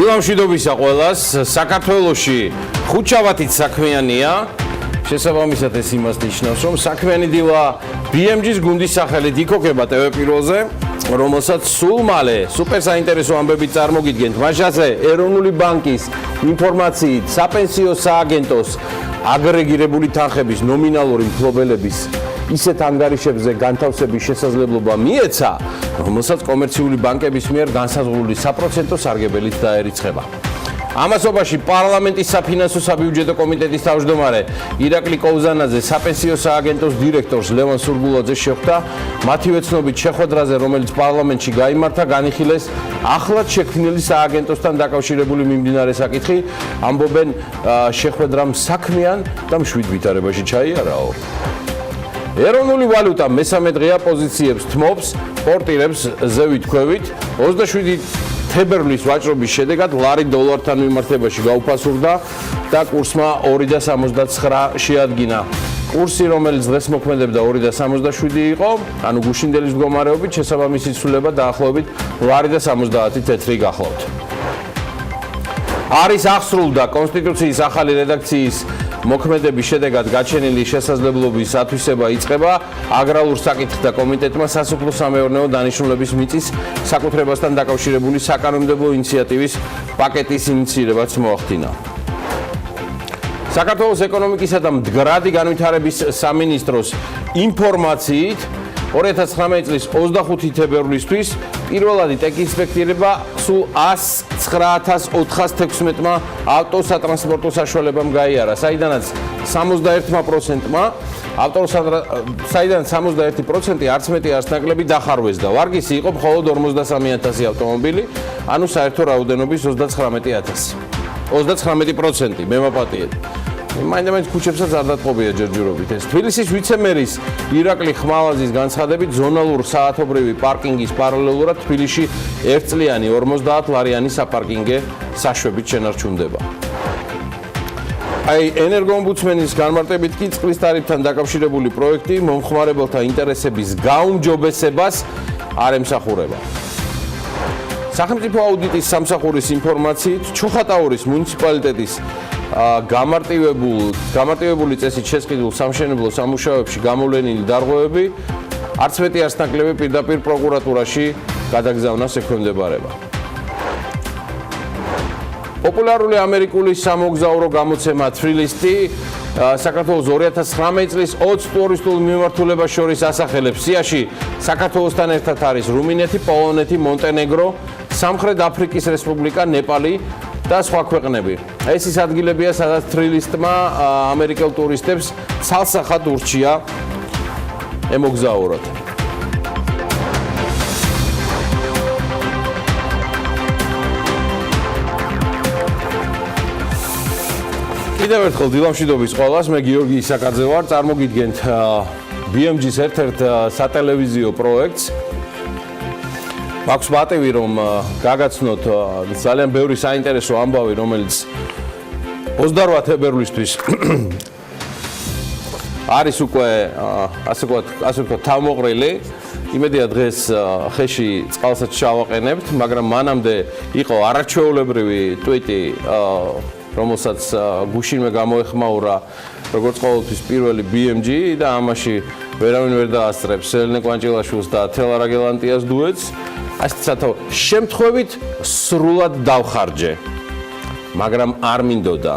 დილა მშვიდობისა ყველას, საქართველოში ხუთშაბათით საქმიანია. შესაბამისად ეს იმას ნიშნავს, რომ საქმიანი დილა BMG-ს გუნდის სახელით იქოგება TV-პირველზე, რომელსაც სულ მალე სუპერსაინტერესო ამბებით წარმოგიდგენთ. მაშასე ეროვნული ბანკის ინფორმაციით საპენსიო სააგენტოს აგრეგირებული თანხების ნომინალური მფლობელების ისეთ ანგარიშებზე განთავსების შესაძლებლობა მიეცა, რომელსაც კომერციული ბანკების მიერ განსაზღვრული საპროცენტო სარგებელით დაერიცხება. ამასობაში პარლამენტის საფინანსო საბიუჯეტო კომიტეტის თავმჯდომარე ირაკლი კოვზანაძე საპენსიო სააგენტოს დირექტორს ლევან სურგულაძეს შეხვდა მათივე ცნობით შეხვედრაზე, რომელიც პარლამენტში გაიმართა, განიხილეს ახლად შექმნილი სააგენტოსთან დაკავშირებული მიმდინარე საკითხი, ამბობენ შეხვედრამ საქმიან და მშვიდ ვითარებაში ჩაიარაო. ეროვნული ვალუტა მესამე დღეა პოზიციებს თმობს, პორტირებს ზევითქვევით 27 თებერვლის ვაჭრობის შედეგად ლარი დოლართან მიმართებაში გაუფასურდა და კურსმა 2.79 შეადგინა. კურსი, რომელიც დღეს მოქმედებდა 2.77 იყო, ანუ გუშინდელის მდგომარეობით შესაბამისი ცვლილება დაახლოებით ლარი და 70 თეთრი გახლავთ. არის აღსრულდა კონსტიტუციის ახალი რედაქციის მოქმედების შედეგად გაჩენილი შესაძლებლობის ათვისება იწყება აგრარულ საკითხთა კომიტეტმა სასოფლო-სამეურნეო დანიშნულების მიწის საკუთრებასთან დაკავშირებული საკანონმდებლო ინიციატივის პაკეტის ინიციირებაც მოახდინა. საქართველოს ეკონომიკისა და მდგრადი განვითარების სამინისტროს ინფორმაციით 2019 წლის 25 თებერვლისთვის პირველადი ტექინსპექტირება სულ 109,416-მა ავტოსატრანსპორტო საშუალებამ გაიარა, საიდანაც 61% არც მეტი არც ნაკლები დახარვეს და ვარგისი იყო მხოლოდ 53,000 ავტომობილი, ანუ საერთო რაოდენობის 39,000. 39% მემაპატიეთ. მაინდა-მაინც ქუჩებსაც არ დატყობია ჯერჯერობით ეს. თბილისის ვიცე-მერის ირაკლი ხმალაძის განცხადებით, ზონალურ საათობრივი პარკინგის პარალელურად თბილისში ერთწლიანი 50 ლარიანი საპარკინგე საშვებით შენარჩუნდება. ენერგოომბუდსმენის განმარტებით კი წყლის ტარიფთან დაკავშირებული პროექტი მომხმარებელთა ინტერესების გაუმჯობესებას არ ემსახურება. სახელმწიფო აუდიტის სამსახურის ინფორმაციით, ჩოხატაურის მუნიციპალიტეტის გამარტივებული წესით შესყიდულ სამშენებლო სამუშაოებში გამოვლენილი დარღვევები არც მეტი არც ნაკლები პირდაპირ პროკურატურაში გადაგზავნას ექვემდებარება. პოპულარული ამერიკული სამოგზაურო გამოცემა თრილისტი საქართველოს 2019 წლის 20 ტურისტულ მიმართულებას შორის ასახელებს. სიაში საქართველოსთან ერთად არის რუმინეთი, პოლონეთი, მონტენეგრო, სამხრეთ აფრიკის რესპუბლიკა, ნეპალი და სხვა ქვეყნები. ეს ის ადგილებია, სადაც თრილისტმა ამერიკელ ტურისტებს ცალსახად ურჩია ემოგზაუროთ. კიდევ ერთხელ დილა მშვიდობის ყველას, მე გიორგი ისაკაძე ვარ, წარმოგიდგენთ BMG-ს ერთ-ერთ სატელევიზიო პროექტს. მაქვს პატივი, რომ გაგაცნოთ ძალიან ბევრი საინტერესო ამბავი, რომელიც 28 თებერვლისთვის არის უკვე ასე ვთქვათ თავმოყრილი. იმედია დღეს ხეში წყალსაც ჩავაყენებთ, მაგრამ მანამდე იყო არაჩვეულებრივი ტვიტი, რომელსაც გუშინვე გამოეხმაურა როგორც ყოველთვის პირველი BMG და ამაში ვერავინ ვერ დაასწრებს ელენე კვანჭილაშვილს და თელა რაგელანტიას დუეტს. ასეთსათო შემთხვევით სრულად დავხარჯე, მაგრამ არ მინდოდა.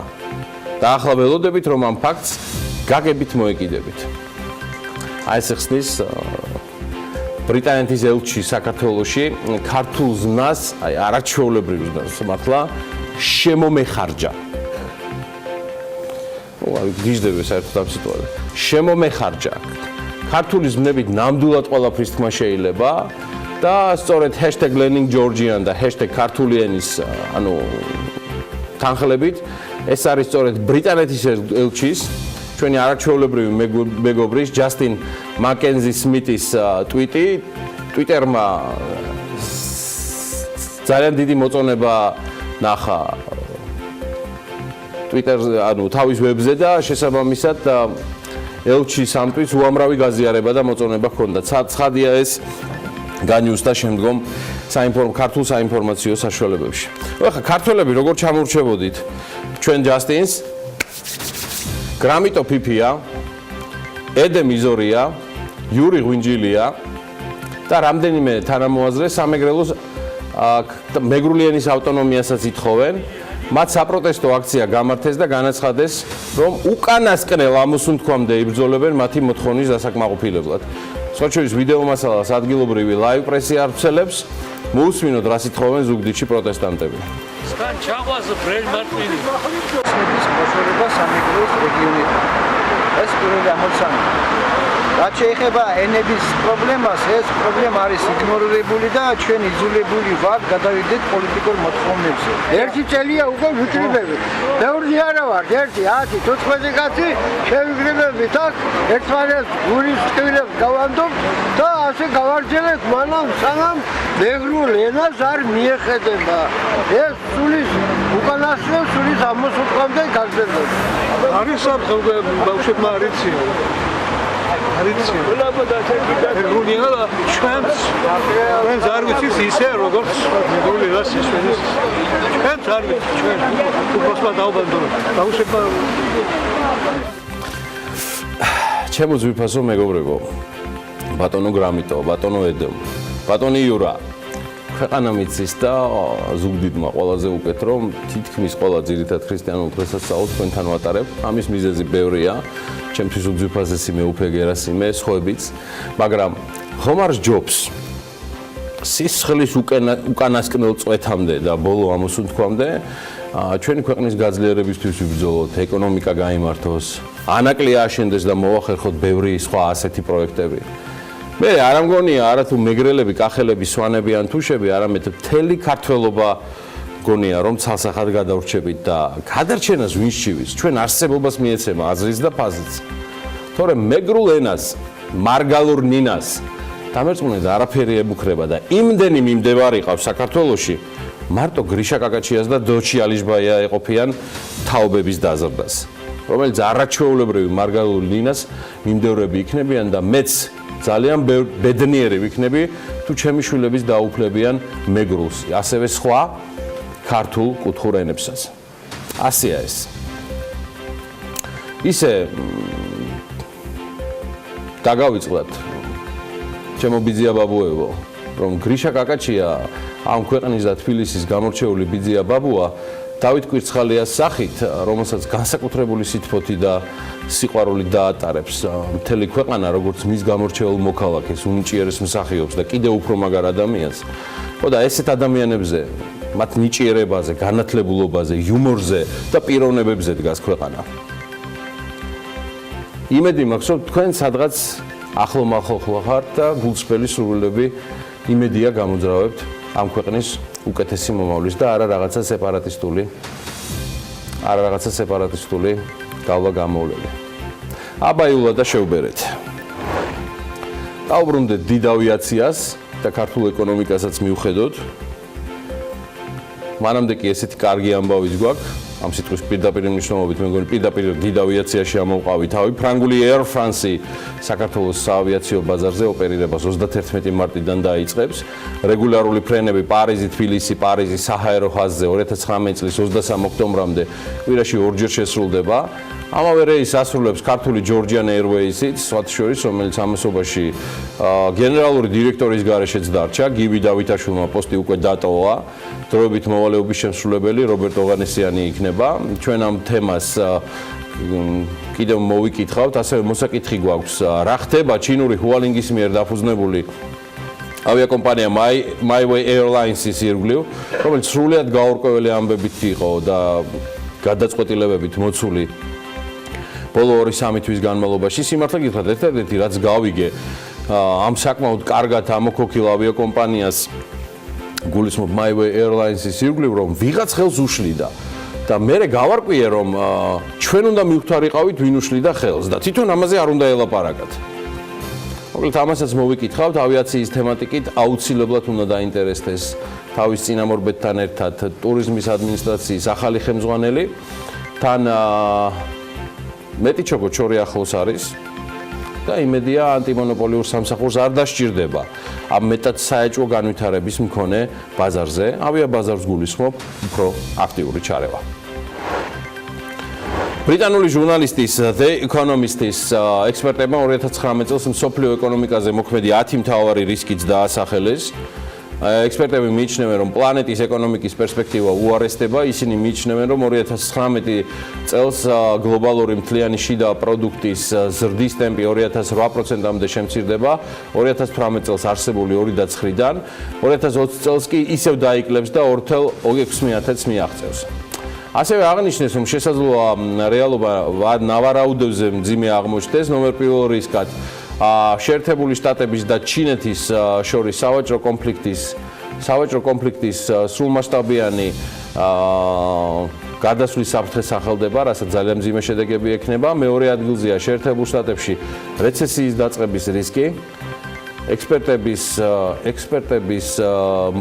და ახლა ველოდებით, რომ ამ ფაქტს გაგებით მოეკიდებით. აი ეს ხსნის ბრიტანეთის ელჩი საქართველოში ქართულ ზნას, აი არაჩვეულებრივ ზნას მართლა შემომეხარჯა. გიждები საერთოდ ამ სიტუაციას. შემომეხარჯა. ქართული ზმნებით ნამდვილად ყველაფრის თქმა შეიძლება და სწორედ #LearningGeorgian და #ქართულიანის თანხლებით ეს არის სწორედ ბრიტანეთის ელჩის, ჩვენი არაჩვეულებრივი მეგობრის ჯასტინ მაკენზი სმითის ტვიტი. ტვიტერმა ძალიან დიდი მოწონება ნახა ტვიტერზე, თავის ვებზე და შესაბამისად ელჩის ამ ტვიტს უამრავი გაზიარება და მოწონება ჰქონდა. ცხადია ეს განიუსდა შემდგომ ქართულ საინფორმაციო საშუალებებში. ახლა ქართველები როგორ ჩამორჩებოდით ჩვენ ჯასტინს გრამიტო ფიფია, ედე მიზორია, იური ღვინჯილია და რამდენიმე თანამოაზრე სამეგრელოს მეგრული ენის ავტონომიასაც ითხოვენ. მათ საპროტესტო აქცია გამართეს და განაცხადეს, რომ უკანასკნელ ამოსუნთქვამდე იბრძოლებენ მათი მოთხოვნის დასაკმაყოფილებლად. სხვა შორის ვიდეო მასალას ადგილობრივი ლაივ პრესი არცელებს, მოусმინოთ რას ითხოვენ ზუგდიდში პროტესტანტები. სკან ჩაყვას ბრენ მარტვილი. ცნების მოშორება სამეგრელოს რეგიონიდან. ეს პირველი ამოცანა. რაც შეეხება ენების პრობლემას, ეს პრობლემა არის იგნორირებული და ჩვენ იძულებული ვართ გადავიდეთ პოლიტიკურ მოთხოვნებზე. ერთი წელია უკვე ვიკრიბებით. ბევრი არა ვართ, 1, 10, 14 კაცი შევიკრიბებით აქ, ერთმანეთს გულის ტკბილებს გავანდობთ და ასე გავარჯევთ, მანამ სანამ მეგრულ ენას არ მიეხედება. ეს სულის უკანასკნელ სულის ამოსუნთქვამდე გაგრძელდება. არის სამხელვე ბავშვებმა არიციან. მეგრულია და ჩვენც არ ვიცით ისე როგორც მეგრული რას ისვენის. ჩვენც არ ვიცით, ჩვენ უფროსმა დაუბანდო ბავშვებმა. ჩემო ძვირფასო მეგობრებო, ბატონო გრამიტო, ბატონო ედო, ბატონი იურა, ქვეყანა მიცის და ზუგდიდმა ყველაზე უკეთ რომ თითქმის ყველა ძირითად ქრისტიანულ დღესასწაულს თქვენთან ვატარებ. ამის მიზეზი ბევრია. ჩემთვის უძვირფასესი მეუფე გერასიმე, სხვაებიც, მაგრამ ხომ არ ჯობს სისხლის უკანასკნელ წვეთამდე და ბოლო ამოსუნთქვამდე ჩვენი ქვეყნის გაძლიერებისთვის ვიბრძოლოთ, ეკონომიკა გაიმართოს, ანაკლი ააშენდეს და მოახერხოთ ბევრი სხვა ასეთი პროექტები. მე არ ამგონია არათუ მეგრელები, კახელები, სვანები ან თუშები, არამედ მთელი ქართველობა გონია რომ ცალსახად გადავრჩებით და გადარჩენას ვინც შივის, ჩვენ არსებობას მიეცემა აზრის და ფაზიც. თორემ მეგრულ ენას, მარგალურ ნინას დამერწმუნეთ არაფერი ემუქრება და იმდენი მიმდევარი ყავს საქართველოში, მარტო გრიშა კაკაჩიას და დოჩი ალიშბაია ეყოფიან თაობების დაზრდას, რომელიც არაჩვეულებრივი მარგალურ ნინას მიმდევრები იქნებიან და მეც ძალიან ბედნიერი ვიქნები თუ ჩემი შვილების დაუფლებიან მეგრულს, ასევე სხვა ქართულ კუთხურ ენებსაც. ასეა ეს. ისე დაგავიწყდათ ჩემო ბიძია ბაბუებო, რომ გრიშა კაკაჩია ამ ქვეყნის და თბილისის გამორჩეული ბიძია ბაბუა დავით კვირცხალიას სახით, რომელსაც განსაკუთრებული სითბოთი და სიყვარული დაატარებს მთელი ქვეყანა, როგორც მის გამორჩეულ მოქალაქეს, უნიჭიერეს მსახიობს და კიდევ უფრო მაგარ ადამიანს. ხო და ესეთ ადამიანებზე მათ ნიჭიერებაზე, განათლებულობაზე, იუმორზე და პიროვნებებზე დგას ქვეყანა. იმედი მაქვს, რომ თქვენ სადღაც ახლო-მახლო ხართ და გულწრფელი სურვილები იმედია გამოძრავებთ ამ ქვეყნის უკეთესი მომავლის და არა რაღაცა სეპარატისტული გავლა გამოვლელი. აბაიულა და შევბერეთ. დავბრუნდეთ დიდ ავიაციას და ქართულ ეკონომიკასაც მივხედოთ. მანამდე კი ესეთი კარგი ამბავიც გვაქვს, ამ სიტყვის პირდაპირ მნიშვნელობით მე მგონი პირდაპირ დიდ ავიაციაში ამოვყავი თავი. ფრანგული Air France საქართველოს საავიაციო ბაზარზე ოპერირებას 31 მარტიდან დაიწყებს. რეგულარული ფრენები პარიზი, თბილისი, პარიზი, საჰაერო ხაზზე 2019 წლის 23 ოქტომბრამდე კვირაში ორჯერ შესრულდება. ამავე რეისს ასრულებს ქართული Georgian Airways-იც, სხვათა შორის, რომელიც ამასობაში გენერალური დირექტორის გარეშეც დარჩა. გივი დავითაშვილმა პოსტი უკვე დატოვა. დროებით მოვალეობის შემსრულებელი რობერტ ოღანესიანი იქნება. ჩვენ ამ თემას კიდევ მოვიკითხავთ, ასევე მოსაკითხი გვაქვს, რა ხდება ჩინური ჰუალინგის მიერ დაფუძნებული ავიაკომპანია My Way Airlines-ის ირგვლივ, რომელიც სრულიად გაურკვეველი ამბებით იყო და გადაწყვეტილებებით მოცული ბოლო 2-3 თვის განმავლობაში. სიმართლე გითხრათ, ერთადერთი რაც გავიგე ამ საკმაოდ კარგად ამოქოქილ ავიაკომპანიას გულისხმობ My Way Airlines-ის ირგვლივ, რომ ვიღაც ხელს უშლიდა და მე გავარკვიე, რომ ჩვენ უნდა მივხვდარიყავით ვინ უშლიდა ხელს და თვითონ ამაზე არ უნდა ელაპარაკოთ. მოკლედ ამასაც მოვიკითხავთ, ავიაციის თემატიკით აუცილებლად უნდა დაინტერესდეს თავის წინამორბედთან ერთად ტურიზმის ადმინისტრაციის ახალი ხელმძღვანელი, თან მეტი ჩოგო ჩორი ახლოს არის და იმედია ანტიმონოპოლიურ სამსახურს არ დასჭირდება ამ მეტად საეჭვო განვითარების მქონე ბაზარზე. ავიაბაზარს გულისხმობ უფრო აქტიური ჩარევა. ბრიტანული ჟურნალისტის The Economist-ის ექსპერტებმა 2019 წელს მსოფლიო ეკონომიკაზე მოქმედი 10 მთავარი რისკიც დაასახელეს. ექსპერტები მიიჩნევენ, რომ პლანეტის ეკონომიკის პერსპექტივა უარესდება. ისინი მიიჩნევენ, რომ 2019 წელს გლობალური მთლიანი შიდა პროდუქტის ზრდის ტემპი 208%-მდე შემცირდება 2018 წელს არსებული 2.9-დან. 2020 წელს კი ისევ დაიკლებს და 2.6-ს მიაღწევს. ასევე აღნიშნეს, რომ შესაძლოა რეალობა ნავარაუდებზე მძიმე აღმოჩნდეს. ნომერ პირველ რისკად შეერთებული შტატების და ჩინეთის შორის სავაჭრო კონფლიქტის სრულმასშტაბიანი გადასვლის საფრთხე სახელდება, რასაც ძალიან მძიმე შედეგები ექნება. მეორე ადგილზეა შეერთებულ შტატებში რეცესიის დაწყების რისკი. ექსპერტების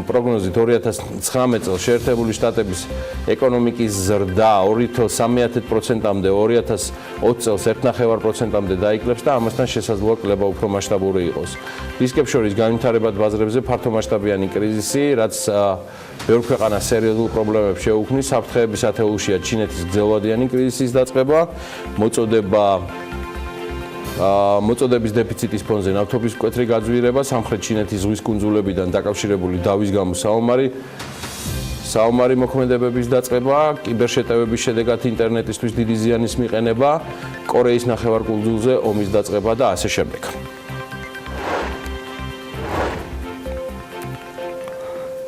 პროგნოზით 2019 წელს შეერთებული შტატების ეკონომიკის ზრდა 2.3%-მდე, 2020 წელს 1.5%-მდე დაიკლებს და ამასთან შესაძლოა კლება უფრო მასშტაბური იყოს. რისკებს შორის განვითარებად ბაზრებზე ფართომასშტაბიანი კრიზისი, რაც ბევრ ქვეყანას სერიოზულ პრობლემებს შეუქმნის. საფრთხეების ათეულშია ჩინეთის გრძელვადიანი კრიზისის დაწყება, მოწოდების დეფიციტის ფონზე ნავთობის მკვეთრი გაძვირება, სამხრეთ ჩინეთის ზღვის კუნძულებიდან დაკავშირებული დავის გამო საომარი მოქმედებების დაწყება, კიბერშეტევების შედეგად ინტერნეტისთვის დიდი ზიანის მიყენება, კორეის ნახევარკუნძულზე ომის დაწყება და ასე შემდეგ.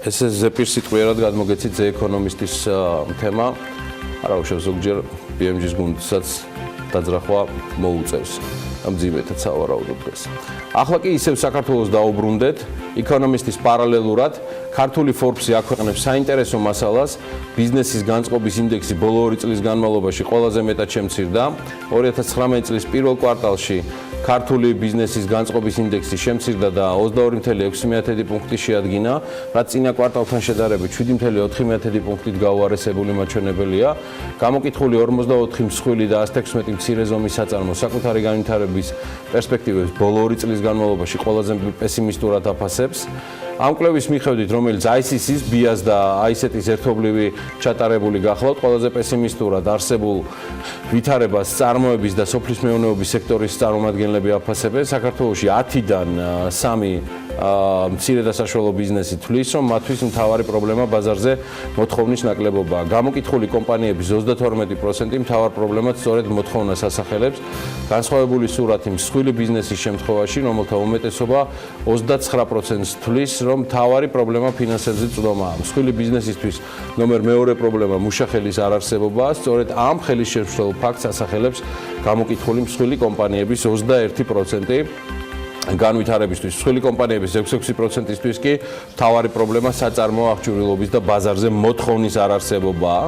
ეს ზეპირსიტყვიერად გადმოგეცით The Economist-ის თემა. არა უშევ ზოგჯერ BMG-ს გუნდსაც დაძრახვა მოუწევს. მძიმეთად სავარაუდო დღეს. ახლა კი ისევ საქართველოს დაუბრუნდეთ. Economist-ის პარალელურად ქართული Forbes-ი აქვეყნებს საინტერესო მასალას. ბიზნესის განწყობის ინდექსი ბოლო 2 წლის განმავლობაში ყველაზე მეტად შემცირდა. 2019 წლის პირველ კვარტალში ქართული ბიზნესის განწყობის ინდექსი შემცირდა და 22.6 პუნქტი შეადგინა, რაც წინა კვარტალთან შედარებით 7.4 პუნქტით გაუარესებული მაჩვენებელია. გამოკითხული 44 მსხვილი და 116 მცირე ზომის საწარმო საკუთარი განვითარების პერსპექტივებს ბოლო 2 წლის განმავლობაში ყველაზე პესიმისტურად აფასებს. ამ კვლევის მიხედვით, რომელიც ICC-ს, BIAS და ICT-ის ერთობლივი ჩატარებული გახლავთ, ყველაზე პესიმისტურად არსებულ ვითარებას წარმოების და სოფლის მეურნეობის სექტორის წარმომადგენლები აფასებენ. საქართველოში 10-დან 3 მცირე და საშუალო ბიზნესი თვლის, რომ მათთვის მთავარი პრობლემა ბაზარზე მოთხოვნის ნაკლებობაა. გამოკითხული კომპანიების 32% მთავარ პრობლემად სწორედ მოთხოვნას ასახელებს. განსხვავებული სურათი მსხვილი ბიზნესის შემთხვევაში, რომელთა უმეტესობა 29%-ს თვლის, რომ მთავარი პრობლემა ფინანსებზე წვდომაა. მსხვილი ბიზნესისთვის ნომერ მეორე პრობლემა მუშახელის არარსებობაა. სწორედ ამ ხელის შეშლილ ფაქტს ასახელებს გამოკითხული მსხვილი კომპანიების 21%. განვითარებისთვის მსხვილი კომპანიების 66%-ისთვის კი მთავარი პრობლემა საწარმოო აღჭურვილობის და ბაზარზე მოთხოვნის არარსებობაა.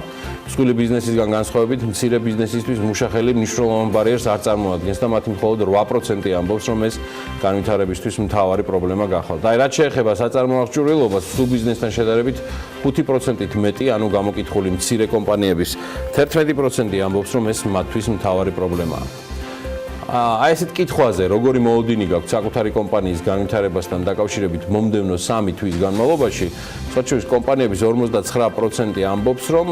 მსხვილი ბიზნესისგან განსხვავებით, მცირე ბიზნესისთვის მუშახელი მნიშვნელოვან ბარიერს არ წარმოადგენს და მათი მხოლოდ 8% ამბობს, რომ ეს განვითარებისთვის მთავარი პრობლემა გახლავთ. აი, რაც შეეხება საწარმოო აღჭურვილობას, მსხვილ ბიზნესთან შედარებით 5%-ით მეტი, ანუ გამოკითხული მცირე კომპანიების 11% ამბობს, რომ ეს მათთვის მთავარი პრობლემაა. აი ესეთ კითხვაზე, როგორი მოლოდინი გაქვთ საკუთარი კომპანიის განვითარებასთან დაკავშირებით მომდევნო 3 თვის განმავლობაში, სხვათა კომპანიების 59% ამბობს, რომ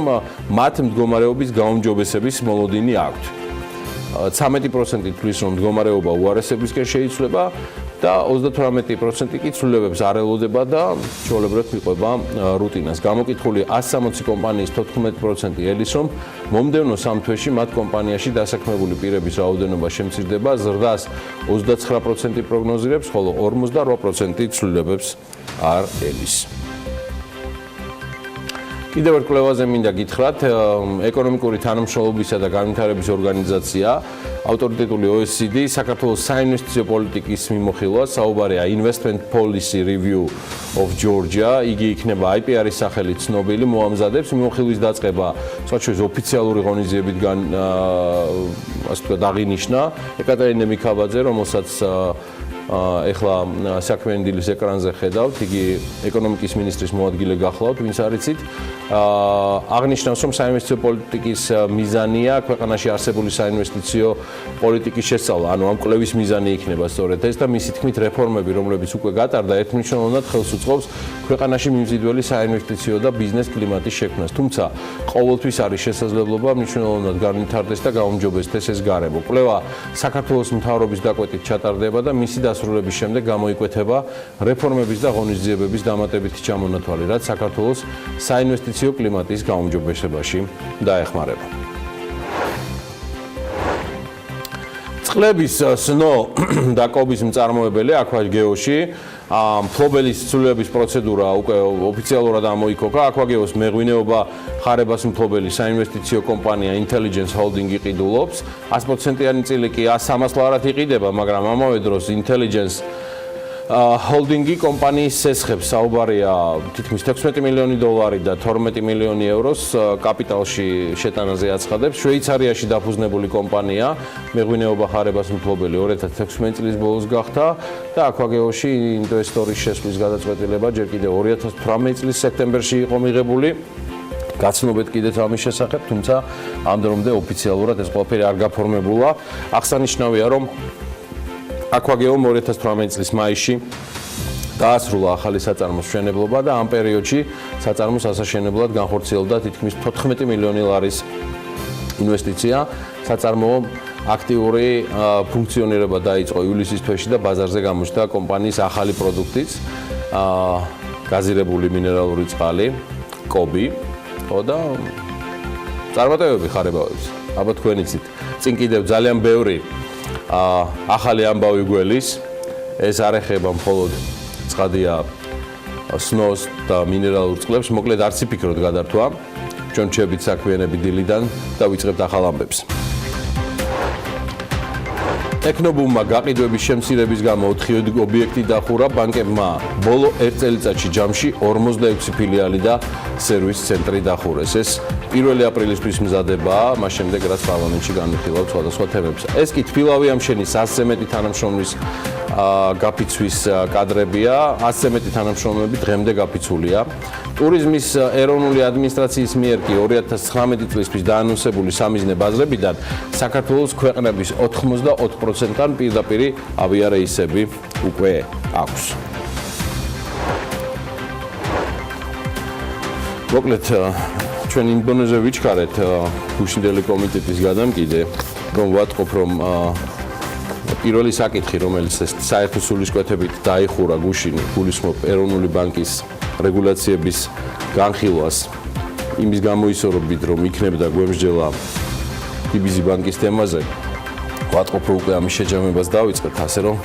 მათ მდგომარეობის გაუმჯობესების მოლოდინი აქვთ. 13% თვლის, რომ მდგომარეობა უარესებისკენ შეიცვლება და 38% კი ცვლილებებს არ ელოდება და ჩვეულებრივად მიყვება რუტინას. გამოკითხული 160 კომპანიის 14% ელის, რომ მომდევნო 3 თვეში მათ კომპანიაში დასაქმებული პირების რაოდენობა შემცირდება, ზრდას 29% პროგნოზირებს, ხოლო 48% ცვლილებებს არ ელის. კიდევ ერთ კვლევაზე მინდა გითხრათ, ეკონომიკური თანამშრომლობისა და განვითარების ორგანიზაცია, ავტორიტეტული OECD, საქართველოს საინვესტიციო პოლიტიკის მიმოხილვა, საუბარია Investment Policy Review of Georgia, იგი იქნება IPR-ის სახელით ცნობილი, მოამზადებს მიმოხილვის დაწყება, სხვათა ოფიციალური ღონისძიებით ასე ვთქვათ, აღინიშნა ეკატერინე მიქაბაძე, რომელსაც ეხლა საქმიანი დილის ეკრანზე ხედავთ, იგი ეკონომიკის მინისტრის მოადგილე გახლავთ, ვინც არიცით. აღნიშნავს, რომ საინვესტიციო პოლიტიკის მიზანია ქვეყანაში არსებული საინვესტიციო პოლიტიკის შესწავლა, ანუ ამ კვლევის მიზანი იქნება სწორედ ეს და მისი თქმით რეფორმები, რომლებიც უკვე გატარდა, ერთმნიშვნელოვნად ხელს უწყობს ქვეყანაში მიმზიდველი საინვესტიციო და ბიზნეს კლიმატის შექმნას. თუმცა, ყოველთვის არის შესაძლებლობა მნიშვნელოვნად განვითარდეს და გაუმჯობესდეს ეს გარემო. კვლევა საქართველოს მთავრობის დაკვეთით ჩატარდება და მისი დასრულების შემდეგ გამოიკვეთება რეფორმების და ღონისძიებების დამატებითი ჩამონათვალი, რაც საქართველოს საინვესტიციო კლიმატის გაუმჯობესებაში დაეხმარება. წყლების სნო და კობის მწარმოებელი აკვაგეოში მფლობელის ცვლილების პროცედურა უკვე ოფიციალურად ამოიქოკა. აკვაგეოს მეღვინეობა ხარებას მფლობელი საინვესტიციო კომპანია Intelligence Holding იყიდულობს. 100%-იანი წილი კი 300 ლარად იყიდება, მაგრამ ამავე დროს Intelligence Holding-ი კომპანიის სესხებს საუბარია თითქმის 16 მილიონი დოლარი და 12 მილიონი ევროს კაპიტალში შეტანაზე აცხადებს. შვეიცარიაში დაფუძნებული კომპანია მეღვინეობა ხარებას მფლობელი 2016 წლის ბოლოს გახდა და აკვაგეოში ინვესტორის შესვლის გადაწყვეტილება ჯერ კიდევ 2018 წლის სექტემბერში იყო მიღებული. გაცნობეთ კიდეც ამის შესახებ, თუმცა ამ დრომდე ოფიციალურად ეს ყველაფერი არ გაფორმებულა. აღსანიშნავია, რომ აკვაგეომ 2018 წლის მაისში დაასრულა ახალი საწარმოს მშენებლობა და ამ პერიოდში საწარმოს ასაშენებლად განხორციელდა თითქმის 14 მილიონი ლარის ინვესტიცია. საწარმოო აქტიური ფუნქციონირება დაიწყო ივლისის თვეში და ბაზარზე გამოჩნდა კომპანიის ახალი პროდუქტიც, გაზირებული მინერალური წყალი, კობი, და წარმატებები ხარებავებს. აბა თქვენ იცით, წინ კიდევ ძალიან ბევრი ახალი ამბავი გველის, ეს არ ეხება მხოლოდ ცხადია სნოს და მინერალურ წყლებს, მოკლედ არც იფიქროთ გადართვა, ჩონჩებით საქმიანები დილიდან და ვიწყებთ ახალ ამბებს. ტექნობუმმა გაყიდვების შემცირების გამო 4 ობიექტი დახურა, ბანკებმა ბოლო 1 წელიწადში ჯამში 46 ფილიალი და სერვის ცენტრი დახურეს. ეს 1 აპრილისთვის მზადებაა, მას შემდეგ რაც პარლამენტში განვიხილავთ სხვადასხვა თემებს. ეს კი თბილავი ამშენის 100-ზე მეტი თანამშრომლის გაფიცვის კადრებია, 100-ზე მეტი თანამშრომლები დღემდე გაფიცულია. ტურიზმის ეროვნული ადმინისტრაციის მიერ კი 2019 წლისთვის დაანონსებული სამიზნე ბაზრებიდან საქართველოს ქვეყნების 84%-ან პირდაპირი ავიარეისები უკვე აქვს. მოკლედ ჩვენ იმ დონეზე ვიჩქარეთ გუშინდელი კომიტეტის გადამკიდე, რომ ვატყობ, რომ პირველი საკითხი, რომელიც საერთო სულისკვეთებით დაიხურა გუშინ, გულისხმობ ეროვნული ბანკის რეგულაციების განხილვას, იმის გამოისორობით, რომ იქნებდა გვემსჯელა DBZ ბანკის თემაზე, ვატყობ, რომ უკვე ამის შეჯამებას დავიწყეთ, ასე რომ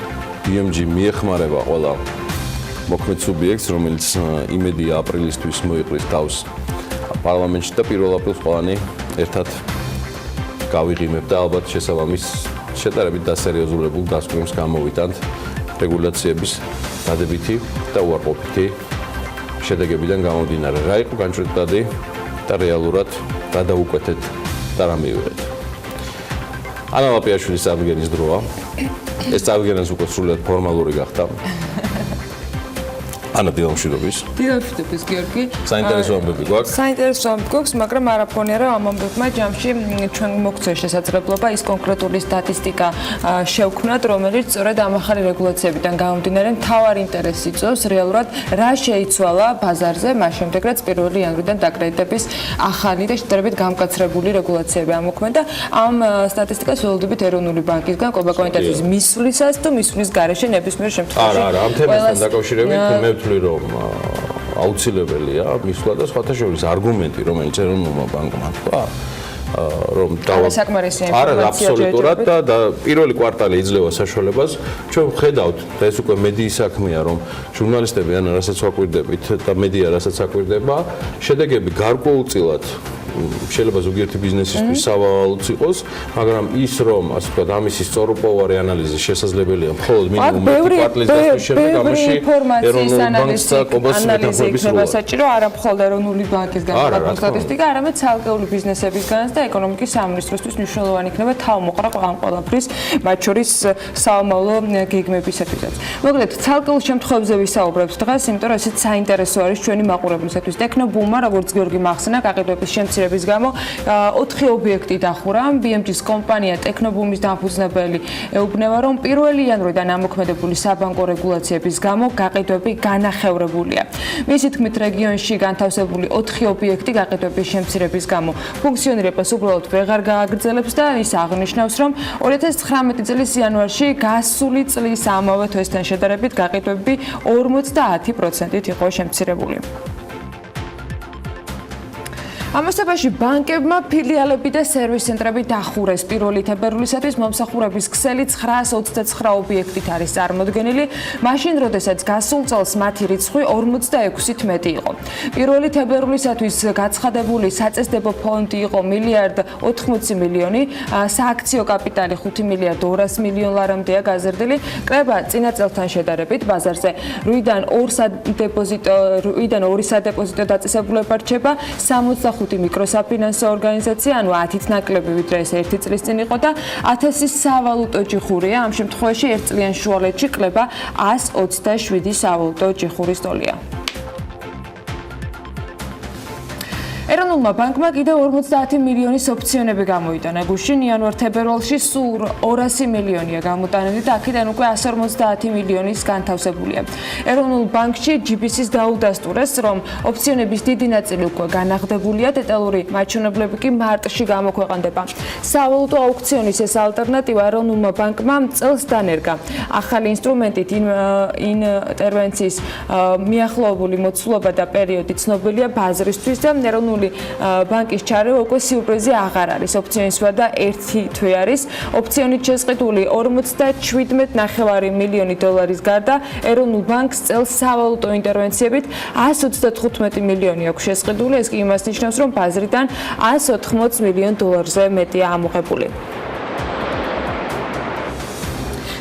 BMG მიეხმარება ყველა მოქმედ სუბიექტს, რომელიც იმედია აპრილისთვის მოიყრის თავს პარლამენტში და 1 აპრილს ყველანი ერთად გავიღიმებთ და ალბათ შესაბამის შეტარებით დასერიოზულებულ დასკვნებს გამოვიტანთ რეგულაციების დადებითი და უარყოფითი შედეგებიდან გამომდინარე. რა იყო განჭრეტადი და რეალურად რა დაუკვეთეთ და რა მივიღეთ. ანა ლაპიაშვილის წარდგენის დროა. ეს წარდგენაც უკვე სრულად ფორმალური გახდა. ანა დილამშვიდობის. დილამშვიდობის, გიორგი. საინტერესო ამბები გვაქვს? საინტერესო ამბები გვაქვს, მაგრამ არაფონია, რომ ამ ამბებმა ჯამში ჩვენ მოგცეს შესაძლებლობა ის კონკრეტული სტატისტიკა შევქმნათ, რომელიც სწორედ ამ ახალი რეგულაციებიდან გამომდინარე მთავარ ინტერესს იწვევს რეალურად რა შეიცვალა ბაზარზე, მას შემდეგ რაც 1 იანვრიდან დაკრედიტების ახალი და შედარებით გამკაცრებული რეგულაციები ამოქმედა. ამ სტატისტიკას ველოდებით ეროვნული ბანკისგან ყოფა კომიტეტის მისვლისას თუ მისვლის გარეშე ნებისმიერ შემთხვევაში. არა, ამ თემასთან დაკავშირებით მე ვთვლი, რომ აუცილებელია მისვლა და სხვათა შორის არგუმენტი, რომელიც ეროვნულმა ბანკმა თქვა, რომ საკმარისი ინფორმაცია აბსოლუტურად და პირველი კვარტალი იძლევა საშუალებას. ჩვენ ვხედავთ და ეს უკვე მედიის საქმეა, რომ ჟურნალისტები ან რასაც ვაკვირდებით და მედია რასაც აკვირდება, შედეგები გარკვეულწილად შეიძლება ზოგიერთი ბიზნესისთვის სავალალოც იყოს, მაგრამ ის რომ ასე ვთქვათ, ამისი სწორუპოვარი ანალიზი შესაძლებელია მხოლოდ მინიმუმ 1 კვარტლის დასვლის შემდეგ, ამაში ეროვნულ ბანკს და კობას მეთანხმების როლა. საჭირო არა მხოლოდ ეროვნული ბანკის განყოფილების სტატისტიკა, არამედ ცალკეული ბიზნესებისგანაც და ეკონომიკის სამინისტროსთვის მნიშვნელოვანი იქნება თავმოყრა ამ ყველაფრის, მათ შორის საომავლო გეგმებისათვისაც. მოკლედ, ცალკეულ შემთხვევებზე ვისაუბრებთ დღეს, იმიტომ რომ ესეც საინტერესო არის ჩვენი მაყურებლისათვის. ტექნობუმმა, როგორც გიორგი მახსენა, გაყიდვების შემცირების გამო 4 ობიექტი დახურა. BMG-ის კომპანია ტექნობუმის დამფუძნებელი ეუბნება, რომ 1 იანვრიდან ამოქმედებული საბანკო რეგულაციების გამო გაყიდვები განახევრებულია. მისი თქმით, რეგიონში განთავსებული 4 ობიექტი გაყიდვების შემცირების გამო ფუნქციონირებას უბრალოდ ვეღარ გააგრძელებს და ის აღნიშნავს, რომ 2019 წლის იანვარში გასული წლის ამავე თვესთან შედარებით გაყიდვები 50%-ით იყო შემცირებული. ამასობაში ბანკებმა ფილიალები და სერვის ცენტრები დახურეს. 1 თებერვლისათვის მომსახურების ქსელი 929 ობიექტით არის წარმოდგენილი, მაშინ როდესაც გასულ წელს მათი რიცხვი 46-ით მეტი იყო. 1 თებერვლისათვის გაცხადებული საწესდებო ფონდი იყო 1,80 მილიარდი, სააქციო კაპიტალი 5 მილიარდ 200 მილიონ ლარამდეა გაზრდილი. კრება წინა წელთან შედარებით ბაზარზე 8-დან 2 სადეპოზიტო დაწესებულება რჩება 65 მიკროსაფინანსო ორგანიზაცია, ანუ 10-ით ნაკლები ვიდრე ეს 1 წლის წინ იყო და 1000-ის სავალუტო ჯიხურია. ამ შემთხვევაში 1 წლიან შუალედში კლება 127 სავალუტო ჯიხურის ტოლია. ეროვნულმა ბანკმა კიდევ 50 მილიონის ოფციონები გამოიტანა. გუშინ იანვარ-თებერვალში სულ 200 მილიონია გამოტანილი და აქედან უკვე 150 მილიონის განთავსებულია. ეროვნულ ბანკში GBC-ს დაუდასტურეს, რომ ოფციონების დიდი ნაწილი უკვე განაღდებულია, დეტალური მაჩვენებლები კი მარტში გამოქვეყნდება. სავალუტო აუქციონის ეს ალტერნატივა ეროვნულმა ბანკმა წელს დანერგა. ახალი ინსტრუმენტით ინტერვენციის მიახლოებული მოცულობა და პერიოდი ცნობილია ბაზრისთვის და ეროვნული ბანკის ჩარევა უკვე სიურპრიზი აღარ არის. ოფციონის ვადა 1 თვე არის. ოფციონით შესყიდული 47.9 მილიონი დოლარის გარდა ეროვნულ ბანკს წელს სავალუტო ინტერვენციებით 135 მილიონი აქვს შესყიდული. ეს კი იმას ნიშნავს, რომ ბაზრიდან 180 მილიონ დოლარზე მეტია ამოღებული.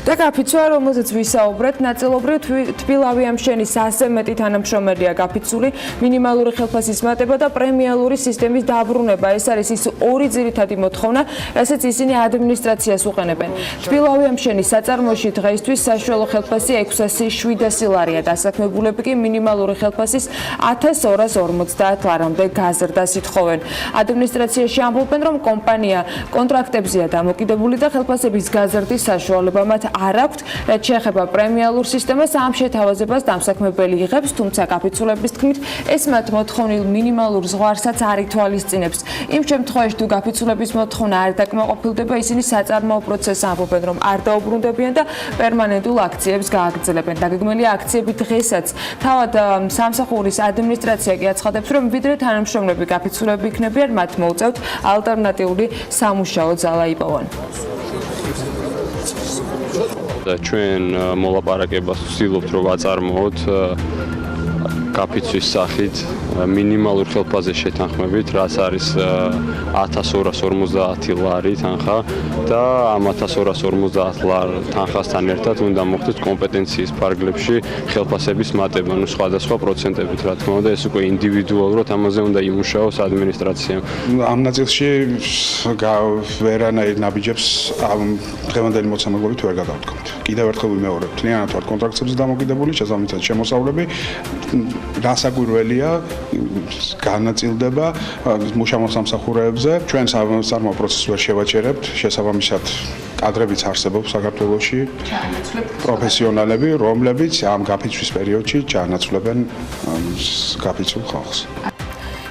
და გაფიცვა, რომელზეც ვისაუბრეთ, ნაწილობრივ თბილავი ამშენის ასე მეტი თანამშრომელია გაფიცული, მინიმალური ხელფასის მატება და პრემიალური სისტემის დაბრუნება. ეს არის ის 2 ძირითადი მოთხოვნა, რასაც ისინი ადმინისტრაციას უყენებენ. თბილავი ამშენის საწარმოში დღეისთვის საშუალო ხელფასი 607 ლარია, დასაქმებულები კი მინიმალური ხელფასის 1250 ლარამდე გაზრდას ითხოვენ. ადმინისტრაციაში ამბობენ, რომ კომპანია კონტრაქტებზეა დამოკიდებული და ხელფასების გაზრდის საშუალება მათ არ აქვთ, რაც შეეხება პრემიალურ სისტემას, ამ შეთავაზებას დამსაქმებელი იღებს, თუმცა გაფიცულების თქმით, ეს მათ მოთხოვნილ მინიმალურ ზღვარსაც არ ითვალისწინებს. იმ შემთხვევაში, თუ გაფიცულების მოთხოვნა არ დაკმაყოფილდება, ისინი საწარმოო პროცესს ამბობენ, რომ არ დაუბრუნდებიან და პერმანენტულ აქციებს გააგრძელებენ. დაგეგმილია აქციები დღესაც. თავად სამსახურის ადმინისტრაცია კი აცხადებს, რომ ვიდრე თანამშრომლები გაფიცულები იქნებიან, მათ მოუწევთ ალტერნატიული სამუშაო ძალა იპოვონ. ჩვენ მოლაპარაკებას ვცდილობთ, რომ ვაწარმოოთ გაფიცვის სახით მინიმალურ ხელფასზე შეთანხმებით, რაც არის 1250 ლარი თანხა და ამ 1250 ლარ თანხასთან ერთად უნდა მოხდეს კომპეტენციის ფარგლებში ხელფასების მატება, ну სხვადასხვა პროცენტებით, რა თქმა უნდა, ეს უკვე ინდივიდუალურად ამაზე უნდა იმუშაოს ადმინისტრაციამ. ამ ნაწილში ვერანაირ ნაბიჯებს დღევანდელი მოცემულობით ვერ გადავთქვით. კიდევ ერთხელ ვიმეორებ, თლიანად ვართ კონტრაქტებზე დამოკიდებული, შესაბამისად შემოსავლები გასაკვირველია განაწილდება მუშაობ სამსახურეებზე. ჩვენ სამსახურო პროცესს ვერ შევაჩერებთ, შესაბამისად კადრებიც არსებობს საქართველოში, პროფესიონალები, რომლებიც ამ გაფიცვის პერიოდში ჩაანაცვლებენ გაფიცულ ხალხს.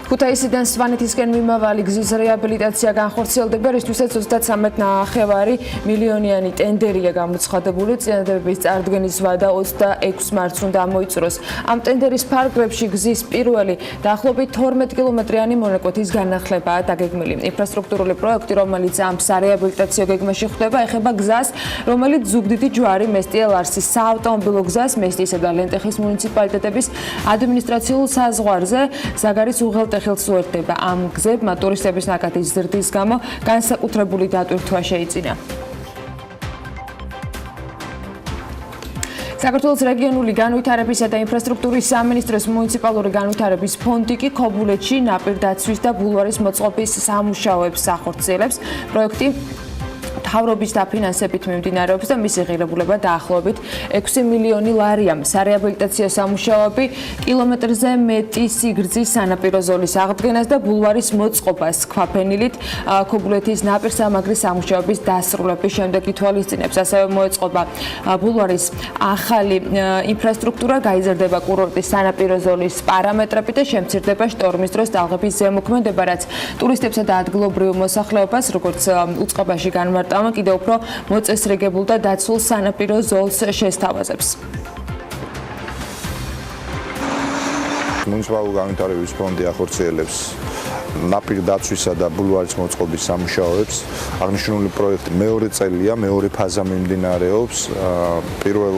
ქუთაისიდან სვანეთისკენ მიმავალი გზის რეაბილიტაცია განხორციელდება, რისთვისაც 33.5 მილიონიანი ტენდერია გამოცხადებული. წინადადების წარდგენის ვადა 26 მარტს უნდა მოიწუროს. ამ ტენდერის ფარგლებში გზის პირველი დაახლოებით 12 კილომეტრიანი მონაკვეთის განახლებაა დაგეგმილი. ინფრასტრუქტურული პროექტი, რომელიც ამ სარეაბილიტაციო გეგმაში ხვდება, ეხება გზას, რომელიც ზუგდიდი ჯვარი მესტიე-ლარსის საავტომობილო გზას მესტიისა და ლენტეხის მუნიციპალიტეტების ადმინისტრაციულ საზღვარზე ზაგარის უღელტეხილთან სახელს უერთდება ამ გზებმა ტურისტების ნაკადის ზრდის გამო განსაკუთრებული დატვირთვა შეიძინა. საქართველოს რეგიონული განვითარებისა და ინფრასტრუქტურის სამინისტროს მუნიციპალური განვითარების ფონდი კი ქობულეთში ნაპირდაცვის და ბულვარის მოწყობის სამუშაოებს ახორციელებს. პროექტი მთავრობის დაფინანსებით მიმდინარეობს და მისი ღირებულება დაახლოებით 6 მილიონი ლარია. სარეაბილიტაციო სამუშაოები კილომეტრზე მეტი სიგრძის სანაპირო ზოლის აღდგენას და ბულვარის მოწყობას ქვაფენილით ქობულეთის ნაპირსამაგრის სამუშაოების დასრულების შემდეგ ითვალისწინებს. ასევე მოეწყობა ბულვარის ახალი ინფრასტრუქტურა, გაიზარდება კურორტის სანაპირო ზოლის პარამეტრები და შემცირდება შტორმის დროს ტალღების ზემოქმედება, რაც ტურისტებსა და ადგილობრივ მოსახლეობას, როგორც უწყებაში განმარტავენ, კიდევ უფრო მოწესრიგებულ და დაცულ სანაპირო ზოლს შესთავაზებს. მუნიციპალური განვითარების ფონდი ახორციელებს ნაპირდაცვისა და ბულვარის მოწყობის სამუშაოებს. აღნიშნული პროექტი მეორე წელია, მეორე ფაზა მიმდინარეობს. პირველ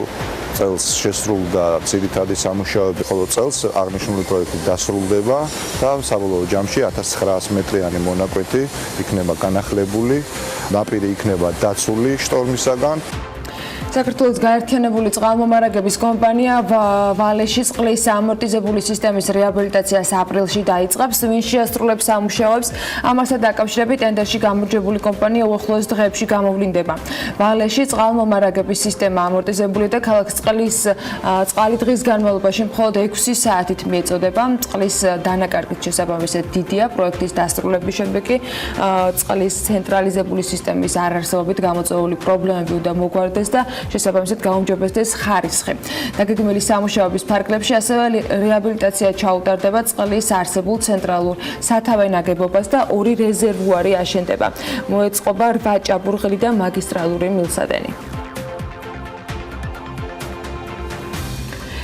წელს შესრულდა ძირითადი სამუშაოები, ხოლო წელს აღნიშნული პროექტი დასრულდება და საბოლოო ჯამში 1900 მეტრიანი მონაკვეთი იქნება განახლებული, ნაპირი იქნება დაცული შტორმისაგან. საქართველოს გაერთიანებული წყალმომარაგების კომპანია ვალეში წყლის ამორტიზებული სისტემის რეაბილიტაციას აპრილში დაიწყებს, ვინ შეასრულებს სამუშაოებს. ამასთან დაკავშირებით ტენდერში გამარჯვებული კომპანია უახლოეს დღეებში გამოვლინდება. ვალეში წყალმომარაგების სისტემა ამორტიზებული და ქალაქს წყალი დღის განმავლობაში მხოლოდ 6 საათით მიეწოდება. წყლის დანაკარგის შესაბამისად დიდია. პროექტის დასრულების შემდეგ კი წყლის ცენტრალიზებული სისტემის არარსებობით გამოწვეული პრობლემები უნდა მოგვარდეს და შესაბამისად გაუმჯობესდეს ხარისხი. დაგეგმილი სამუშაოების ფარგლებში ასევე რეაბილიტაცია ჩაუტარდება წყლის არსებულ ცენტრალურ სათავე ნაგებობას და 2 რეზერვუარი აშენდება. მოეწყობა 8 ჭაბურღილი და მაგისტრალური მილსადენი.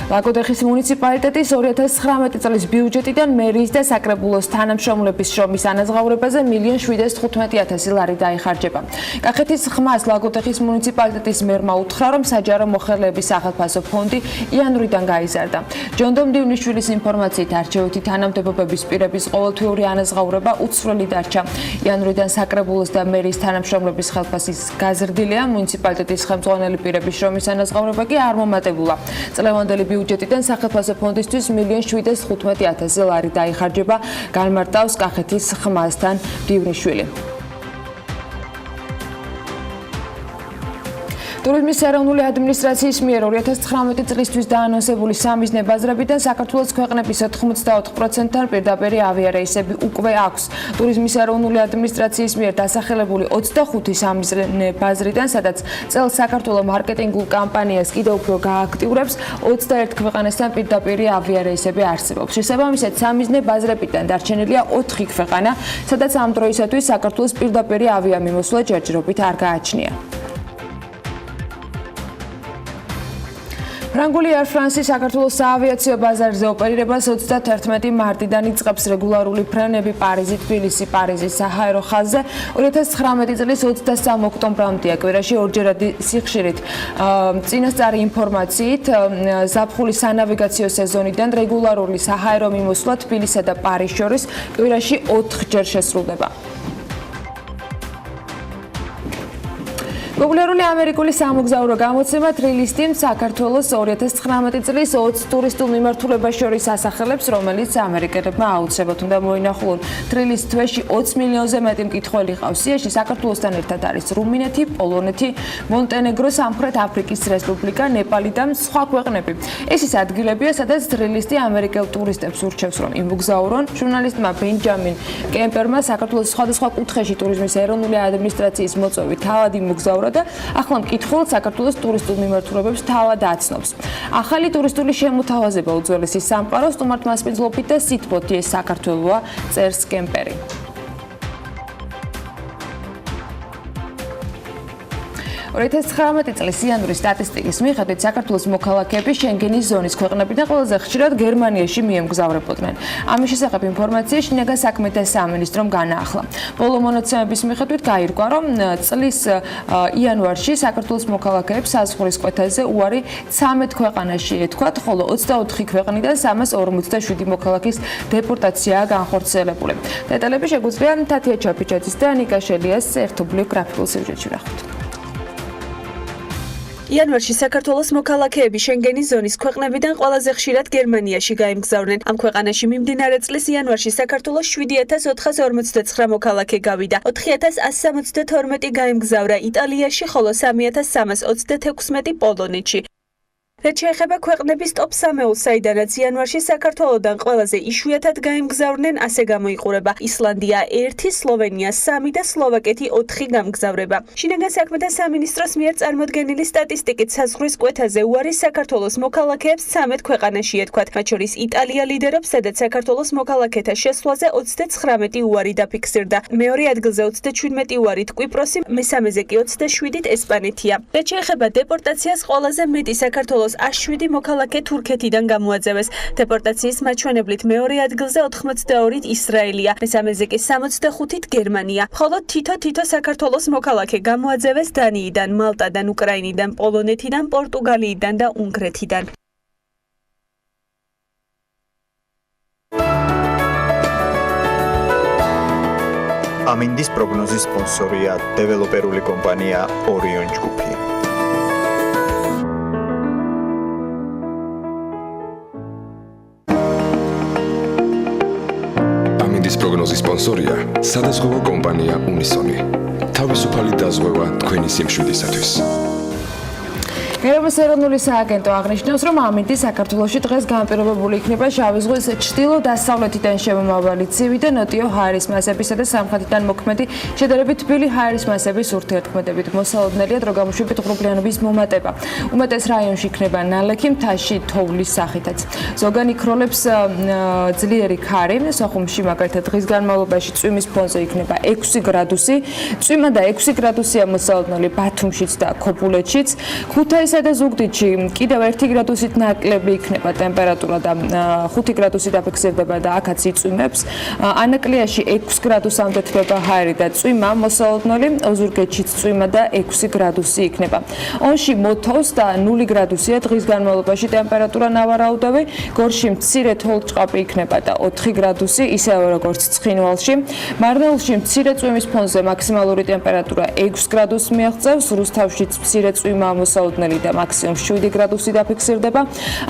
ლაგოდეხის მუნიციპალიტეტის 2019 წლის ბიუჯეტიდან მერიის და საკრებულოს თანამშრომლების შრომის ანაზღაურებაზე 1,715,000 ლარი დაიხარჯება. კახეთის ხმას ლაგოდეხის მუნიციპალიტეტის მერმა უთხრა, რომ საჯარო მოხელეების სახელმწიფო ფონდი იანვრიდან გაიზარდა. ჯონდომ დივნიშვილის ინფორმაციით არჩევითი თანამდებობების პირების ყოველთვიური ანაზღაურება უცვლელი დარჩა. იანვრიდან საკრებულოს და მერიის თანამშრომლების ხელფასის გაზრდილია, მუნიციპალიტეტის ხელმძღვანელი პირების შრომის ანაზღაურება კი არ მომატებულა. წლევანდელი ბიუჯეტიდან სახელმწიფო ფონდისთვის 1,715,000 ლარი დაიხარჯება, განმარტავს კახეთის ხმასთან დივნიშვილი. ტურიზმის ეროვნული ადმინისტრაციის მიერ 2019 წლისთვის დაანონსებული სამიზნე ბაზრებიდან საქართველოს ქვეყნების 84%-თან პირდაპირ ავიარეისები უკვე აქვს. ტურიზმის ეროვნული ადმინისტრაციის მიერ დასახელებული 25 სამიზნე ბაზრიდან, სადაც წელს საქართველოს მარკეტინგულ კამპანიას კიდევ უფრო გააქტიურებს, 21 ქვეყანასთან პირდაპირ ავიარეისები არსებობს. შესაბამისად, სამიზნე ბაზრებიდან დარჩენილია 4 ქვეყანა, სადაც ამ დროისათვის საქართველოს პირდაპირ ავიამიმოსვლა ჯერჯერობით არ გააჩნია. ფრანგული Air France საქართველოს საავიაციო ბაზარზე ოპერირებას 31 მარტიდან იწყებს რეგულარული ფრენები პარიზი, თბილისი, პარიზის საჰაერო ხაზზე. 2019 წლის 23 ოქტომბრამდე კვირაში ორჯერადი სიხშირით წინასწარი ინფორმაციით ზაფხულის სანავიგაციო სეზონიდან რეგულარული საჰაერო მიმოსვლა თბილისსა და პარიზს შორის კვირაში 4-ჯერ შესრულდება. პოპულარული ამერიკული სამოგზაურო გამოცემა თრილისტი საქართველოს 2019 წლის 20 ტურისტულ მიმართულებას შორის ასახელებს, რომელიც ამერიკელებმა აუცილებლად უნდა მოინახულონ. თრილის თვეში 20 მილიონზე მეტი მკითხველი ყავს. სიაში საქართველოსთან ერთად არის რუმინეთი, პოლონეთი, მონტენეგრო, სამხრეთ აფრიკის რესპუბლიკა, ნეპალი და სხვა ქვეყნები. ეს ის ადგილებია, სადაც თრილისტი ამერიკელ ტურისტებს ურჩევს, რომ იმოგზაურონ. ჟურნალისტმა ბენჯამინ კემპერმა საქართველოს სხვადასხვა კუთხეში ტურიზმის ეროვნული ადმინისტრაციის მოწვევით თავად იმოგზაურა და ახლა მკითხველს საქართველოს ტურისტულ მიმართულებებს თავად აცნობს. ახალი ტურისტული შემოთავაზება უძველესი სამყაროს სტუმართ მასპინძლობით და სითბოთი ეს საქართველოა, წერს კემპერი. 2019 წლის იანვრის სტატისტიკის მიხედვით საქართველოს მოქალაქეები შენგენის ზონის ქვეყნებიდან ყველაზე ხშირად გერმანიაში მიემგზავრებოდნენ. ამის შესახებ ინფორმაცია შინაგან საქმეთა სამინისტრომ განაახლა. ბოლო მონაცემების მიხედვით გაირკვა, რომ წლის იანვარში საქართველოს მოქალაქეებს საზღვრის კვეთაზე უარი 13 ქვეყანაში ეთქვათ, ხოლო 24 ქვეყნიდან 347 მოქალაქის დეპორტაციაა განხორციელებული. დეტალები შეგვიძლია თათია ჩაფიჩაძის და ნიკა შელიას ერთობლივ გრაფიკულ სიუჟეტში ვნახოთ. იანვარში საქართველოს მოქალაქეები შენგენის ზონის ქვეყნებიდან ყველაზე ხშირად გერმანიაში გაემგზავრნენ. ამ ქვეყანაში მიმდინარე წლის იანვარში საქართველოს 7459 მოქალაქე გავიდა. 4172 გაემგზავრა იტალიაში, ხოლო 3336 პოლონეთში. რაც შეეხება ქვეყნების ტოპ 3-ს, საიდანაც იანვარში საქართველოდან ყველაზე იშვიათად გაემგზავრნენ, ასე გამოიყურება: ისლანდია 1, სლოვენია 3 და სლოვაკეთი 4 გამგზავრება. შინაგან საქმეთა სამინისტროს მიერ წარმოდგენილი სტატისტიკით საზღვრის კვეთაზე უარი საქართველოს მოქალაქეებს 13 ქვეყანაში ეთქვათ, მათ შორის იტალია ლიდერობს, სადაც საქართველოს მოქალაქეთა შესვლაზე 39 უარი დაფიქსირდა. მეორე ადგილზე 37 უარით კვიპროსი, მესამეზე კი 27-ით ესპანეთია. რაც შეეხება დეპორტაციას, ყველაზე მეტი საქართველოს 7 მოქალაქე თურქეთიდან გამოაძევეს. დეპორტაციის მაჩვენებლით მეორე ადგილზე 82-ით ისრაელია, მესამეზე კი 65-ით გერმანია. ხოლო თითო საქართველოს მოქალაქე გამოაძევეს დანიიდან, მალტადან, უკრაინიდან, პოლონეთიდან, პორტუგალიიდან და უნგრეთიდან. ამინდის პროგნოზის სპონსორია დეველოპერული კომპანია ორიონ ჯგუფი. ამინდის პროგნოზის სპონსორია სადაზღვევო კომპანია უნისონი. თავისუფალი დაზღვევა თქვენი სიმშვიდისათვის. ეროვნული ეროვნული სააგენტო აღნიშნავს, რომ ამინდი საქართველოში დღეს განპირობებული იქნება შავი ზღვის ჩრდილო-დასავლეთიდან შემომავალი ცივი და ნოტიო ჰაერის მასებისა და სამხრეთიდან მოქმედი შედარებით თბილი ჰაერის მასების ურთიერთქმედებით. მოსალოდნელია დრო გამოშვებით ღრუბლიანობის მომატება. უმეტეს რაიონში იქნება ნალექი, მთაში თოვლის სახითაც. ზოგან იქროლებს ძლიერი ქარი, სოხუმში მაგალითად დღის განმავლობაში წვიმის ფონზე იქნება 6 გრადუსი, წვიმა და 6 გრადუსია მოსალოდნელი ბათუმშიც და ქობულეთშიც. ქუთაისსა და ზუგდიდში კიდევ 1 გრადუსით ნაკლები იქნება ტემპერატურა და 5 გრადუსი დაფიქსირდება და აქაც იწვიმებს. ანაკლიაში 6 გრადუსამდე თბება ჰაერი და წვიმა, მოსალოდნელი ოზურგეთშიც წვიმა და 6 გრადუსი იქნება. ონში მოთოვს და 0 გრადუსია დღის განმავლობაში ტემპერატურა ნავარაუდავი, გორში მცირე თოვლ-ჭყაპი იქნება და 4 გრადუსი, ისევე როგორც ცხინვალში. მარნეულში მცირე წვიმის ფონზე მაქსიმალური ტემპერატურა 6 გრადუსს მიაღწევს, რუსთავშიც მცირე წვიმა მოსალოდნელი და მაქსიმუმ 7 გრადუსი დაფიქსირდება.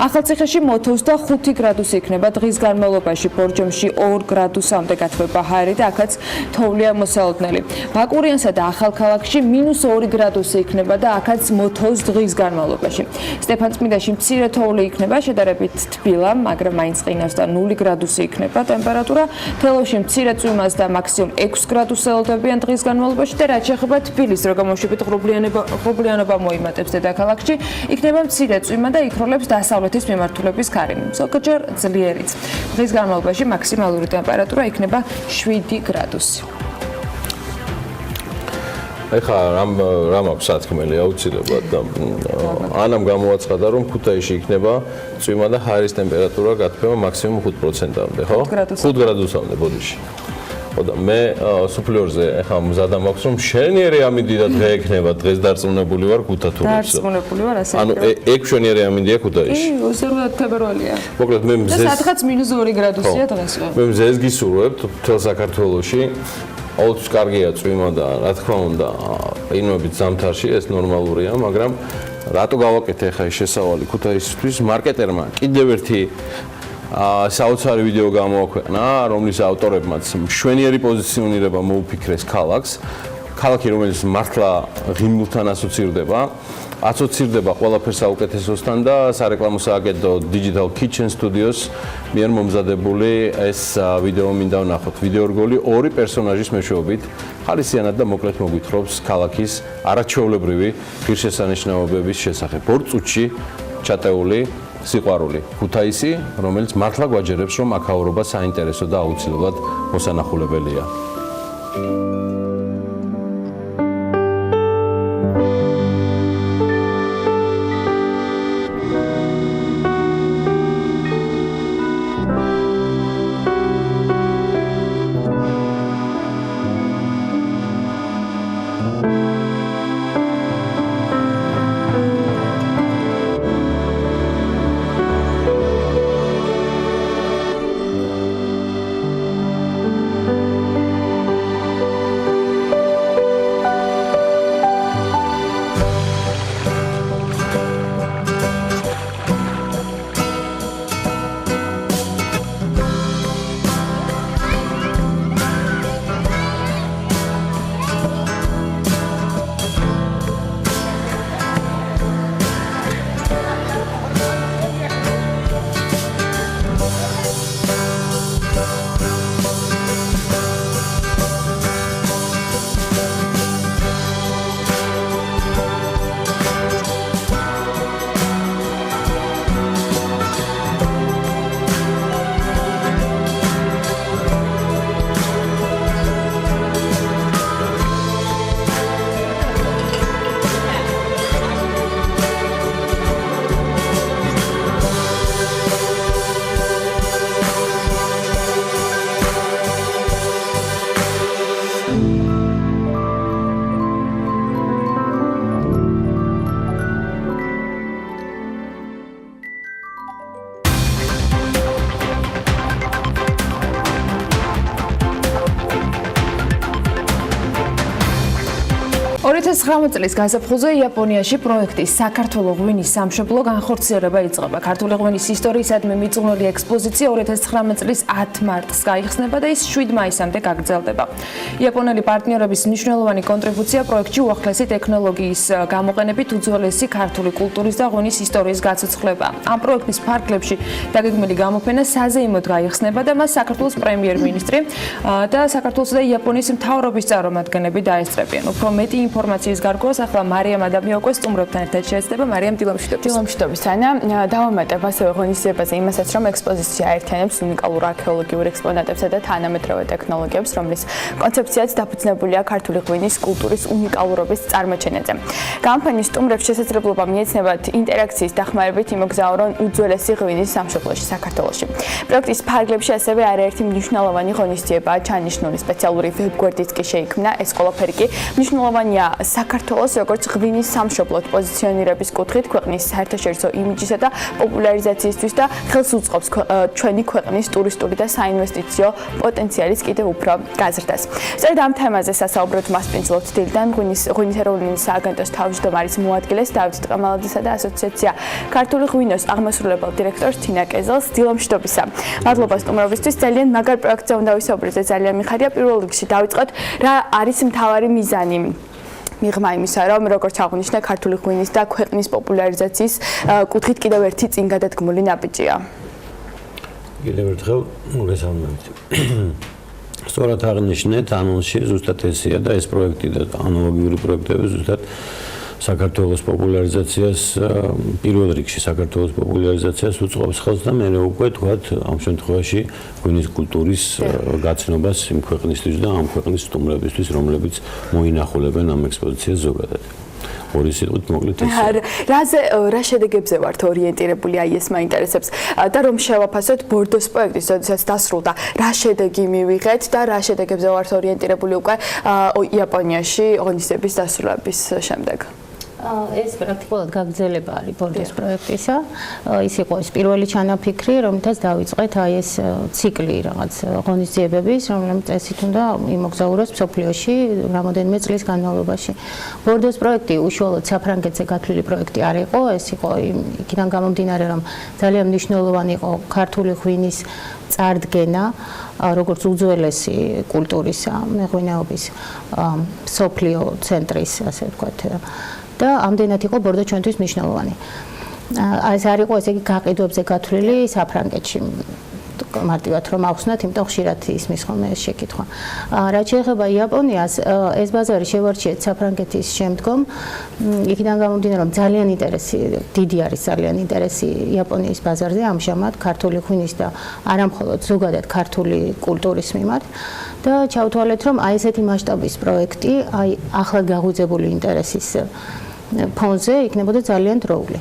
ახალციხეში მოთოვს და 5 გრადუსი იქნება დღის განმავლობაში, ბორჯომში 2 გრადუსამდე გათბება ჰაერი და აქაც თოვლია მოსალოდნელი. ბაკურიანსა და ახალქალაქში -2 გრადუსი იქნება და აქაც მოთოვს დღის განმავლობაში. სტეფანწმინდაში მცირე თოვლი იქნება, შედარებით თბილა, მაგრამ მაინც ყინავს და 0 გრადუსი იქნება ტემპერატურა. თელავში მცირე წვიმას და მაქსიმუმ 6 გრადუსს ელოდებიან დღის განმავლობაში და რაც შეეხება თბილის დრო გამოშვებით ღრუბლიანობა მოიმატებს დედაქალაქში, იქნება მცირე წვიმა და იქროლებს დასავლეთის მიმართულების ქარი. ზოგჯერ ძლიერიც. დღის განმავლობაში მაქსიმალური ტემპერატურა იქნება 7 გრადუსი. ეხლა რამ აქვს სათქმელი აუცილებლად და ანამ გამოაცხადა, რომ ქუთაისში იქნება წვიმა და ჰაერის ტემპერატურა გათბება მაქსიმუმ 5%-მდე, ხო? 5 გრადუსამდე ბოდიში. ხოდა მე სუფლიორზე ეხლა მზადა მაქვს, რომ შენიერი ამინდი და დღე ექნება, დღეს დარწმუნებული ვარ ქუთათურებს. დარწმუნებული ვარ ასე. ანუ 6 შენიერი ამინდია ქუთაისში. სრულად თებერვალია. მოკლედ მე მზეს და სადღაც -2 გრადუსია დღეს. მე მზეს გისურვებთ მთელ საქართველოში. აუცილებლად კარგია წვიმა და რა თქმა უნდა ყინვებით ზამთარში ეს ნორმალურია, მაგრამ რატო გავაკეთე ახლა ეს შესავალი ქუთაისისთვის? მარკეტერმა კიდევ ერთი საოცარი ვიდეო გამოაქვეყნა, რომლის ავტორებმაც მშვენიერი პოზიციონირება მოუფიქრეს ქალაქს. ქალაქი, რომელიც მართლა ღიმილთან ასოცირდება, ყველაფერს საუკეთესოსთან და სარეკლამო სააგენტო Digital Kitchen Studios მიერ მომზადებული ეს ვიდეო მინდა ვნახოთ. ვიდეო რგოლი ორი პერსონაჟის მეშვეობით ხალისიანად და მოკლედ მოგვითხრობს ქალაქის არაჩვეულებრივი ღირსშესანიშნაობების შესახებ. ორ წუთში ჩატეული სიყვარული ქუთაისი, რომელიც მართლა გვაჯერებს, რომ აქაურობა საინტერესო და აუცილებლად მოსანახულებელია. 2019 წლის გაზაფხულზე იაპონიაში პროექტის საქართველოს ღვინის სამშობლო განხორციელება იწყება. ქართული ღვინის ისტორიისადმი მიძღვნილი ექსპოზიცია 2019 წლის 10 მარტს გაიხსნება და ის 7 მაისამდე გაგრძელდება. იაპონელი პარტნიორების მნიშვნელოვანი კონტრიბუცია პროექტში უახლესი ტექნოლოგიის გამოყენებით უძველესი ქართული კულტურის და ღვინის ისტორიის გაცოცხლება. ამ პროექტის ფარგლებში დაგეგმილი გამოფენა საზეიმოდ გაიხსნება და მას საქართველოს პრემიერ-მინისტრი და საქართველოს და იაპონიის მთავრობის წარმომადგენლები დაესწრებიან. უფრო მეტი ინფორმაციის გარკვევას ახლა მარიამ ადამიანოვას სტუმრებთან ერთად შეეცდება. მარიამ, დილამშვიდობის. ანა, დავამატებ ასევე ღონისძიებაზე იმასაც, რომ ექსპოზიცია აერთიანებს უნიკალურ არქეოლოგიურ ექსპონატებსა და თანამედროვე ტექნოლოგიებს, რომლის კონცეფციაც დაფუძნებულია ქართული ღვინის კულტურის უნიკალურობის წარმოჩენაზე. გამოფენის სტუმრებს შესაძლებლობა მიეცნებათ ინტერაქციის დახმარებით იმოგზაურონ უძველესი ღვინის სამშობლოში საქართველოში. პროექტის ფარგლებში ასევე არაერთი მნიშვნელოვანი ღონისძიებაა ჩანიშნული. სპეციალური ვებგვერდიც კი შეიქმნა. ეს ყველაფერი კი მნიშვნელოვანია საქართველოს როგორც ღვინის სამშობლოდ პოზიციონირების კუთხით ქვეყნის საერთაშორისო იმიჯისა და პოპულარიზაციისთვის და ხელს უწყობს ჩვენი ქვეყნის ტურისტული და საინვესტიციო პოტენციალის კიდევ უფრო გაზრდას. სწორედ ამ თემაზე სასაუბროდ მასპინძლობთ დილიდან ღვინის ეროვნული სააგენტოს თავმჯდომარის მოადგილეს დავით ტყამალაძესა და ასოციაცია ქართული ღვინოს აღმასრულებელ დირექტორს თინა კეზელს. დილამშვიდობისა. მადლობა სტუმრობისთვის. ძალიან მაგარ პროექტზე უნდა ვისაუბროთ და ძალიან მიხარია. პირველ რიგში დავიწყოთ, რა არის მთავარი მიზანი მიღმა იმისა, რომ როგორც აღნიშნა ქართული ღვინის და ქვეყნის პოპულარიზაციის კუთხით კიდევ ერთი წინ გადადგმული ნაბიჯია. კიდევ ერთხელ მოგესალმებით. სწორად აღნიშნეთ, ანონსში ზუსტად ესეა და ეს პროექტი და ანალოგიური პროექტები ზუსტად საქართველოს პოპულარიზაციას პირველ რიგში საქართველოს პოპულარიზაციას უწყობს ხელს და მე უკვე თქვათ ამ შემთხვევაში ღვინის კულტურის გაცნობას იმ ქვეყნისთვის და ამ ქვეყნის სტუმრებისთვის, რომლებიც მოინახულებენ ამ ექსპოზიციას ზოგადად. ორი სიტყვით მოკლედ ეს. რა შედეგებზე ვართ ორიენტირებული, აი ეს მაინტერესებს და რომ შევაფასოთ ბორდოს პროექტის, როდესაც დასრულდა, რა შედეგი მივიღეთ და რა შედეგებზე ვართ ორიენტირებული უკვე იაპონიაში ღონისძიების დასრულების შემდეგ. ეს პრაქტიკულად გაგრძელება არის ბორდოს პროექტისა. ის იყო ეს პირველი ჩანაფიქრი, რომლითაც დავიწყეთ აი ეს ციკლი რაღაც ღონისძიებების, რომელიც წესით უნდა იმოგზაუროს მსოფლიოში რამოდენიმე წლის განმავლობაში. ბორდოს პროექტი უშუალოდ საფრანგეთზე გათვლილი პროექტი არ იყო, ეს იყო იქიდან გამომდინარე, რომ ძალიან მნიშვნელოვანი იყო ქართული ღვინის წარდგენა, როგორც უძველესი კულტურისა, მეღვინეობის მსოფლიო ცენტრის, ასე ვთქვათ, და ამდენად იყო ბორდო ჩვენთვის მნიშვნელოვანი. ეს არ იყო ესე იგი გაყიდვებზე გათვლილი საფრანგეთში. მარტივად რომ ავხსნათ, იმიტომ ხშირად ისმის ხოლმე ეს შეკითხვა. რაც შეეხება იაპონიას, ეს ბაზარი შევარჩიეთ საფრანგეთის შემდგომ. იქიდან გამომდინარე, რომ ძალიან დიდი არის ძალიან ინტერესი იაპონიის ბაზარზე ამჟამად ქართული ღვინის და არა მხოლოდ ზოგადად ქართული კულტურის მიმართ. და ჩავთვალეთ, რომ აი ესეთი მასშტაბის პროექტი, აი ახლა გაღვიძებული ინტერესის ფონზე იქნებოდა ძალიან დროული.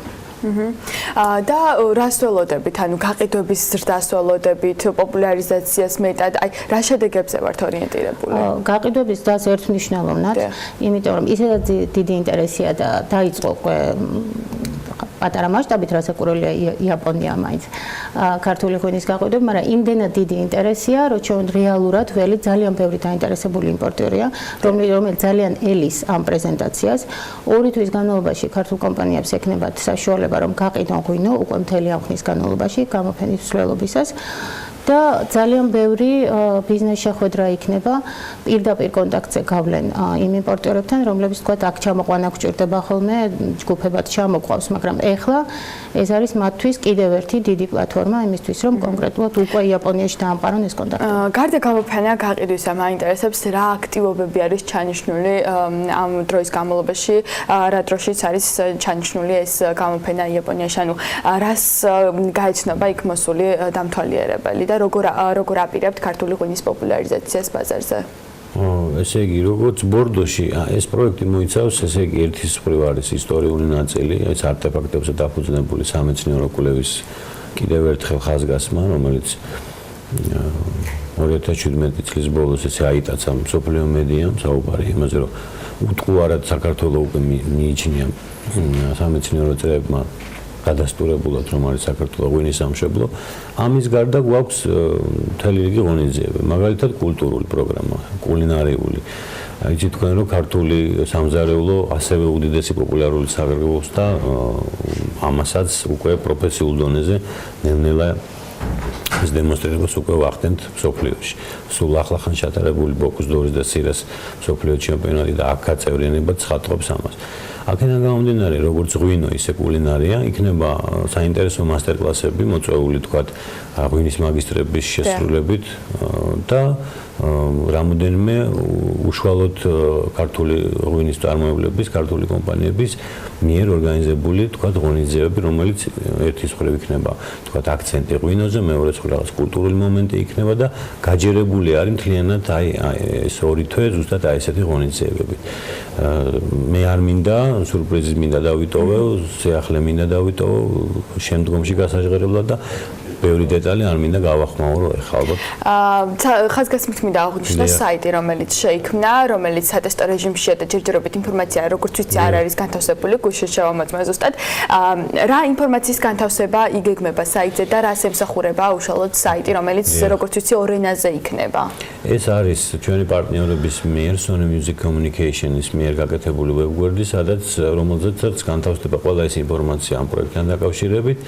და რას ველოდებით, ანუ გაყიდვების ზრდას ველოდებით, პოპულარიზაციას მეტად, აი რა შედეგებზე ვართ ორიენტირებული? გაყიდვების ზრდას ერთმნიშვნელოვნად, იმიტომ რომ ისედაც დიდი ინტერესია და დაიწყო უკვე პატარა მასშტაბით, რასაკურველია იაპონია მაინც ქართული ღვინის გაყიდვები, მაგრამ იმდენად დიდი ინტერესია, რომ ჩვენ რეალურად ველი ძალიან ბევრი დაინტერესებული იმპორტიორია, რომელიც ძალიან ელის ამ პრეზენტაციას. 2 თვის განმავლობაში ქართულ კომპანიებს ექნებათ საშუალება, რომ გაყიდონ ღვინო უკვე მთელი ამ ხნის განმავლობაში გამოფენის მსვლელობისას. და ძალიან ბევრი ბიზნეს შეხვედრა იქნება, პირდაპირ კონტაქტზე გავლენ იმ იმპორტიორებთან, რომლებიც თქვათ აქ ჩამოყვანა გჭირდება ხოლმე, ჯგუფებად ჩამოყვავს, მაგრამ ეხლა ეს არის მათთვის კიდევ ერთი დიდი პლატფორმა იმისთვის, რომ კონკრეტულად უკვე იაპონიაში დაამყარონ ეს კონტაქტები. გარდა გამოფენა გაყიდვისა, მაინტერესებს რა აქტივობები არის ჩანიშნული ამ დროის განმავლობაში, რა დროშიც არის ჩანიშნული ეს გამოფენა იაპონიაში, ანუ რას გაეცნობა იქ მოსული დამთვალიერებელი და როგორ აპირებთ ქართული ღვინის პოპულარიზაციას ბაზარზე? ესე იგი, როგორც ბორდოში ეს პროექტი მოიცავს, ესე იგი, ერთის მხრივ არის ისტორიული ნაწილი, ეს არტეფაქტებზე დაფუძნებული სამეცნიერო კვლევის კიდევ ერთხელ ხაზგასმა, რომელიც 2017 წლის ბოლოს ესე აიტაცა მსოფლიო მედიამ საუბარი იმაზე, რომ უტყუარად საქართველოს უკვე მიიჩნია სამეცნიერო წრეებმა გადასტურებულად, რომ არის საქართველოს ღვინის სამშობლო. ამის გარდა გვაქვს მთელი რიგი ღონისძიებები, მაგალითად კულტურული პროგრამა, კულინარიული, იცით თქვენ რომ ქართული სამზარეულო ასევე უდიდესი პოპულარული საგრგობს და ამასაც უკვე პროფესიულ დონეზე ნელ-ნელა ეს დემონსტრირებას უკვე ვახდენთ მსოფლიოში. სულ ახლახან ჩატარებული ბოქს დორის და სირას მსოფლიო ჩემპიონატი და აქ გაწევრიანება ცხადყოფს ამას. აქედან გამომდინარე, როგორც ღვინო, ისე კულინარია, იქნება საინტერესო მასტერკლასები მოწვეული თქვათ ღვინის მაგისტრების შესრულებით და რამოდენიმე უშუალოდ ქართული ღვინის წარმოებლების, ქართული კომპანიების მიერ ორგანიზებული თქვათ ღონისძიებები, რომელიც ერთის მხრივ იქნება თქვათ აქცენტი ღვინოზე, მეორე მხრივ რაღაც კულტურული მომენტი იქნება და გაჯერებული არის მთლიანად აი ეს ორი თვე ზუსტად აი ესეთი ღონისძიებები. მე არ მინდა სურპრიზი მინდა დავიტოვო, შეახლე მინდა დავიტოვო შემდგომში გასაჟღერებლად და ბევრი დეტალი არ მინდა გავახმაურო ეხლა ალბათ. ხაზგასმით მინდა აღვნიშნო საიტი, რომელიც შეიქმნა, რომელიც სატესტო რეჟიმშია და ჯერჯერობით ინფორმაცია, როგორც ვიცი, არ არის განთავსებული, გუშინ შევამოწმე ზუსტად. რა ინფორმაციის განთავსება იგეგმება საიტზე და რას ემსახურება უშუალოდ საიტი, რომელიც როგორც ვიცი, ორ ენაზე იქნება? ეს არის ჩვენი პარტნიორების მიერ, Sony Music Communication-ის მიერ გაკეთებული ვებგვერდი, სადაც რომელზეც განთავსდება ყველა ეს ინფორმაცია ამ პროექტთან დაკავშირებით.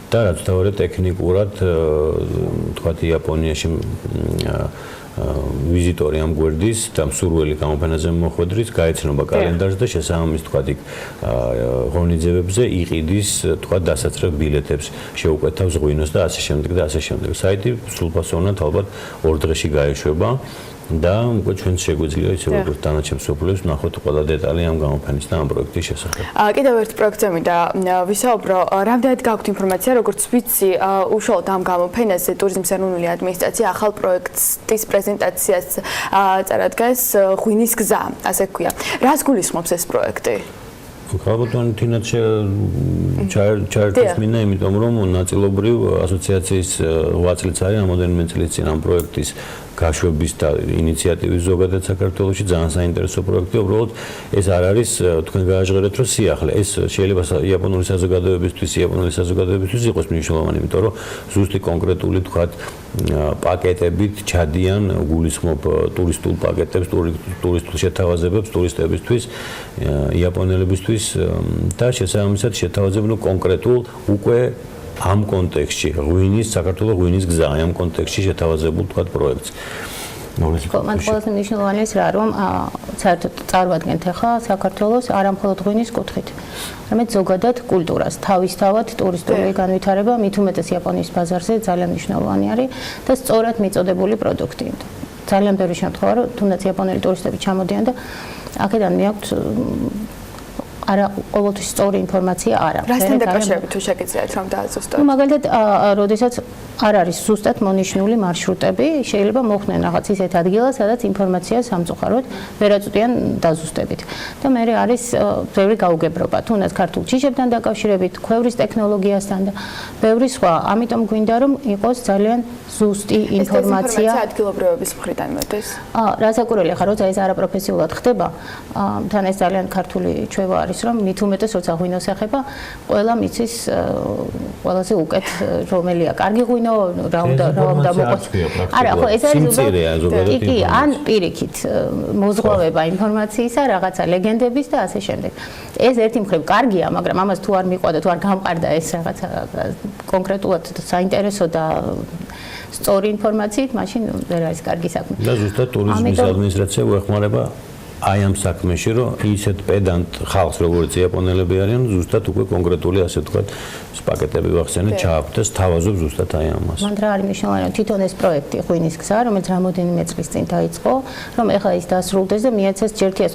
და რაც თავად ტექნიკურად თქვათ იაპონიაში ვიზიტორი ამ გვერდის და მსურველი გამოფენაზე მოხვედრის გაეცნობა კალენდარს და შესაბამის თქვათ იქ ღონისძიებებზე იყიდის თქვათ დასაცრებ ბილეთებს შეუკვეთავს ღვინოს და ასე შემდეგ და ასე შემდეგ. საიტი სრულფასოვნად ალბათ 2 დღეში გაეშვება. და უკვე ჩვენც შეგვიძლია ისე როგორც დანარჩენ მსოფლიოს ნახოთ ყველა დეტალი ამ გამოფენის და ამ პროექტის შესახებ. კიდევ ერთ პროექტზე მინდა ვისაუბრო, რამდენად გაქვთ ინფორმაცია, როგორც ვიცი, უშუალოდ ამ გამოფენაზე ტურიზმის ეროვნული ადმინისტრაცია ახალ პროექტის პრეზენტაციას წარადგენს ღვინის გზა, ასე ქვია. რას გულისხმობს ეს პროექტი? ხალხთან თინათ ჩაერთოს მინდა, იმიტომ რომ ნაწილობრივ ასოციაციის 8 წლიც არის რამოდენიმე წლის წინ ამ პროექტის გაშვების და ინიციატივის ზოგადად საქართველოში ძალიან საინტერესო პროექტი. უბრალოდ ეს არ არის თქვენ გააჟღერეთ რომ სიახლე. ეს შეიძლება იაპონური საზოგადოებისთვის იყოს მნიშვნელოვანი, იმიტომ რომ ზუსტი კონკრეტული თქვათ პაკეტებით ჩადიან, გულისხმობ ტურისტულ პაკეტებს, ტურისტულ შეთავაზებებს ტურისტებისთვის, იაპონელებისთვის და შესაბამისად შეთავაზებენ კონკრეტულ უკვე ამ კონტექსტში ღვინის საქართველოს ღვინის გზა ამ კონტექსტში შეთავაზებულ თქვათ პროექტს. მან ყველაზე მნიშვნელოვანი ის რა რომ საერთოდ წარვადგენთ ახლა საქართველოს არამხოლოდ ღვინის კუთხით, არამედ ზოგადად კულტურას, თავისთავად ტურისტული განვითარება მით უმეტეს იაპონიის ბაზარზე ძალიან მნიშვნელოვანი არის და სწორად მიწოდებული პროდუქტი. ძალიან ბევრი შემთხვევა რომ თუნდაც იაპონელი ტურისტები ჩამოდიან და აქედან მიაქვთ არა ყოველთვის სწორი ინფორმაცია არ აქვს. რასთან დაკავშირებით თუ შეგიძლიათ რომ დააზუსტოთ? მაგალითად, როდესაც არ არის ზუსტად მონიშნული მარშრუტები, შეიძლება მოხდნენ რაღაც ისეთ ადგილას, სადაც ინფორმაცია სამწუხაროდ ვერ აწვდიან დაზუსტებით. და მე არის ბევრი გაუგებრობა, თუნდაც ქართულ ჯიშებთან დაკავშირებით, ქვევრის ტექნოლოგიასთან და ბევრი სხვა. ამიტომ გვინდა რომ იყოს ძალიან ზუსტი ინფორმაცია ადგილობრივების მხრიდან მოდის. რასაკვირველია ხარ, როცა ეს არაპროფესიულად ხდება, თან ეს ძალიან ქართული ჩვევა არის, რომ მით უმეტეს როცა ღვინოს ეხება, ყველა მიცის ყველაზე უკეთ რომელია კარგი ღვინო რა უნდა მოყოს. არა, ხო, ეს არის ზოგადად კი, ან პირიქით მოზღვავება ინფორმაციისა, რაღაცა ლეგენდების და ასე შემდეგ. ეს ერთი მხრივ კარგია, მაგრამ ამას თუ არ მიყვადა, თუ არ გამყარდა ეს რაღაცა კონკრეტულად საინტერესო და სწორი ინფორმაციით, მაშინ ვერ არის კარგი საქმე. და ზუსტად ტურიზმის ადმინისტრაცია უეხმარება აი ამ საქმეში, რომ ისეთ პედანტ ხალხს, როგორც იაპონელები არიან, ზუსტად უკვე კონკრეტული ასე ვთქვათ, პაკეტები ვახსენეთ, ჩააქვთ, თავაზობ ზუსტად აი ამას. მან რა არის მნიშვნელოვანი, რომ თვითონ ეს პროექტი ღვინის გზა, რომელიც რამოდენიმე წლის წინ დაიწყო, რომ ეხლა ის დასრულდეს და მიეცეს ჯერთი ეს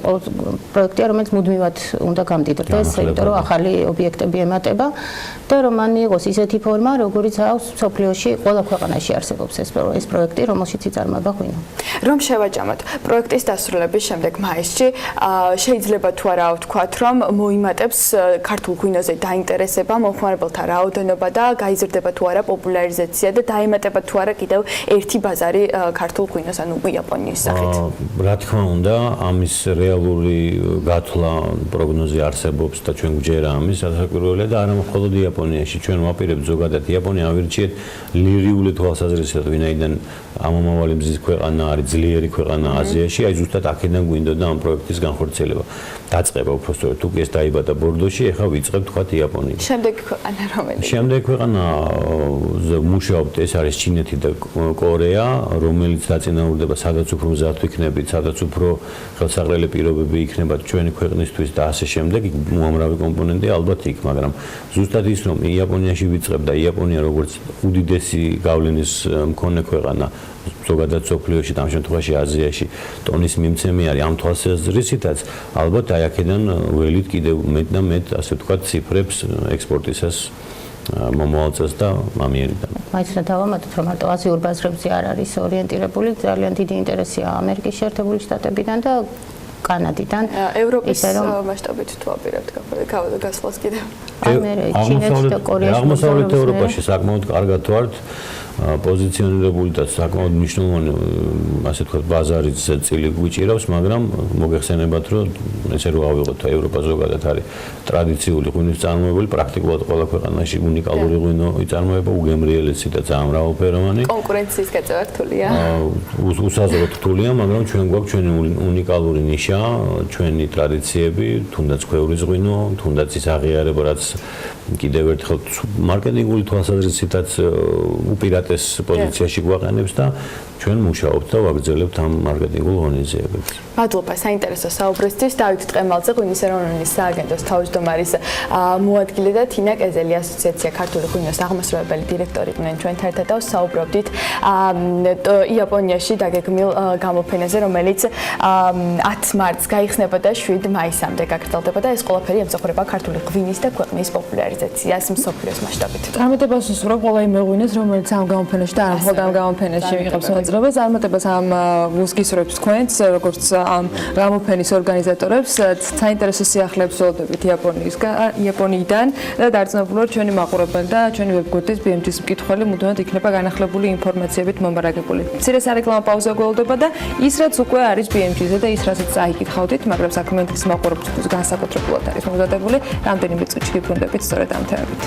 პროექტია, რომელიც მუდმივად უნდა გამდიდრდეს, იმიტომ რომ ახალი ობიექტები ემატება და რომ მან მიიღოს ისეთი ფორმა, როგორიც აქვს მსოფლიოში ყველა ქვეყანაში არსებობს ეს პროექტი, რომელშიც იწარმოება ღვინო. რომ შევაჯამოთ პროექტის დასრულების შემდეგ მაისში, შეიძლება თუ არა ვთქვათ, რომ მოიმატებს ქართულ ღვინოზე დაინტერესება, მომხმარებელთა რაოდენობა და გაიზრდება თუ არა პოპულარიზაცია და დაემატება თუ არა კიდევ ერთი ბაზარი ქართულ ღვინოს, ანუ იაპონიის სახით. რა თქმა უნდა, ამის რეალური გათვლა პროგნოზი არსებობს და ჩვენ გვჯერა ამის სასაკვირველია და არა მხოლოდ იაპონიაში, ჩვენ ვაპირებთ ზოგადად იაპონია ავირჩიეთ ლირიული თვალსაზრისით, ვინაიდან ამომავალი მზის ქვეყანა არის, ძლიერი ქვეყანა აზიაში, აი ზუსტად აქედან გვინდოდა და ამ პროექტის განხორციელება. დაწყება უბრალოდ თუ ეს დაიბადა ბორდოში, ეხლა ვიწყებთ თქვა იაპონიიდან. შემდეგი ქვეყანა რომელიც? შემდეგი ქვეყანა მუშაობთ, ეს არის ჩინეთი და კორეა, რომელიც დაწინაურდება, სადაც უფრო მზად ვიქნებით, სადაც უფრო ხელსაყრელი პირობები იქნება ჩვენი ქვეყნისთვის და ასე შემდეგ, უამრავი კომპონენტი ალბათ იქ, მაგრამ ზუსტად ის რომ იაპონიაში ვიწყებ და იაპონია როგორც უდიდესი გავლენის მქონე ქვეყანა ზოგადად სოფლიოში და ამ შემთხვევაში აზიაში ტონის მიმცემი არის ამ თვალსაზრისითაც ალბათ აი აქედან ველით კიდევ მეტ და მეტ ასე ვთქვათ ციფრებს ექსპორტისას მომავალ წელს და ამიერიდან. მაინც რა დავამატოთ რომ მარტო აზიურ ბაზრებზე არ არის ორიენტირებული, ძალიან დიდი ინტერესია ამერიკის შეერთებული შტატებიდან და კანადიდან. ევროპის მასშტაბით თუ აპირებთ გასვლას კიდევ? ჩინეთში და კორეაში. აღმოსავლეთ ევროპაში საკმაოდ კარგად ვართ პოზიციონირებული და საკმაოდ მნიშვნელოვანი ასე ვთქვათ ბაზარიც წილი გვიჭირავს, მაგრამ მოგეხსენებათ რომ ესე რომ ავიღოთ ევროპა ზოგადად არის ტრადიციული ღვინის წარმოებული, პრაქტიკულად ყველა ქვეყანაში უნიკალური ღვინო იწარმოება, უგემრიელესი და ძალიან მრავალფეროვანი. კონკურენციის გაწევა რთულია. უსაზღვროდ რთულია, მაგრამ ჩვენ გვაქვს ჩვენი უნიკალური ნიშა, ჩვენი ტრადიციები, თუნდაც ქვევრის ღვინო, თუნდაც ის აღიარება, რაც კიდევ ერთხელ მარკეტინგული თვალსაზრისითაც უპირატეს პოზიციაში გვაყენებს და ჩვენ მუშაობთ და ვაგრძელებთ ამ მარკეტინგულ ღონისძიებებს. მადლობა, საინტერესო საუბრისთვის. დავით ტყემალძე, ღვინის ეროვნული სააგენტოს თავმჯდომარის მოადგილე და თინა კეზელი ასოციაცია ქართული ღვინოს აღმასრულებელი დირექტორი იყვნენ ჩვენთან ერთად და საუბრობდით იაპონიაში დაგეგმილ გამოფენაზე, რომელიც 10 მარტს გაიხსნება და 7 მაისამდე გაგრძელდება და ეს ყველაფერი ემსახურება ქართული ღვინის და ქვეყნის პოპულარიზაციას მსოფლიოს მასშტაბით. წარმატებას უსურვებ ყველა იმ ღვინოს, რომელიც ამ გამოფენაში და არ მხოლოდ ამ გამოფენაში იღებს მონაწილეობას, წარმატებას ამ გისურვებს თქვენს, როგორც ამ გამოფენის ორგანიზატორებს, საინტერესო სიახლეებს ველოდებით იაპონიიდან და დარწმუნებულად ჩვენი მაყურებელი და ჩვენი ვებგვერდის BMG-ის მკითხველი მუდმივად იქნება განახლებული ინფორმაციებით მომარაგებული. მცირე სარეკლამო პაუზა გველოდება და ის რაც უკვე არის BMG-ზე და ის რასაც წაიკითხავდით, მაგრამ საქმიანობის მაყურებელთვის განსაკუთრებულად არის მომზადებული, რამდენიმე წუთში გიბრუნდებით სწორედ ამ თემებით.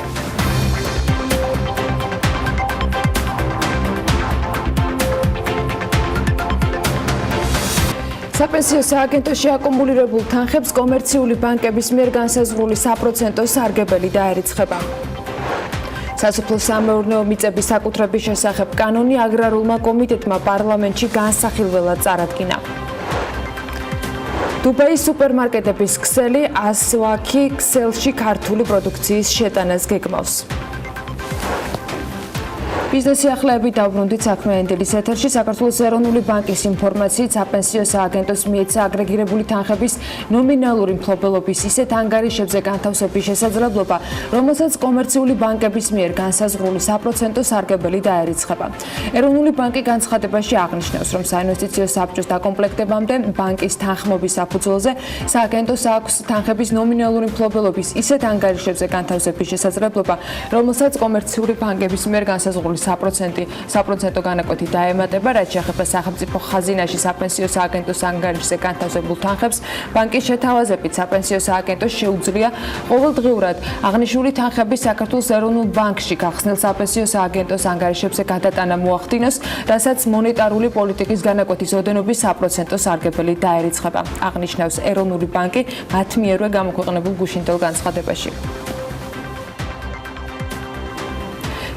საპენსიო სააგენტოში აკუმულირებულ თანხებს კომერციული ბანკების მიერ განსაზღვრული საპროცენტო სარგებელი დაერიცხება. სასოფლო-სამეურნეო მიწების საკუთრების შესახებ კანონი აგრარულმა კომიტეტმა პარლამენტში განსახილველად წარადგინა. დუბაის სუპერმარკეტების ქსელი ასვაქი ქსელში ქართული პროდუქციის შეტანას გეგმავს. ბიზნესი ახლები დავბრუნდით საქმიანი დილის ეთერში. საქართველოს ეროვნული ბანკის ინფორმაციით საპენსიო სააგენტოს მიეცა აგრეგირებული თანხების ნომინალური მფლობელობის ისეთ ანგარიშებზე განთავსების შესაძლებლობა, რომელსაც კომერციული ბანკების მიერ განსაზღვრული საპროცენტო სარგებელი დაერიცხება. ეროვნული ბანკი განცხადებაში აღნიშნავს, რომ საინვესტიციო საბჭოს დაკომპლექტებამდე ბანკის თანხმობის საფუძველზე სააგენტოს აქვს თანხების ნომინალური მფლობელობის ისეთ ანგარიშებზე განთავსების შესაძლებლობა, რომელსაც კომერციული ბანკების მიერ განსაზღვრული საპროცენტო განაკვეთი დაემატება, რაც შეეხება სახელმწიფო ხაზინაში საპენსიო სააგენტოს ანგარიშზე განთავსებულ თანხებს, ბანკის შეთავაზებით საპენსიო სააგენტოს შეუძლია ყოველდღიურად აღნიშნული თანხების საქართველოს ეროვნულ ბანკში გახსნილ საპენსიო სააგენტოს ანგარიშებზე გადატანა მოახდინოს, რასაც მონეტარული პოლიტიკის განაკვეთის ოდენობის საპროცენტო სარგებელი დაერიცხება, აღნიშნავს ეროვნული ბანკი მათ მიერვე გამოქვეყნებულ გუშინდელ განცხადებაში.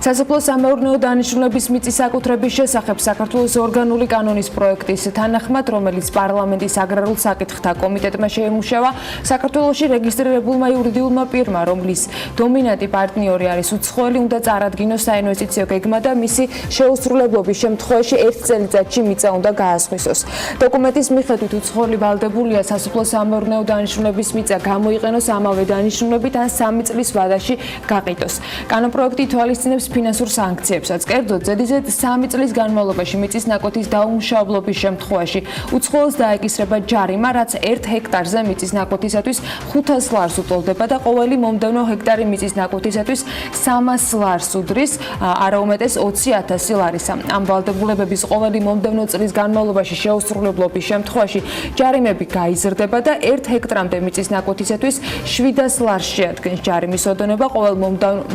სასოფლო-სამეურნეო დანიშნულების მიწის საკუთრების შესახებ საქართველოს ორგანული კანონის პროექტის თანახმად, რომელიც პარლამენტის აგრარულ საკითხთა კომიტეტმა შეიმუშავა, საქართველოში რეგისტრირებულმა იურიდიულმა პირმა, რომლის დომინანტი პარტნიორი არის უცხოელი, უნდა წარადგინოს საინვესტიციო გეგმა და მისი შეუსრულებლობის შემთხვევაში 1 წელიწადში მიწა უნდა გაასხვისოს. დოკუმენტის მიხედვით უცხოელი ვალდებულია სასოფლო-სამეურნეო დანიშნულების მიწა გამოიყენოს ამავე დანიშნულებით ან 3 წლის ვადაში გაყიდოს. კანონპროექტი თვალისწინებს ფინანსურ სანქციებსაც. კერძოდ, ზედიზედ 3 წლის განმავლობაში მიწის ნაკვეთის დაუმშავლობის შემთხვევაში უცხოელს დაეკისრება ჯარიმა, რაც 1 ჰექტარზე მიწის ნაკვეთისათვის 500 ლარს უტოლდება და ყოველი მომდევნო ჰექტარი მიწის ნაკვეთისათვის 300 ლარს უდრის, არაუმეტეს 20,000 ლარისა. ამ ვალდებულებების ყოველი მომდევნო წლის განმავლობაში შეუსრულებლობის შემთხვევაში ჯარიმები გაიზრდება და 1 ჰექტრამდე მიწის ნაკვეთისათვის 700 ლარს შეადგენს ჯარიმის ოდენობა, ყოველ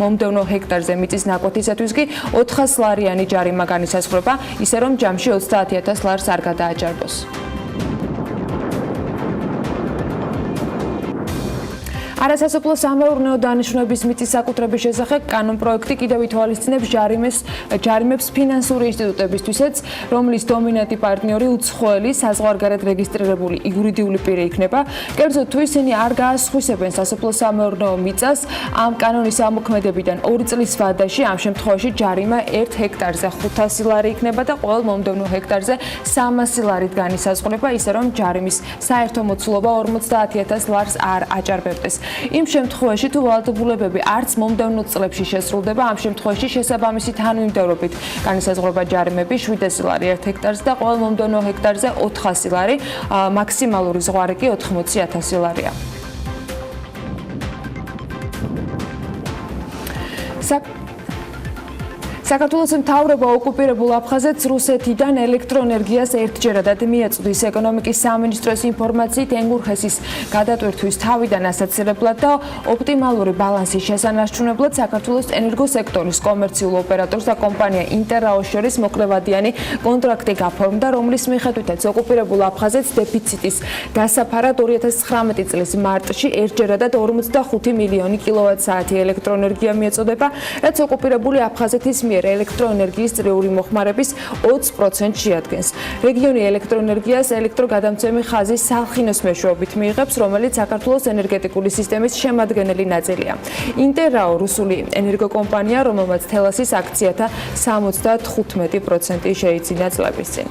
მომდევნო ჰექტარზე მიწის ნაკვეთისათვის კი 400 ლარიანი ჯარიმა განისაზღვრება, ისე რომ ჯამში 30,000 ლარს არ გადააჭარბოს. არასასოფლო სამეურნეო დანიშნულების მიწის საკუთრების შესახებ კანონპროექტი კიდევ ითვალისწინებს ჯარიმებს ფინანსური ინსტიტუტებისთვისაც, რომლის დომინანტი პარტნიორი უცხოელი საზღვარგარეთ რეგისტრირებული იურიდიული პირი იქნება. კერძოდ თუ ისინი არ გაასხვისებენ სასოფლო სამეურნეო მიწას ამ კანონის ამოქმედებიდან 2 წლის ვადაში, ამ შემთხვევაში ჯარიმა 1 ჰექტარზე 500 ლარი იქნება და ყოველ მომდევნო ჰექტარზე 300 ლარით განისაზღვრება, ისე რომ ჯარიმის საერთო მოცულობა 50,000 ლარს არ აჭარბებდეს. იმ შემთხვევაში თუ ვალდებულებები არც მომდევნო წლებში შესრულდება, ამ შემთხვევაში შესაბამისი თანმიმდევრობით განისაზღვრება ჯარიმები 700 ლარი 1 ჰექტარზე და ყოველ მომდევნო ჰექტარზე 400 ლარი, მაქსიმალური ზღვარი კი 80,000 ლარია. საქართველოს მთავრობა ოკუპირებულ აფხაზეთს რუსეთიდან ელექტროენერგიას ერთჯერადად მიეწვდის. ეკონომიკის სამინისტროს ინფორმაციით ენგურხესის გადატვირთვის თავიდან ასაცილებლად და ოპტიმალური ბალანსის შესანარჩუნებლად საქართველოს ენერგოსექტორის კომერციულ ოპერატორს და კომპანია ინტერაოს შორის მოკლევადიანი კონტრაქტი გაფორმდა, რომლის მიხედვითაც ოკუპირებულ აფხაზეთს დეფიციტის დასაფარად 2019 წლის მარტში ერთჯერადად 45 მილიონი კილოვატ-საათი ელექტროენერგია მიეწოდება, რაც ოკუპირებული აფხაზეთის მიერ ელექტროენერგიის წრიული მოხმარების 20% შეადგენს. რეგიონი ელექტროენერგიას ელექტროგადამცემი ხაზის სალხინოს მეშვეობით მიიღებს, რომელიც საქართველოს ენერგეტიკული სისტემის შემადგენელი ნაწილია. ინტერაო რუსული ენერგოკომპანია, რომელმაც თელასის აქციათა 75% შეიძინა წლების წინ.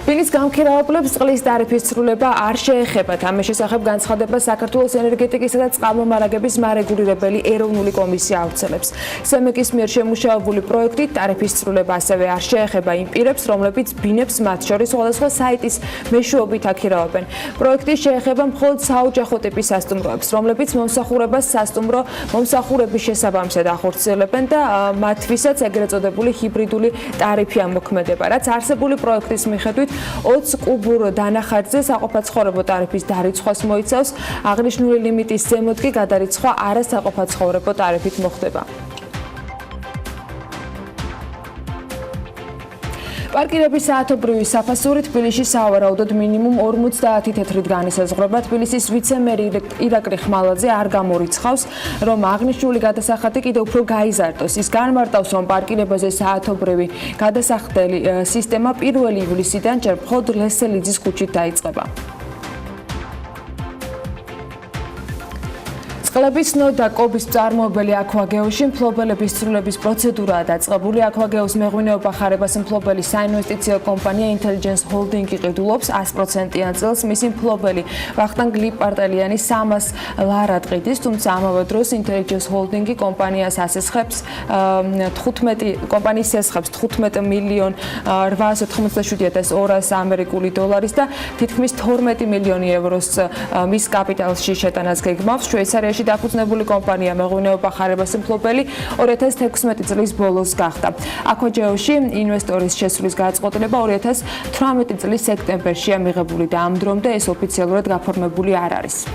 ბილის გამქირავებლებს წყლის ტარიფის ცვლილება არ შეეხებათ. ამის შესახებ განცხადება საქართველოს ენერგეტიკისა და წყალმომარაგების მარეგულირებელი ეროვნული კომისია ავრცელებს. სემეკის მიერ შემუშავებული პროექტით ტარიფის ცვლილება ასევე არ შეეხება იმ პირებს, რომლებიც ბინებს მათ შორის სხვადასხვა საიტის მეშვეობით აქირავებენ. პროექტი შეეხება მხოლოდ საოჯახო ტიპის სასტუმროებს, რომლებიც მომსახურებას სასტუმრო მომსახურების შესაბამისად ახორციელებენ და მათთვისაც ეგრეთ წოდებული ჰიბრიდული ტარიფი ამოქმედება, რაც არსებული პროექტის მიხედვით 20 კუბურ დანახარჯზე საყოფაცხოვრებო ტარიფის დარიცხვას მოიცავს, აღნიშნული ლიმიტის ზემოთ კი გადარიცხვა არასაყოფაცხოვრებო ტარიფით მოხდება. პარკირების საათობრივი საფასური თბილისში სავარაუდოდ მინიმუმ 50 თეთრით განისაზღვრება. თბილისის ვიცე-მერი ირაკლი ხმალაძე არ გამორიცხავს, რომ აღნიშნული გადასახადი კიდევ უფრო გაიზარდოს. ის განმარტავს, რომ პარკირებაზე საათობრივი გადასახდელი სისტემა 1 ივლისიდან ჯერ მხოლოდ ლესელიძის ქუჩით დაიწყება. წყლების ნოდა კობის მწარმოებელი აქვაგეოში მფლობელების ცვლილების პროცედურაა დაწყებული. აქვაგეოს მეღვინეობა ხარებას მფლობელი საინვესტიციო კომპანია ინტელიგენს ჰოლდინგი ყიდულობს 100%-იან წელს. მისი მფლობელი ვახტანგ ლიპარტელიანი 300 ლარად ყიდის, თუმცა ამავე დროს ინტელიგენს ჰოლდინგი კომპანიის ესხებს 15 მილიონ 887,200 ამერიკული დოლარის და თითქმის 12 მილიონი ევროს მის კაპიტალში შეტანას გეგმავს. შვეიცარიაში დაფუძნებული კომპანია მეღვინეობა ხარებას მფლობელი 2016 წლის ბოლოს გახდა. აქვაჯეოში ინვესტორის შესulis გადაწყვეტილება 2018 წლის სექტემბერშია მიღებული და ამ დრომდე ეს ოფიციალურად გაფორმებული არ არის.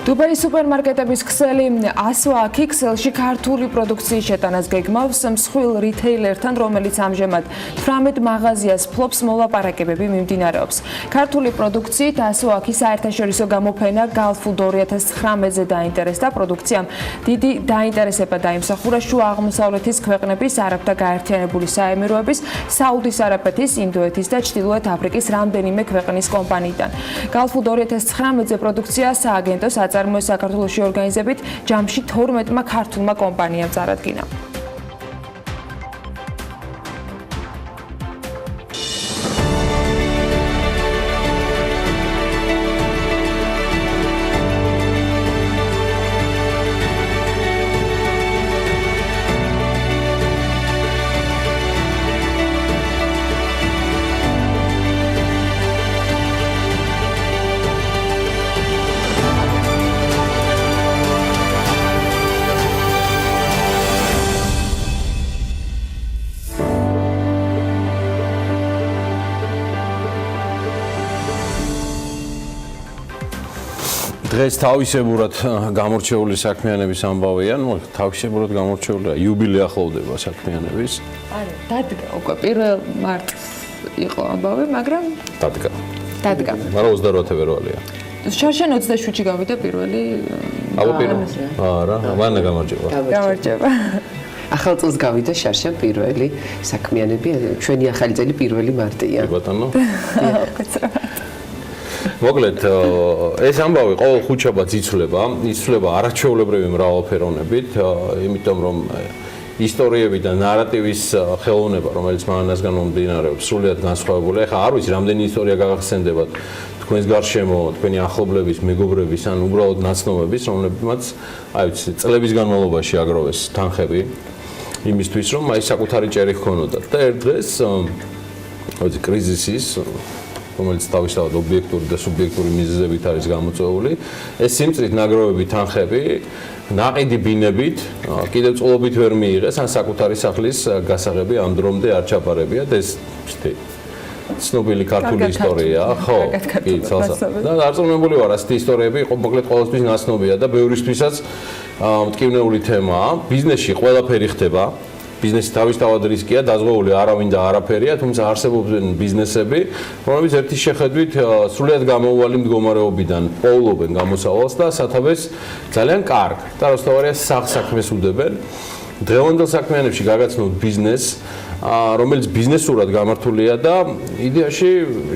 დუბაის სუპერმარკეტების ქსელი ასვააქი ქსელში ქართული პროდუქციის შეტანას გეგმავს მსხვილ რიტეილერთან, რომელიც ამჟამად 18 მაღაზიას ფლობს მოლაპარაკებები მიმდინარეობს. ქართული პროდუქციით ასვააქის საერთაშორისო გამოფენა გალფუდ 2019-ზე დაინტერესდა. პროდუქციამ დიდი დაინტერესება დაიმსახურა შუა აღმოსავლეთის ქვეყნების, არაბთა გაერთიანებული საემიროების, საუდის არაბეთის, ინდოეთის და ჩრდილოეთ აფრიკის რამდენიმე ქვეყნის კომპანიიდან. გალფუდ 2019-ზე პროდუქცია სააგენტოს აწარმოეს საქართველოში ორგანიზებით ჯამში 12-მა ქართულმა კომპანიამ წარადგინა. დღეს თავისებურად გამორჩეული საქმიანების ამბავია, ну, თავისებურად გამორჩეულია, იუბილე ახლოვდება საქმიანების. არა, დადგა უკვე 1 მარტს იყო ამბავი, მაგრამ დადგა. მაგრამ 28 ფევრალია. შარშან 27-ში გავიდა პირველი. არა, მანდა გამარჯობა. გამარჯობა. ახალ წელს გავიდა შარშან პირველი საქმიანები, ჩვენი ახალი წელი 1 მარტია. ბატონო. მოკლედ, ეს ამბავი ყოველ ხუთშაბათს იცვლება არაჩვეულებრივი მრავალფეროვნებით, იმიტომ რომ ისტორიები და ნარატივის ხელოვნება, რომელიც მანასგან მომდინარეობს, სრულად განსხვავებულია. ეხლა არ ვიცი, რამდენი ისტორია გაგახსენდებათ თქვენს გარშემო, თქვენი ახლობლების, მეგობრების, ან უბრალოდ ნაცნობების, რომლებმაც, აი ვიცი, წლების განმავლობაში აგროვეს თანხები იმისთვის, რომ აი საკუთარი ჭერი ჰქონოდათ. და ერთ დღეს, ვიცი, კრიზისის რომელიც თავისთავად ობიექტური და სუბიექტური მიზეზებით არის გამოწვეული, ეს სიმწრით ნაგროვები თანხები ნაყიდი ბინებით, კიდევ წყლობით ვერ მიიღეს, ან საკუთარი სახლის გასაღები ამ დრომდე არ ჩაბარებიათ, ეს ცნობილი ქართული ისტორია, ხო? კი, ცალსახად. და დარწმუნებული ვარ, ასეთი ისტორიები მოკლედ ყოველთვის ნაცნობია და ბევრისთვისაც მტკივნეული თემაა. ბიზნესში ყველაფერი ხდება. ბიზნესი თავისთავად რისკია, დაზღვეული არავინ და არაფერია, თუმცა არსებობენ ბიზნესები, რომლებიც ერთის შეხედვით სრულად გამოუვალი მდგომარეობიდან პოულობენ გამოსავალს და სათავეს ძალიან კარგ და როსტოვარია საქმეს უდებენ. დღევანდელ საქმიანებში გაგაცნობთ ბიზნესს, რომელიც ბიზნესურად გამართულია და იდეაში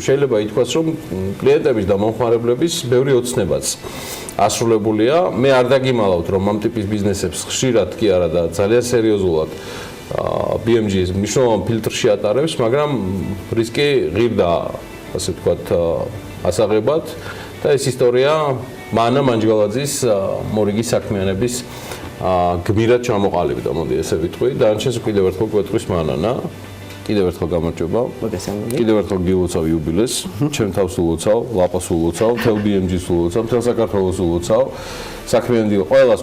შეიძლება ითქვას, რომ კლიენტების და მომხმარებლების ბევრი ოცნებაც ასრულებულია. მე არ დაგიმალავთ, რომ ამ ტიპის ბიზნესებს ხშირად კი არა და ძალიან სერიოზულად BMG-ის მნიშვნელოვან ფილტრში ატარებს, მაგრამ რისკი ღირდა, ასე ვთქვათ, ასაღებად და ეს ისტორია მანა მანჯგალაძის მორიგი საქმიანების გმირად ჩამოყალიბდა, მოდი ესე ვიტყვი. დანარჩენს კიდევ ერთხელ გვეტყვის მანანა. კიდევ ერთხელ გამარჯობა. კიდევ ერთხელ გილოცავ იუბილეს, ჩემ თავს ულოცავ, ლაპას ულოცავ, თელ BMG-ს ულოცავ, თელ საქართველოს ულოცავ. საქმიანი ყველას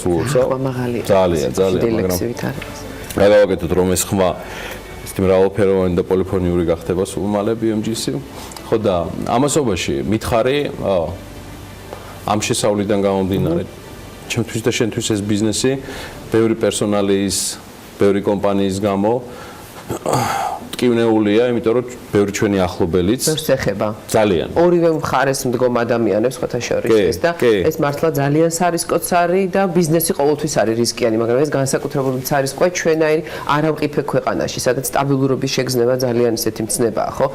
ულოცავ. ძალიან, მაგრამ გავაკეთოთ რომ ეს ხმა ისეთი მრავალფეროვანი და პოლიფონიური გახდება სულ მალე BMG-ში. ხო და ამასობაში მითხარი ამ შესავლიდან გამომდინარე ჩემთვის და შენთვის ეს ბიზნესი ბევრი პერსონალის, ბევრი კომპანიის გამო მტკივნეულია, იმიტომ რომ ბევრი ჩვენი ახლობელიც ბევრს ეხება. ძალიან. ორივე მხარეს მდგომ ადამიანებს ხოთა შორის და ეს მართლა ძალიან სარისკოც არის და ბიზნესი ყოველთვის არის რისკიანი, მაგრამ ეს განსაკუთრებულად სარისკოა ჩვენაირი არავყიფე ქვეყანაში, სადაც სტაბილურობის შეგრძნება ძალიან ისეთი მცნებაა, ხო?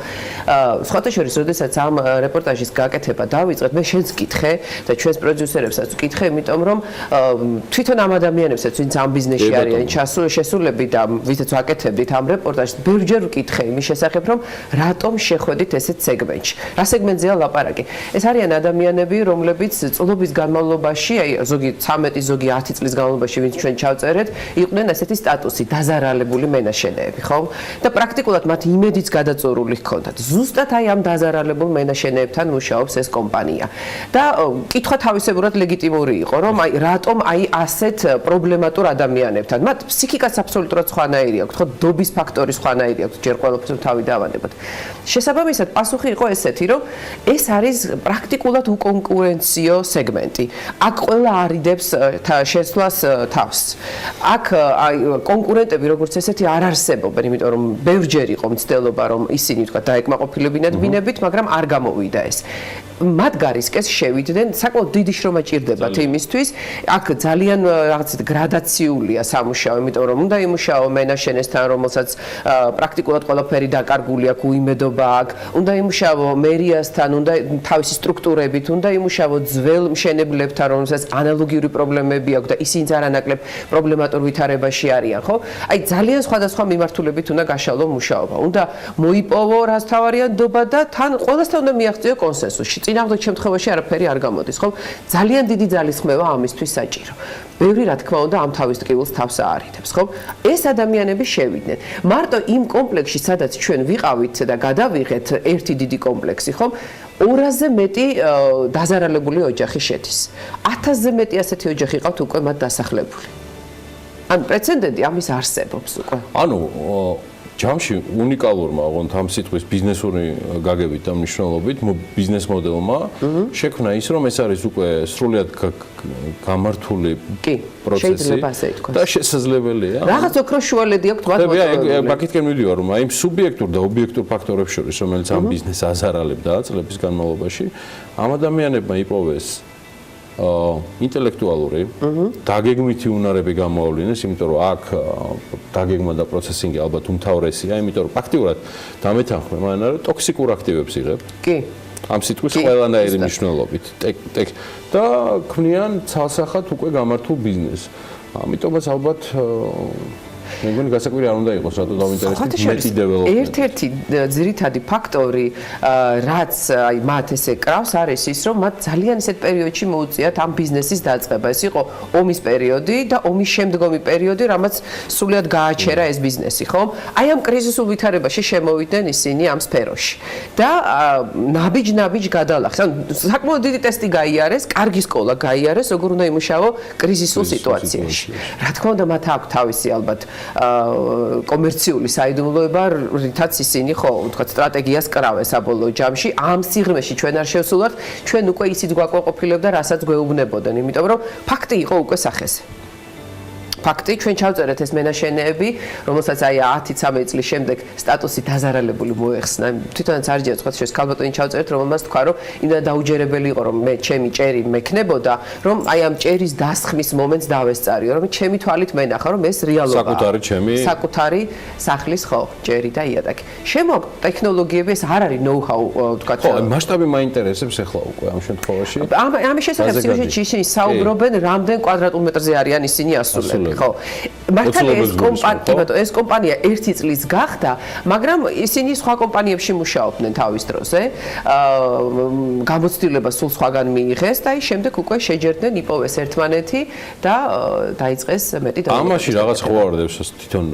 ხოთა შორის, როდესაც ამ რეპორტაჟის გაკეთება დავიწყეთ, მე შენს გითხე და ჩვენს პროდიუსერებსაც ვკითხე, იმიტომ რომ თვითონ ამ ადამიანებსაც, ვინც ამ ბიზნესში არიან შესულები და ვისაც ვაკეთებდით ამ რეპორტაჟს, ბევრჯერ ვკითხე იმის შესახებ, რომ რატომ შეხვედით ესეთ სეგმენტში. რა სეგმენტზეა ლაპარაკი? ეს არიან ადამიანები, რომლებიც წლების განმავლობაში, აი ზოგი 13, ზოგი 10 წლის განმავლობაში, ვინც ჩვენ ჩავწერეთ, იყვნენ ასეთი სტატუსი, დაზარალებული მენაშენეები, ხო? და პრაქტიკულად მათ იმედიც გადაწორული ჰქონდათ. ზუსტად აი ამ დაზარალებულ მენაშენეებთან მუშაობს ეს კომპანია. და კითხვა თავისებურად ლეგიტიმური იყო, რომ აი რატომ აი ასეთ პრობლემატურ ადამიანებთან, მათ ფსიქიკაც აბსოლუტურად სხვანაირი აქვს, ხო? დობის ფაქტორი სხვანაირი აქვს, ჯერ ყველაფერს თავი დავანებოთ. შესაბამისად, პასუხი იყო ესეთი, რომ ეს არის პრაქტიკულად უკონკურენციო სეგმენტი. აქ ყველა არიდებს შესვლას თავს. აქ აი კონკურენტები როგორც ესეთი არ არსებობენ, იმიტომ რომ ბევრჯერ იყო მცდელობა, რომ ისინი თქვა დაეკმაყოფილებინათ ბინებით, მაგრამ არ გამოვიდა ეს. მათ გარისკეს შევიდნენ, საკმაოდ დიდი შრომა ჭირდებათ იმისთვის. აქ ძალიან რაღაცით გრადაციულია სამუშაო, იმიტომ რომ უნდა იმუშაო მენაშენესთან, რომელსაც პრაქტიკულად ყველაფერი დაკარგული აქვს, უიმედობა აქვს, უნდა იმუშაო მერიასთან, უნდა თავისი სტრუქტურებით, უნდა იმუშაო ძველ მშენებლებთან, რომელსაც ანალოგიური პრობლემები აქვს და ისინიც არანაკლებ პრობლემატურ ვითარებაში არიან, ხო? აი ძალიან სხვადასხვა მიმართულებით უნდა გაშალო მუშაობა. უნდა მოიპოვო რას თავარია ნდობა და თან ყველასთან უნდა მიაღწიო კონსენსუსში. წინააღმდეგ შემთხვევაში არაფერი არ გამოდის, ხო? ძალიან დიდი ძალისხმევა ამისთვის საჭირო. ბევრი რა თქმა უნდა ამ თავის ტკივილს თავს აარიდებს, ხო? ეს ადამიანები შევიდნენ. მარტო იმ კომპლექსში, სადაც ჩვენ ვიყავით და გადავიღეთ ერთი დიდი კომპლექსი, ხო? 200-ზე მეტი დაზარალებული ოჯახი შედის. 1000-ზე მეტი ასეთი ოჯახი ყავთ უკვე მათ დასახლებული. ან პრეცედენტი ამის არსებობს უკვე. ანუ ჯამში უნიკალურმა ოღონდ ამ სიტყვის ბიზნესური გაგებით და მნიშვნელობით ბიზნეს მოდელმა შექმნა ის, რომ ეს არის უკვე სრულად გამართული პროცესი და შესაძლებელია. რაღაც ოქროს შუალედი აქვს თქვა მოწყობილი. ბაკეთკენ მივიდივარ, რომ აი სუბიექტურ და ობიექტურ ფაქტორებს შორის, რომელიც ამ ბიზნესს აზარალებდა წლების განმავლობაში, ამ ადამიანებმა იპოვეს ინტელექტუალური დაგეგმვითი უნარები გამოავლინეს, იმიტომ რომ აქ დაგეგმა და პროცესინგი ალბათ უმთავრესია, იმიტომ რომ ფაქტიურად დამეთანხმე მანამ რომ ტოქსიკურ აქტივებს იღებ. კი. ამ სიტყვის ყველანაირი მნიშვნელობით. და ქმნიან ცალსახად უკვე გამართულ ბიზნესს. ამიტომაც ალბათ მე მგონი გასაკვირი არ უნდა იყოს, რატო დავინტერესდით მეტი დეველოპმენტი. ერთ-ერთი ძირითადი ფაქტორი, რაც აი მათ ესე კრავს, არის ის, რომ მათ ძალიან ისეთ პერიოდში მოუწიათ ამ ბიზნესის დაწყება. ეს იყო ომის პერიოდი და ომის შემდგომი პერიოდი, რამაც სრულად გააჩერა ეს ბიზნესი, ხო? აი ამ კრიზისულ ვითარებაში შემოვიდნენ ისინი ამ სფეროში. და ნაბიჯ-ნაბიჯ გადალახეს. ანუ საკმაოდ დიდი ტესტი გაიარეს, კარგი სკოლა გაიარეს, როგორ უნდა იმუშაო კრიზისულ სიტუაციაში. რა თქმა უნდა, მათ აქვს თავისი ალბათ კომერციული საიდუმლოება, რითაც ისინი ხო, ვთქვათ, სტრატეგიას კრავენ საბოლოო ჯამში. ამ სიღრმეში ჩვენ არ შევსულვართ, ჩვენ უკვე ისიც გვაკმაყოფილებდა, რასაც გვეუბნებოდნენ, იმიტომ რომ ფაქტი იყო უკვე სახეზე. ფაქტი, ჩვენ ჩავწერეთ ეს მენაშენეები, რომელსაც აი 10-13 წლის შემდეგ სტატუსი დაზარალებული მოეხსნა. თვითონაც არ ჯერა თქვა შეს ქალბატონი ჩავწერეთ, რომელმაც თქვა, რომ იმდა დაუჯერებელი იყო, რომ მე ჩემი ჭერი მექნებოდა, რომ აი ამ ჭერის დასხმის მომენტს დავესწარიო, რომ ჩემი თვალით მენახა, რომ ეს რეალობაა. საკუთარი ჩემი საკუთარი სახლის ხო, ჭერი და იატაკი. შემო ტექნოლოგიები ეს არ არის know-how, თქვა. ხო, მასშტაბი მაინტერესებს ახლა უკვე ამ შემთხვევაში. ამის შესახებ სიუჟეტში ისინი საუბრობენ, რამდენ კვადრატულ მეტრზე არიან ისინი ასულები. ხო. მართალია ეს კომპანია 1 წლის გახდა, მაგრამ ისინი სხვა კომპანიებში მუშაობდნენ თავის დროზე. გამოცდილება სულ სხვაგან მიიღეს და შემდეგ უკვე შეჯერდნენ, იპოვეს ერთმანეთი და დაიწყეს მეტი დაგეგმვა. ამაში რაღაც ხვავარდებს თვითონ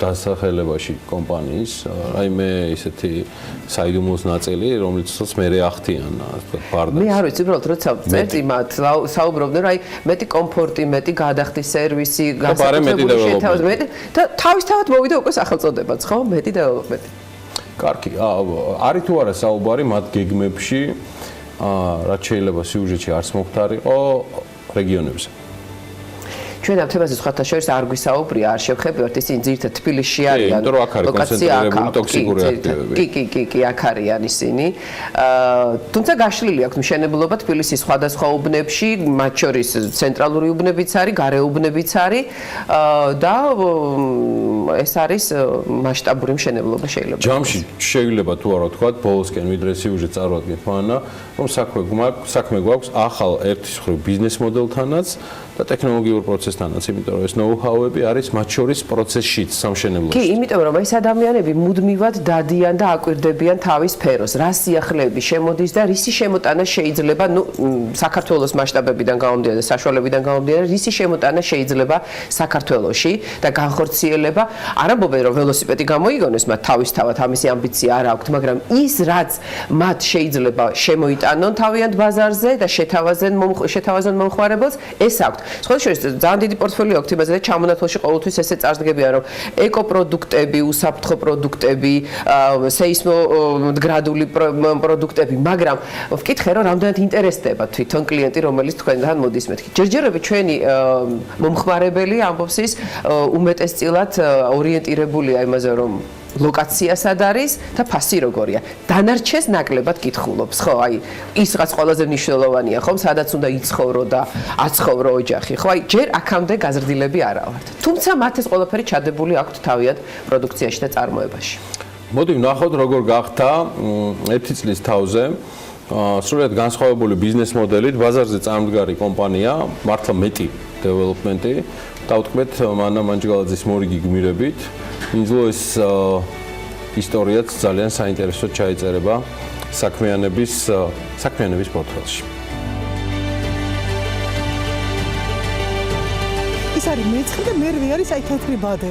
დასახელებაში კომპანიის, რაიმე ისეთი საიდუმლოს ნაწილი, რომელიცაც მე ახდიან, ასე ბარდას. მე არ ვიცი, უბრალოდ როცა წერდი მათ, საუბრობდნენ, რომ აი მეტი კომფორტი, მეტი გადახდის სერვისი, გასაკუთრებული და თავისთავად მოვიდა უკვე სახელწოდებაც, ხო? მეტი დეველოპმენტი. კარგი, არის თუ არა საუბარი მათ გეგმებში, რაც შეიძლება სიუჟეტში არც მოხდარიყო რეგიონებზე. ჩვენ ამ თემაზე სხვათა შორის არ გვისაუბრია, არ შევხებივართ, ისინი ძირითადად თბილისში არიან. იმიტომ რომ აქ არის კონცენტრირებული ტოქსიკური აქტივები. კი, აქ არიან ისინი. თუმცა გაშლილი აქვს მშენებლობა თბილისის სხვადასხვა უბნებში, მათ შორის ცენტრალური უბნებიც არის, გარე უბნებიც არის და ეს არის მასშტაბური მშენებლობა შეიძლება. ჯამში შეიძლება თუ არა თქვა, ბოლოსკენ ვიდრე სიუჟეტს წარვადგენთ მანანა, რომ საქმე გვაქვს ახალ ერთის მხრივ ბიზნეს მოდელთანაც და ტექნოლოგიურ პროცესთანაც, იმიტომ რომ ეს know-how-ები არის მათ შორის პროცესშიც სამშენებლოში. კი, იმიტომ რომ ეს ადამიანები მუდმივად დადიან და აკვირდებიან თავის სფეროს, რა სიახლეები შემოდის და რისი შემოტანა შეიძლება, საქართველოს მასშტაბებიდან გამომდინარე და საშუალებიდან გამომდინარე, რისი შემოტანა შეიძლება საქართველოში და განხორციელება. არ ამბობენ რომ ველოსიპედი გამოიგონეს, მათ თავისთავად ამისი ამბიცია არ აქვთ, მაგრამ ის რაც მათ შეიძლება შემოიტანონ თავიანთ ბაზარზე და შეთავაზონ მომხმარებელს, ეს აქვთ. სხვა შორის ძალიან დიდი პორტფოლიო აქვს იმაზე და ჩამონათვალში ყოველთვის ესე წარსდგებია რომ ეკოპროდუქტები, უსაფრთხო პროდუქტები, სეისმოგრადული პროდუქტები, მაგრამ ვკითხე რომ რამდენად ინტერესდება თვითონ კლიენტი, რომელიც თქვენთან მოდის მეთქი. ჯერჯერობით ჩვენი მომხმარებელი ამბობს ის უმეტესწილად ორიენტირებულია იმაზე რომ ლოკაცია სად არის და ფასი როგორია. დანარჩენს ნაკლებად კითხულობს, ხო, აი ის რაც ყველაზე მნიშვნელოვანია, ხომ, სადაც უნდა იცხოვრო და აცხოვრო ოჯახი, ხო, აი ჯერ აქამდე გაზრდილები არა ვართ. თუმცა მათ ეს ყველაფერი ჩადებული აქვთ თავიანთ პროდუქციაში და წარმოებაში. მოდი ვნახოთ როგორ გახდა 1 წლის თავზე სრულად განსხვავებული ბიზნეს მოდელით ბაზარზე წარმდგარი კომპანია, მართლა მეტი დეველოპმენტი, დავთქმეთ მანა მანჯგალაძის მორიგი გმირებით. ინძლოის ისტორიაც ძალიან საინტერესოდ ჩაიწერება საქმიანების პორტფელში. ის არის მეცხი და მერვე არის აი თეთრი ბადე.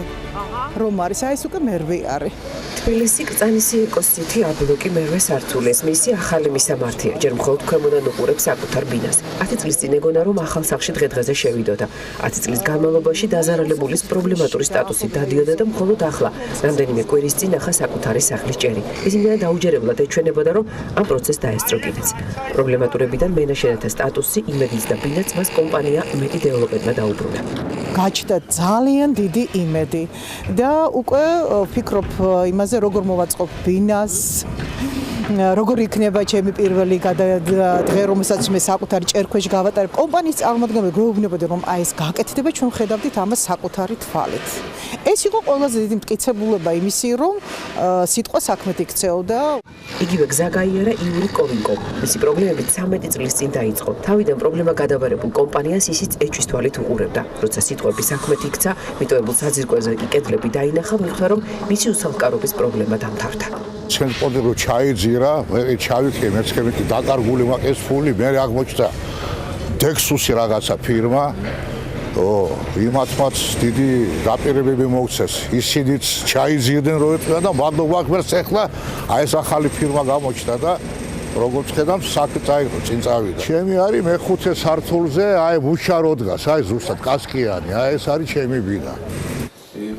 რომ არის აი ეს უკვე მერვე არის. თბილისი კრწანისი ეკოსიტი აბლოკი მერვე სართულეს მისი ახალი მისამართია ჯერ მხოლოდ ქვემოდან უყურებს საკუთარ ბინას 10 წლის წინ ეგონა რომ ახალ სახლში დღე-დღეზე შევიდოდა 10 წლის განმავლობაში დაზარალებულის პრობლემატური სტატუსით დადიოდა და მხოლოდ ახლა რამდენიმე კვირის წინ ახლა საკუთარი სახლის ჭერი ისინი დაუჯერებლად ეჩვენებოდა რომ ამ პროცესს დაესწრო კიდეც პრობლემატურებიდან მენაშენეთა სტატუსი იმედიც და ბინაც მას კომპანია მეტი დეველოპერმა დაუბრუნა გაჩნდა ძალიან დიდი იმედი და უკვე ვფიქრობ იმაზე როგორ მოვაწყობ ბინას როგორ იქნება ჩემი პირველი დღე რომელსაც მე საკუთარი ჭერქვეშ გავატარებ კომპანიის წარმომადგენლები გვეუბნებოდნენ რომ აი ეს გაკეთდება ჩვენ ხედავდით ამას საკუთარი თვალით ეს იყო ყველაზე დიდი მტკიცებულება იმისი რომ სიტყვა საქმეთ იქცეოდა იგივე გზა გაიარა იური კოვინკომ მისი პრობლემები 13 წლის წინ დაიწყო თავიდან პრობლემა გადაბარებულ კომპანიას ისიც ეჩვის თვალით უყურებდა როცა სიტყვები საქმეთ იქცა მიტოვებულ საძირკველზე კი კედლები დაინახა მიხვდა რომ მისი უსამყარობის პრობლემა დამთავრდა ჩვენ პონდე რო ჩაიძირა მე ჩავიქე მერცხებით დაკარგული მაყეს ფული მე აღმოჩნდა დექსუსი რაღაცა ფირმა იმათმაც დიდი დაპირებები მოუწეს ისინიც ჩაიძირდნენ რო ეტყვა და მადლობა გმერს ეხლა აი ეს ახალი ფირმა გამოჩნდა და როგორც ხედავ საქმე წაიღო წინ წავიდა ჩემი არის მეხუთე სართულზე აი მუშა რო დგას აი ზუსტად კასკიანი აი ეს არის ჩემი ბინა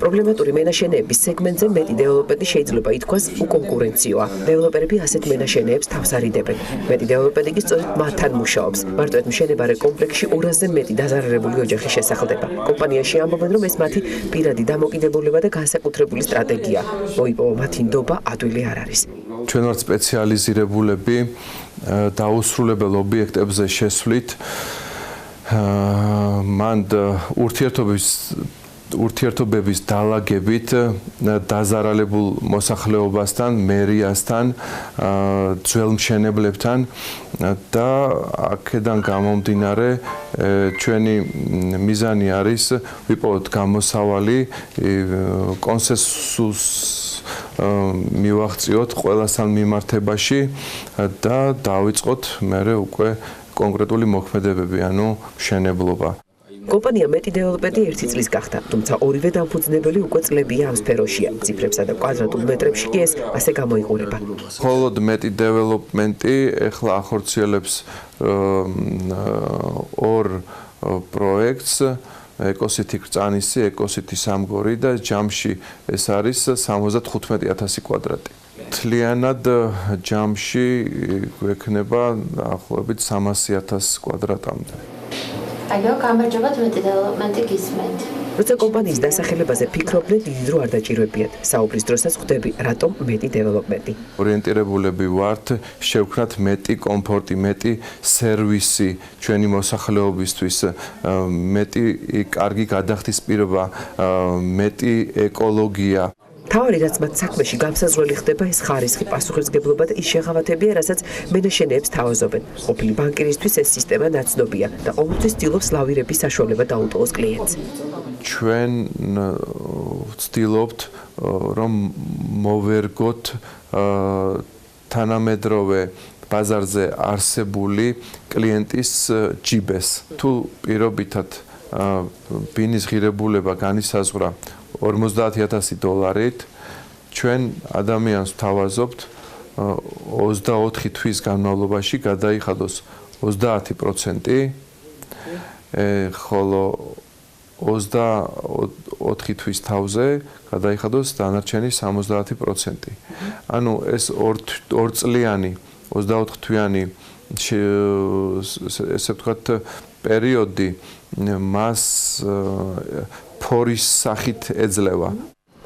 პრობლემატური მენაშენეების სეგმენტზე მეტი დეველოპერი შეიძლება ითქვას უკონკურენციოა. დეველოპერები ასეთ მენაშენეებს თავს არიდებენ. მეტი დეველოპერი კი სწორედ მათთან მუშაობს. მარტო ერთ მშენებარე კომპლექსში 200-ზე მეტი დაზარალებული ოჯახი შესახლდება. კომპანიაში ამბობენ, რომ ეს მათი პირადი დამოკიდებულება და განსაკუთრებული სტრატეგია. მოიპოვა მათი ნდობა ადვილი არ არის. ჩვენ ვართ სპეციალიზირებულები დაუსრულებელ ობიექტებზე შესვლით. მანდ ურთიერთობების დალაგებით დაზარალებულ მოსახლეობასთან, მერიასთან, ძველ მშენებლებთან და აქედან გამომდინარე ჩვენი მიზანი არის ვიპოვოთ გამოსავალი კონსენსუსს მივაღწიოთ ყველასთან მიმართებაში და დავიწყოთ მერე უკვე კონკრეტული მოქმედებები, ანუ მშენებლობა. კომპანია მეტი დეველოპერი 1 წლის გახდა, თუმცა ორივე დამფუძნებელი უკვე წლებია ამ სფეროშია. ციფრებსა და კვადრატულ მეტრებში კი ეს ასე გამოიყურება. მხოლოდ მეტი დეველოპმენტი ეხლა ახორციელებს ორ პროექტს ეკოსიტი კრწანისი, ეკოსიტი სამგორი და ჯამში ეს არის 75,000 კვადრატი. თლიანად ჯამში გვექნება ახლობით 300,000 კვადრატამდე. აიო, გამარჯობა, მეტი დეველოპმენტი გისმენთ. როცა კომპანიის დასახელებაზე ფიქრობდნენ, დიდი დრო არ დაჭირვებიათ. საუბრის დროსაც ხვდები, რატომ მეტი დეველოპმენტი. ორიენტირებულები ვართ, შევქნათ მეტი კომფორტი, მეტი სერვისი ჩვენი მოსახლეობისთვის, მეტი კარგი გადახდისპირება, მეტი ეკოლოგია. თავი რაც მათ საქმეში გამსაზღვრელი ხდება ეს ხარისხი, პასუხისმგებლობა და ის შეღავათებია, რასაც მენაშენეებს თავაზობენ. ყოფილი ბანკირისთვის ეს სისტემა ნაცნობია და ყოველთვის ცდილობს ლავირების საშუალება დაუტოვოს კლიენტს. ჩვენ ვცდილობთ, რომ მოვერგოთ თანამედროვე ბაზარზე არსებული კლიენტის ჯიბეს. თუ პირობითად ბინის ღირებულება განისაზღვრა $50,000 ჩვენ ადამიანს ვთავაზობთ 24 თვის განმავლობაში გადაიხადოს 30%, ხოლო 24 თვის თავზე გადაიხადოს დანარჩენი 70%. ანუ ეს ორ წლიანი 24 თვიანი ესე ვთქვათ პერიოდი მას ფორის სახით ეძლევა.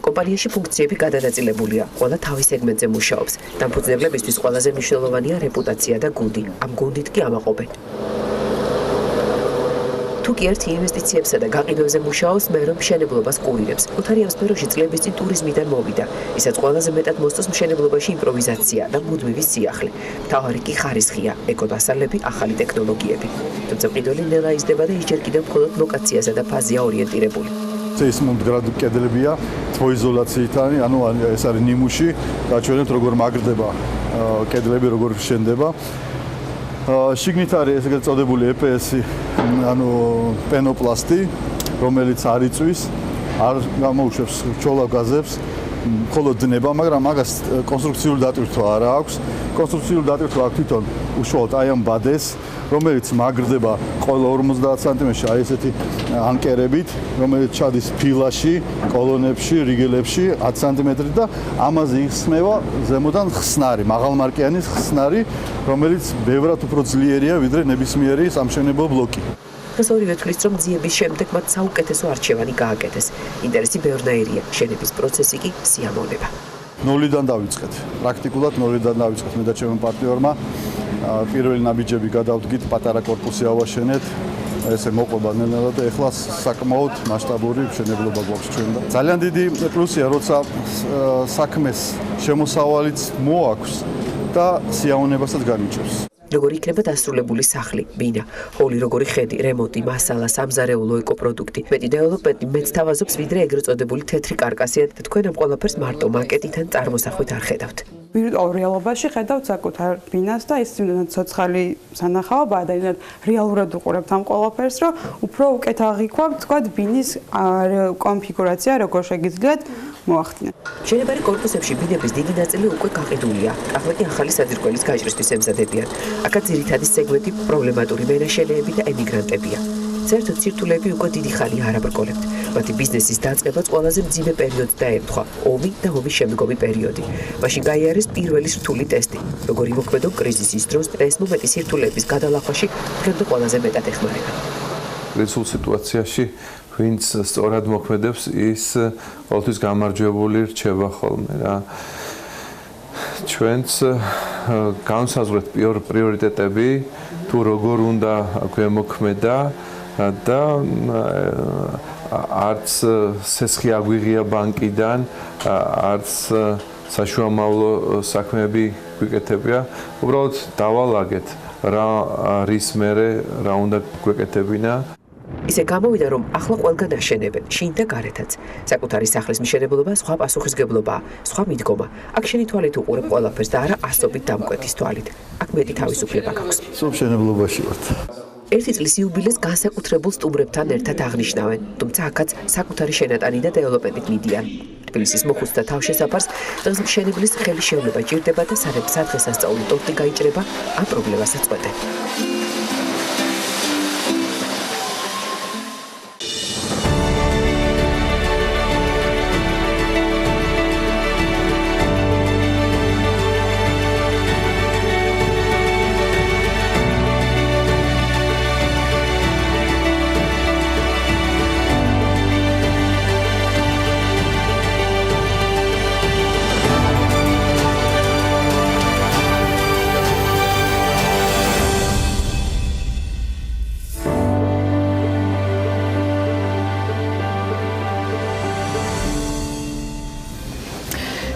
კომპანიაში ფუნქციები გადანაწილებულია. ყველა თავის სეგმენტზე მუშაობს. დამფუძნებლებისთვის ყველაზე მნიშვნელოვანია რეპუტაცია და გუნდი. ამ გუნდით კი ამაყობენ. თუ კი ერთი ინვესტიციებსა და გაყიდვებზე მუშაობს, მე რომ მშენებლობას კურირებს. ოთარი ამ სფეროში წლების წინ ტურიზმიდან მოვიდა. ისაც ყველაზე მეტად მოსწონს მშენებლობაში იმპროვიზაცია და მუდმივი სიახლე. მთავარი კი ხარისხია, ეკოდასალები, ახალი ტექნოლოგიები. თუმცა მყიდველი ნელა იზრდება და ის ჯერ კიდევ მხოლოდ ლოკაციაზე და ფაზია ორიენტირებული. ეს მომდგრადი კედლებია თბოიზოლაციითანი, ანუ ეს არის ნიმუში, გაჩვენებთ როგორ მაგრდება კედლები, როგორ შენდება. შიგნით არის ესე წოდებული EPS-ი, ანუ პენოპლასტი, რომელიც არ იწვის, არ გამოუშვებს ჩოლავ გაზებს მხოლოდ დნება, მაგრამ მაგას კონსტრუქციული დატვირთვა არ აქვს. კონსტრუქციული დატვირთვა აქვს თვითონ უშუალოდ აი ამ ბადეს, რომელიც მაგრდება ყველა 50 სანტიმეტრში აი ესეთი ანკერებით, რომელიც ჩადის ფილაში, კოლონებში, რიგელებში 10 სანტიმეტრით და ამაზე იხსნება ზემოდან ხსნარი, მაღალმარკიანი ხსნარი, რომელიც ბევრად უფრო ძლიერია ვიდრე ნებისმიერი სამშენებლო ბლოკი. დღეს ორივე თვლის რომ ძიების შემდეგ მათ საუკეთესო არჩევანი გააკეთეს. ინტერესი ბევრნაირია, შენების პროცესი კი სიამოვნება. ნოლიდან დავიწყეთ. პრაქტიკულად ნოლიდან დავიწყეთ მე და ჩემო პარტნიორმა. პირველი ნაბიჯები გადავდგით, პატარა კორპუსი ავაშენეთ. ესე მოყვება ნელა და ეხლა საკმაოდ მასშტაბური მშენებლობა გვაქვს ჩვენ და ძალიან დიდი პლუსია, როცა საქმეს შემოსავალიც მოაქვს და სიამოვნებასაც განიჭერს. როგორი იქნება დასრულებული სახლი, ბინა, ჰოლი, როგორი ხედი, რემონტი, მასალა, სამზარეულო ეკოპროდუქტი. მეტი დეველოპმენტი მეც თავაზობს, ვიდრე ეგრეთ წოდებული თეთრი კარკასია და თქვენ ამ ყველაფერს მარტო მარკეტით ან წარმოსახვით არ ხედავთ. ვირტუალურ რეალობაში ხედავთ საკუთარ ბინას და ის იმდენად ცოცხალი სანახაობაა და იმდენად რეალურად უყურებთ ამ ყველაფერს, რომ უფრო უკეთ აღიქვამთ, თქვათ, ბინის კონფიგურაცია, როგორ შეგიძლიათ მოახდინოთ. მშენებარე კორპუსებში ბინების დიდი ნაწილი უკვე გაყიდულია. ახლა კი ახალი საძირკველის გაჭრისთვის ემზადებიან. აქაც ძირითადი სეგმენტი პრობლემატური მენაშენეები და ემიგრანტებია. საერთოდ სირთულეები უკვე დიდი ხანია არ აბრკოლებთ. მათი ბიზნესის დაწყებაც ყველაზე მძიმე პერიოდს დაემთხვა, ომი და ომის შემდგომი პერიოდი. მაშინ გაიარეს პირველი სრთული ტესტი. როგორ იმოქმედო კრიზისის დროს ეს მომენტი სირთულეების გადალახვაში დღემდე ყველაზე მეტად ეხმარება. კრიზისულ სიტუაციაში ვინც სწორად მოქმედებს, ის ყოველთვის გამარჯვებული რჩება ხოლმე რა. ჩვენც განსაზღვრეთ პრიორიტეტები, თუ როგორ უნდა გვემოქმედა და არც სესხი აგვიღია ბანკიდან, არც საშუამავლო საქმეები გვიკეთებია. უბრალოდ დავალაგეთ რა რის მერე რა უნდა გვეკეთებინა. ისე გამოვიდა, რომ ახლა ყველგან აშენებენ, შინ და გარეთაც. საკუთარი სახლის მშენებლობა სხვა პასუხისგებლობაა, სხვა მიდგომა. აქ შენი თვალით უყურებ ყველაფერს და არა ასობით დამკვეთის თვალით. აქ მეტი თავისუფლება გაქვს. სულ მშენებლობაში ვართ. ერთი წლის იუბილეს განსაკუთრებულ სტუმრებთან ერთად აღნიშნავენ, თუმცა აქაც საკუთარი შენატანი და დეველოპმენტით მიდიან. თბილისის მოხუცთა თავშესაფარს დღეს მშენებლის ხელი შევლება ჭირდება და სადღესასწაული ტორტი გაიჭრება, ამ პრობლემასაც წყვეტენ.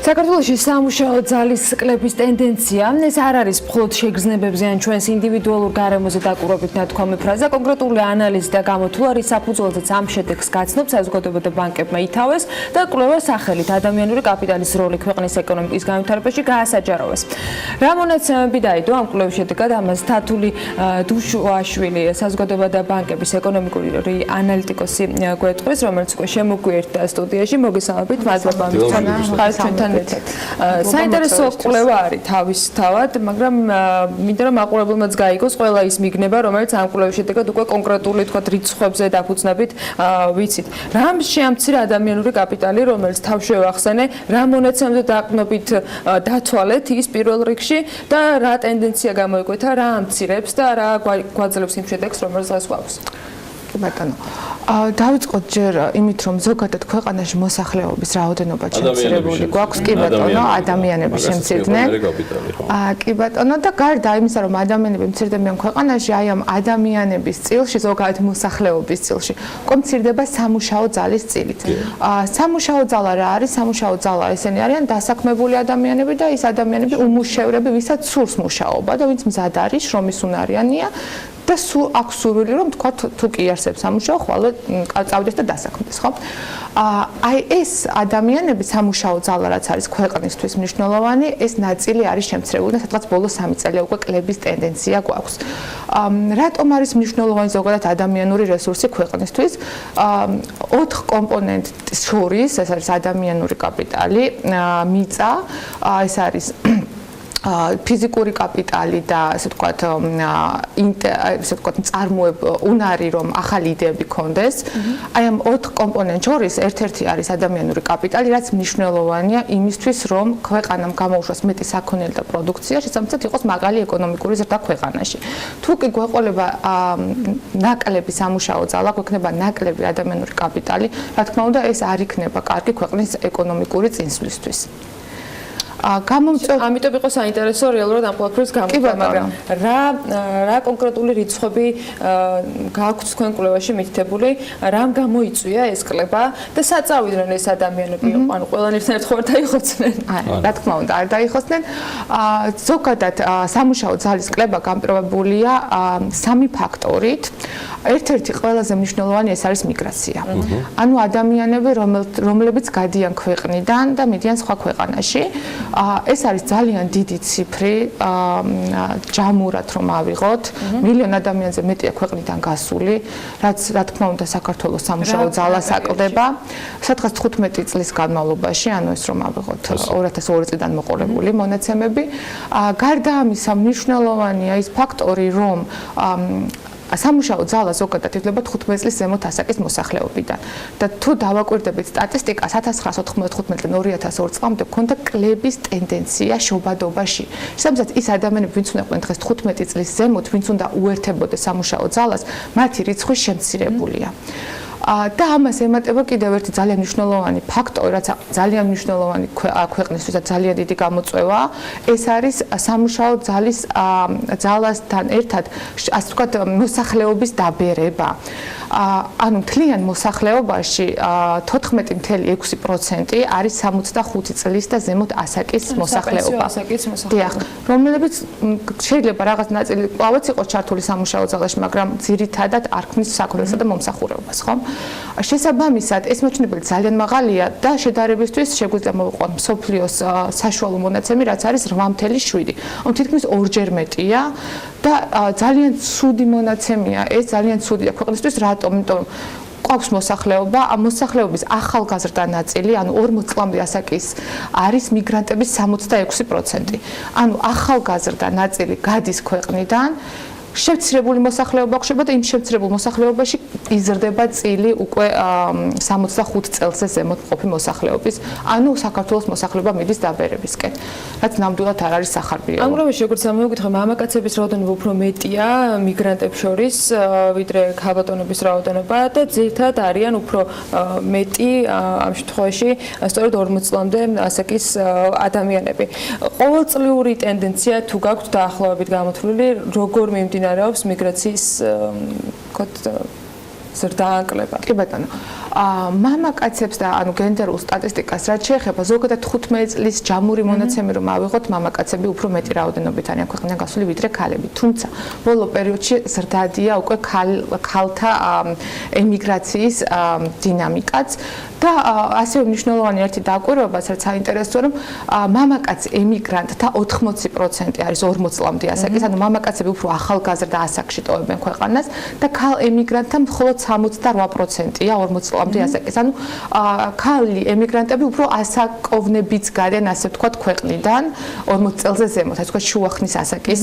საქართველოში სამუშაო ძალის კლების ტენდენცია ეს არ არის მხოლოდ შეგრძნებებზე ან ჩვენს ინდივიდუალურ გარემოზე დაკვირვებით ნათქვამი ფრაზა, კონკრეტული ანალიზი და გამოთვლა რის საფუძველზეც ამ შედეგს გაცნობს საზოგადოება და ბანკებმა ითავეს და კვლევა სახელით ადამიანური კაპიტალის როლი ქვეყნის ეკონომიკის განვითარებაში გაასაჯაროვეს. რა მონაცემები დაიდო ამ კვლევის შედეგად, ამას თათული დუშუაშვილი საზოგადოება და ბანკების ეკონომიკური ანალიტიკოსი გვეტყვის, რომელიც უკვე შემოგვიერთდა სტუდიაში. მოგესალმებით, მადლობა ჩვენთან საინტერესო კვლევა არის თავისთავად, მაგრამ მინდა რომ მაყურებელმაც გაიგოს ყველა ის მიგნება, რომელიც ამ კვლევის შედეგად უკვე კონკრეტული თქვათ რიცხვებზე დაფუძნებით ვიცით. რა შეამცირა ადამიანური კაპიტალი, რომელიც თავშევახსენე, რა მონაცემებზე დაყრდნობით დათვალეთ ის პირველ რიგში და რა ტენდენცია გამოიკვეთა, რა ამცირებს და რა გვაძლევს იმ შედეგს, რომელიც დღეს გვაქვს. ბატონო, დავიწყოთ ჯერ იმით, რომ ზოგადად ქვეყანაში მოსახლეობის რაოდენობა შემცირებული გვაქვს, კი ბატონო, ადამიანები შემცირდნენ. კი ბატონო, და გარდა იმისა, რომ ადამიანები მცირდებიან ქვეყანაში, აი ამ ადამიანების წილში, ზოგადად მოსახლეობის წილში, მცირდება სამუშაო ძალის წილით. სამუშაო ძალა რა არის? სამუშაო ძალა ესენი არიან დასაქმებული ადამიანები და ის ადამიანები უმუშევრები, ვისაც სურს მუშაობა და ვინც მზად არის, შრომისუნარიანია და სულ აქვს სურვილი რომ თქვა თუ კი არსებს სამუშაო ხვალე წავიდეს და დასაქმდეს, ხო? აი ეს ადამიანები სამუშაო ძალა რაც არის ქვეყნისთვის მნიშვნელოვანი, ეს ნაწილი არის შემცრეული და სადღაც ბოლო 3 წელია უკვე კლების ტენდენცია გვაქვს. რატომ არის მნიშვნელოვანი ზოგადად ადამიანური რესურსი ქვეყნისთვის? 4 კომპონენტის შორის, ეს არის ადამიანური კაპიტალი, მიწა, ეს არის ფიზიკური კაპიტალი და ასე ვთქვათ, უნარი რომ ახალი იდეები გქონდეს. აი ამ 4 კომპონენტ შორის ერთ-ერთი არის ადამიანური კაპიტალი, რაც მნიშვნელოვანია იმისთვის, რომ ქვეყანამ გამოუშვას მეტი საქონელი და პროდუქცია, შესაბამისად იყოს მაგალი ეკონომიკური ზრდა ქვეყანაში. თუ კი გვეყოლება ნაკლები სამუშაო ძალა, გვექნება ნაკლები ადამიანური კაპიტალი, რა თქმა უნდა, ეს არ იქნება კარგი ქვეყნის ეკონომიკური წინსვლისთვის. ამიტომ იყო საინტერესო რეალურად ამ ყველაფრის გამოყენება, მაგრამ რა კონკრეტული რიცხვები გააქვთ თქვენ კვლევაში მითითებული, რამ გამოიწვია ეს კლება და საწავიდნენ ეს ადამიანები, ანუ ყველანაირად ერთგვარ დაიხოცნენ? რა თქმა უნდა, არ დაიხოცნენ. ზოგადად სამუშაო ძალის კლება გამპირობებულია 3 ფაქტორით. ერთ-ერთი ყველაზე მნიშვნელოვანი ეს არის მიგრაცია. ანუ ადამიანები, რომლებიც გადიან ქვეყნიდან და მიდიან სხვა ქვეყანაში. ეს არის ძალიან დიდი ციფრი, ჯამურად რომ ავიღოთ, მილიონ ადამიანზე მეტია ქვეყნიდან გასული, რაც რა თქმა უნდა საქართველოს სამუშაო ძალას აკლდება. სადღაც 15 წლის განმავლობაში, ანუ ეს რომ ავიღოთ 2002 წლიდან მოყოლებული მონაცემები. გარდა ამისა, მნიშვნელოვანია ის ფაქტორი, რომ სამუშაო ძალა ზოგადად ითვლება 15 წლის ზემოთ ასაკის მოსახლეობიდან. და თუ დავაკვირდებით სტატისტიკას 1995-დან 2002 წლამდე ჰქონდა კლების ტენდენცია შობადობაში. შესაბამისად ის ადამიანები, ვინც უნდა ყვნენ დღეს 15 წლის ზემოთ, ვინც უნდა უერთებოდეს სამუშაო ძალას, მათი რიცხვი შემცირებულია. და ამას ემატება კიდევ ერთი ძალიან მნიშვნელოვანი ფაქტორი, რაც ძალიან მნიშვნელოვანი ქვეყნისთვის და ძალიან დიდი გამოწვევა, ეს არის სამუშაო ძალასთან ერთად, ასე ვთქვათ, მოსახლეობის დაბერება. ანუ მთლიან მოსახლეობაში 14.6% არის 65 წლის და ზემოთ ასაკის მოსახლეობა. დიახ, რომლებიც შეიძლება რაღაც ნაწილი კლავაც იყოს ჩართული სამუშაო ძალაში, მაგრამ ძირითადად არ ქმნის საქონელსა და მომსახურებას, ხო? შესაბამისად, ეს მოჩნებელი ძალიან მაღალია და შედარებისთვის შეგვიძლია მოვიყვანოთ მსოფლიოს საშუალო მონაცემი, რაც არის 8.7. ანუ თითქმის 2-ჯერ მეტია და ძალიან ცუდი მონაცემია, ეს ძალიან ცუდია ქვეყნისთვის, რატომ? იმიტომ რომ ყავს მოსახლეობა, ამ მოსახლეობის ახალგაზრდა ნაწილი, ანუ 40 წლამდე ასაკის არის მიგრანტების 66%. ანუ ახალგაზრდა ნაწილი გადის ქვეყნიდან, შევცრებული მოსახლეობა ხდება და იმ შევცრებულ მოსახლეობაში იზრდება წილი უკვე 65 წელზე ზემოთ მყოფი მოსახლეობის, ანუ საქართველოს მოსახლეობა მიდის დაბერებისკენ, რაც ნამდვილად არ არის სახარბიელო. ამ გრაფიკში როგორც ამოვიკითხე, მამაკაცების რაოდენობა უფრო მეტია მიგრანტებს შორის, ვიდრე ქალბატონების რაოდენობა და ძირითადად არიან უფრო მეტი ამ შემთხვევაში სწორედ 40 წლამდე ასაკის ადამიანები. ყოველწლიური ტენდენცია თუ გაქვთ დაახლოებით გამოთვლილი, როგორ მიმდინარეობს მიგრაციის ზრდა ანკლება? კი ბატონო. მამაკაცებს და ანუ გენდერულ სტატისტიკას რაც შეეხება, ზოგადად 15 წლის ჯამური მონაცემი რომ ავიღოთ, მამაკაცები უფრო მეტი რაოდენობით არიან ქვეყნიდან გასული ვიდრე ქალები. თუმცა ბოლო პერიოდში ზრდადია უკვე ქალთა ემიგრაციის დინამიკაც და ასევე მნიშვნელოვანი ერთი დაკვირვებაც, რაც საინტერესოა, რომ მამაკაც ემიგრანტთა 80% არის 40 წლამდე ასაკის, ანუ მამაკაცები უფრო ახალგაზრდა ასაკში ტოვებენ ქვეყანას და ქალ ემიგრანტთა მხოლოდ 68%-ია 40 წლამდე ასაკის. ანუ ქალი ემიგრანტები უფრო ასაკოვნებიც გარიან, ასე ვთქვათ, ქვეყნიდან 40 წელზე ზემოთ, ასე ვთქვათ, შუახნის ასაკის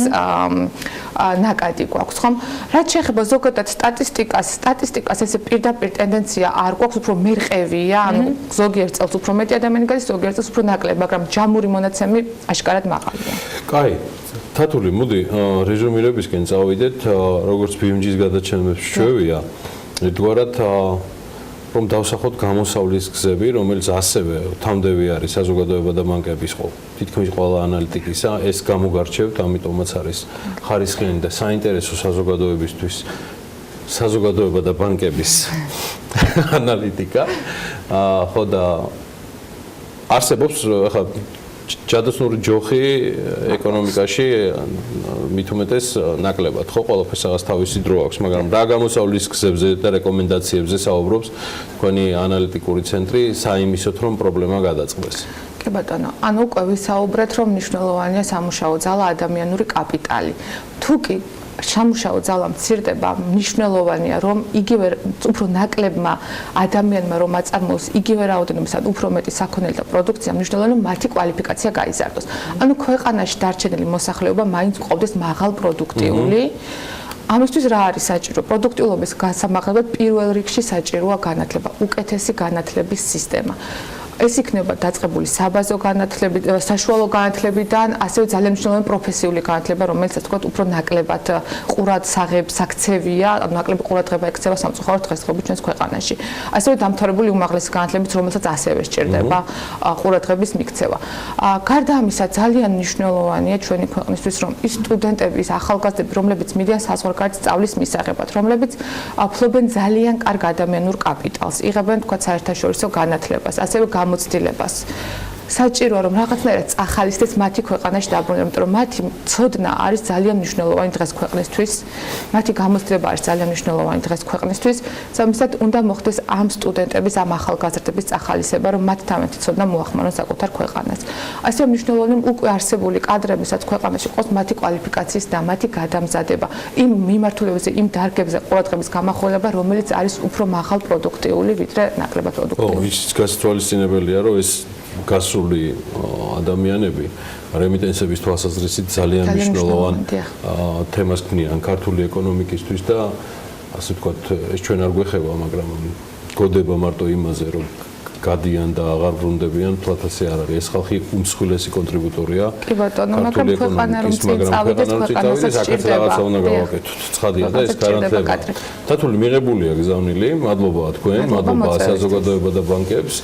ნაკადი გვაქვს, ხომ? რაც შეეხება ზოგადად სტატისტიკას ესე პირდაპირ ტენდენცია არ გვაქვს, უფრო მერყევია, ანუ ზოგიერთ წელს უფრო მეტი ადამიანი გადის, ზოგიერთ წელს უფრო ნაკლები, მაგრამ ჯამური მონაცემი აშკარად მაღალია. კაი. თათული, მოდი რეზუმირებისკენ წავიდეთ, როგორც BMG-ის გადაცემებში ჩვევია, ერთგვარად რომ დავსახოთ გამოსავლის გზები, რომელიც ასევე თამდევი არის საზოგადოება და ბანკების თითქმის ყველა ანალიტიკისა, ეს გამოგარჩევთ, ამიტომაც არის ხარისხიანი და საინტერესო საზოგადოებისთვის საზოგადოება და ბანკების ანალიტიკა. ხო და არსებობს, ახლა ჯადოსნური ჯოხი ეკონომიკაში მით უმეტეს ნაკლებად ხო ყველაფერს რაღაც თავისი დრო აქვს, მაგრამ რა გამოსავლის გზებზე და რეკომენდაციებზე საუბრობს თქვენი ანალიტიკური ცენტრი საიმისოთ რომ პრობლემა გადაწყდეს. კი ბატონო, ანუ უკვე ვისაუბრეთ რომ მნიშვნელოვანია სამუშაო ძალა, ადამიანური კაპიტალი. თუ კი სამუშაო ძალა მცირდება, მნიშვნელოვანია რომ იგივე უფრო ნაკლებმა ადამიანმა რომ აწარმოოს იგივე რაოდენობისად უფრო მეტი საქონელი და პროდუქცია, მნიშვნელოვანია რომ მათი კვალიფიკაცია გაიზარდოს. ანუ ქვეყანაში დარჩენილი მოსახლეობა მაინც ყოფდეს მაღალ პროდუქტიული. ამისთვის რა არის საჭირო? პროდუქტიულობის გასამაღლებლად პირველ რიგში საჭიროა განათლება, უკეთესი განათლების სისტემა. ეს იქნება დაწყებული საბაზო განათლებით, საშუალო განათლებიდან, ასევე ძალიან მნიშვნელოვანი პროფესიული განათლება, რომელსაც თქვათ უფრო ნაკლებად ყურადღებას აქცევია, ანუ ნაკლები ყურადღება ექცევა სამწუხაროდ დღესდღეობით ჩვენს ქვეყანაში. ასევე დამთავრებული უმაღლესი განათლებით, რომელსაც ასევე სჭირდება ყურადღების მიქცევა. გარდა ამისა, ძალიან მნიშვნელოვანია ჩვენი ქვეყნისთვის, რომ ის სტუდენტები, ის ახალგაზრდები, რომლებიც მიდიან საზღვარგარეთ სწავლის მისაღებად, რომლებიც ფლობენ ძალიან კარგ ადამიანურ კაპიტალს, იღებენ თქვათ საერთაშორისო განათლებას, ასევე გამოცდილებას. საჭიროა რომ რაღაცნაირად წახალისდეს მათი ქვეყანაში დაბრუნება, იმიტომ რომ მათი ცოდნა არის ძალიან მნიშვნელოვანი დღეს ქვეყნისთვის, მათი გამოცდილება არის ძალიან მნიშვნელოვანი დღეს ქვეყნისთვის, სამისად უნდა მოხდეს ამ სტუდენტების, ამ ახალგაზრდების წახალისება, რომ მათ თამათი ცოდნა მოახმარონ საკუთარ ქვეყანას. ასევე მნიშვნელოვანია რომ უკვე არსებული კადრებისაც ქვეყანაში ყოს მათი კვალიფიკაციის და მათი გადამზადება, იმ მიმართულებებზე, იმ დარგებზე ყურადღების გამახვილება, რომელიც არის უფრო მაღალ პროდუქტიული, ვიდრე ნაკლებად პროდუქტიული. ის გასწვალისწინებელია, რომ ეს გასული ადამიანები რემიტენსების თვალსაზრისით ძალიან მნიშვნელოვან თემას ქმნიან ქართული ეკონომიკისთვის და ასე ვთქვათ, ეს ჩვენ არ გვეხება, მაგრამ გოდება მარტო იმაზე, რომ გადიან და აღარ ბრუნდებიან, თლათ ასე არ არის. ეს ხალხი უმსხვილესი კონტრიბუტორია. კი ბატონო, მაგრამ ქვეყანა რომ წავიდეს, ქვეყანასაც სჭირდება. რაღაცა უნდა გავაკეთოთ. ცხადია და ეს გარანტდება. თათული მიღებულია გზავნილი, მადლობა თქვენ, მადლობა საზოგადოება და ბანკებს.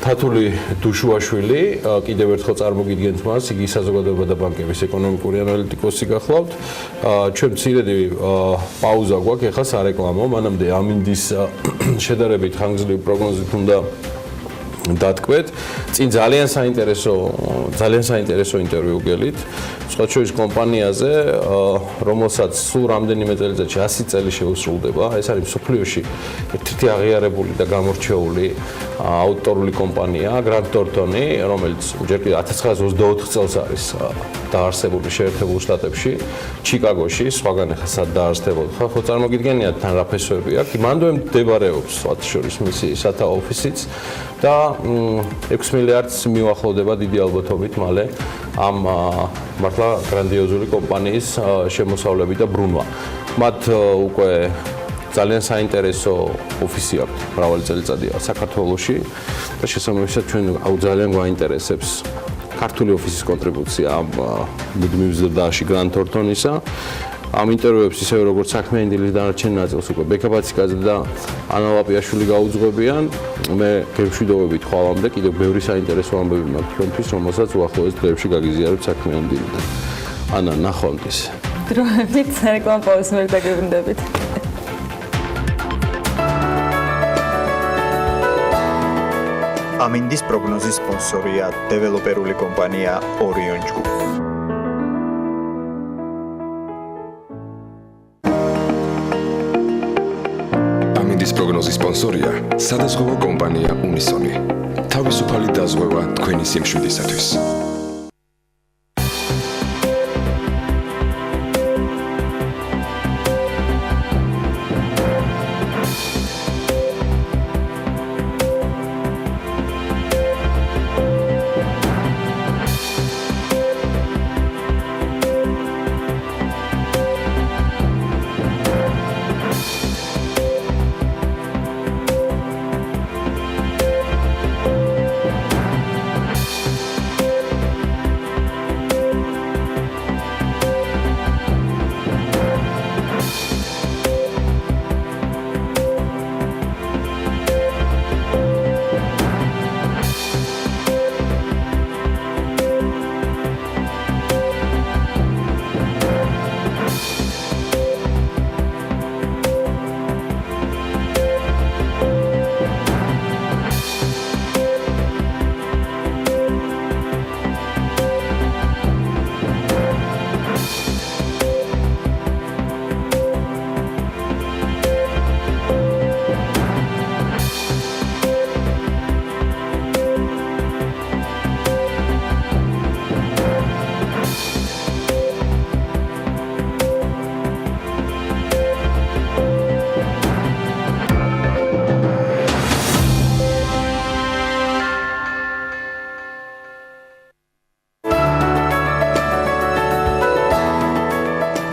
თათული დუშუაშვილი, კიდევ ერთხელ წარმოგიდგენთ მას, იგი საზოგადოება და ბანკების ეკონომიკური ანალიტიკოსი გახლავთ. ჩვენ მცირედი პაუზა გვაქვს, ეხლა სარეკლამო, მანამდე ამინდის შედარებით ხანგრძლივი პროგნოზით უნდა დათქვეთ. წინ ძალიან საინტერესო ინტერვიუ გელით. სხვა შორის კომპანიაზე, რომელსაც სულ რამდენიმე წელიწადში 100 წელი შეუსრულდება. ეს არის მსოფლიოში ერთ-ერთი აღიარებული და გამორჩეული აუტორული კომპანია, Grant Thornton-ი, რომელიც ჯერ კიდევ 1924 წელს არის დაარსებული შეერთებულ შტატებში, ჩიკაგოში, სხვაგან ახლა სად დაარსდებოდა. ხო წარმოგიდგენიათ თან რა ფესვები აქვს. მანდვე მდებარეობს სხვა შორის მისი სათა ოფისიც და 6 მილიარდს მიუახლოვდება დიდი ალბათობით მალე ამ მართლა გრანდიოზული კომპანიის შემოსავლები და ბრუნვა. მათ უკვე ძალიან საინტერესო ოფისი აქვს, მრავალი წელიწადია საქართველოში და შესაბამისად ჩვენ ძალიან გვაინტერესებს ქართული ოფისის კონტრიბუცია ამ მუდმივ ზრდაში Grant Thornton-ისა. ამ ინტერვიუებს ისევე როგორც საქმიანი დილის დანარჩენ ნაწილს უკვე ბექაბაციკაძე და ანა ლაპიაშვილი გაუძღვებიან. მე გემშვიდობებით ხვალამდე კიდევ ბევრი საინტერესო ამბები მაქვს თქვენთვის, რომელსაც უახლოეს დღეებში გაგიზიარებთ საქმიანი დილიდან. ანა, ნახვამდის. დროებით სარეკლამო პაუზის მერე დაგებრუნდებით. ამინდის პროგნოზის სპონსორია დეველოპერული კომპანია Orion Group. ამინდის პროგნოზის სპონსორია სადაზღვევო კომპანია Unisoni. თავისუფალი დაზღვევა თქვენი სიმშვიდისათვის.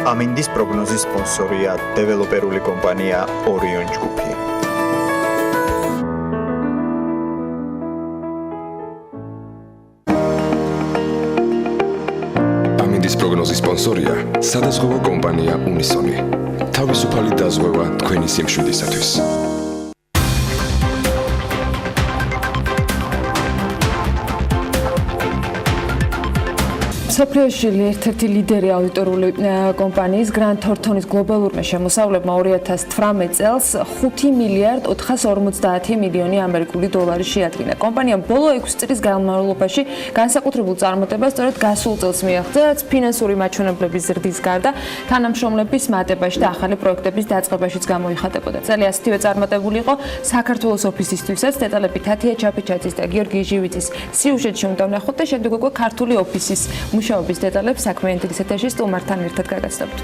ამინდის პროგნოზის სპონსორია დეველოპერული კომპანია ორიონ ჯგუფი. ამინდის პროგნოზის სპონსორია სადაზღვევო კომპანია უნისონი. თავისუფალი დაზღვევა თქვენი სიმშვიდისათვის. სოფლიოში ერთ-ერთი ლიდერი აუდიტორული კომპანიის Grant Thornton-ის გლობალურმა შემოსავლებმა 2018 წელს 5 მილიარდ 450 მილიონი ამერიკული დოლარი შეადგინა. კომპანიამ ბოლო 6 წლის განმავლობაში განსაკუთრებულ წარმატებას სწორედ გასულ წელს მიაღწია, რაც ფინანსური მაჩვენებლების ზრდის გარდა თანამშრომლების მატებაში და ახალი პროექტების დაწყებაშიც გამოიხატებოდა. წელი ასეთივე წარმატებული იყო საქართველოს ოფისისთვისაც. დეტალები თათია ჩაფიჩაძის და გიორგი ჟივიცის სიუჟეტში უნდა ვნახოთ და შემდეგ უკვე ქართული ოფისის მუშაობის დეტალებს საქმიანი დილის ეთერში სტუმართან ერთად გაგაცნობთ.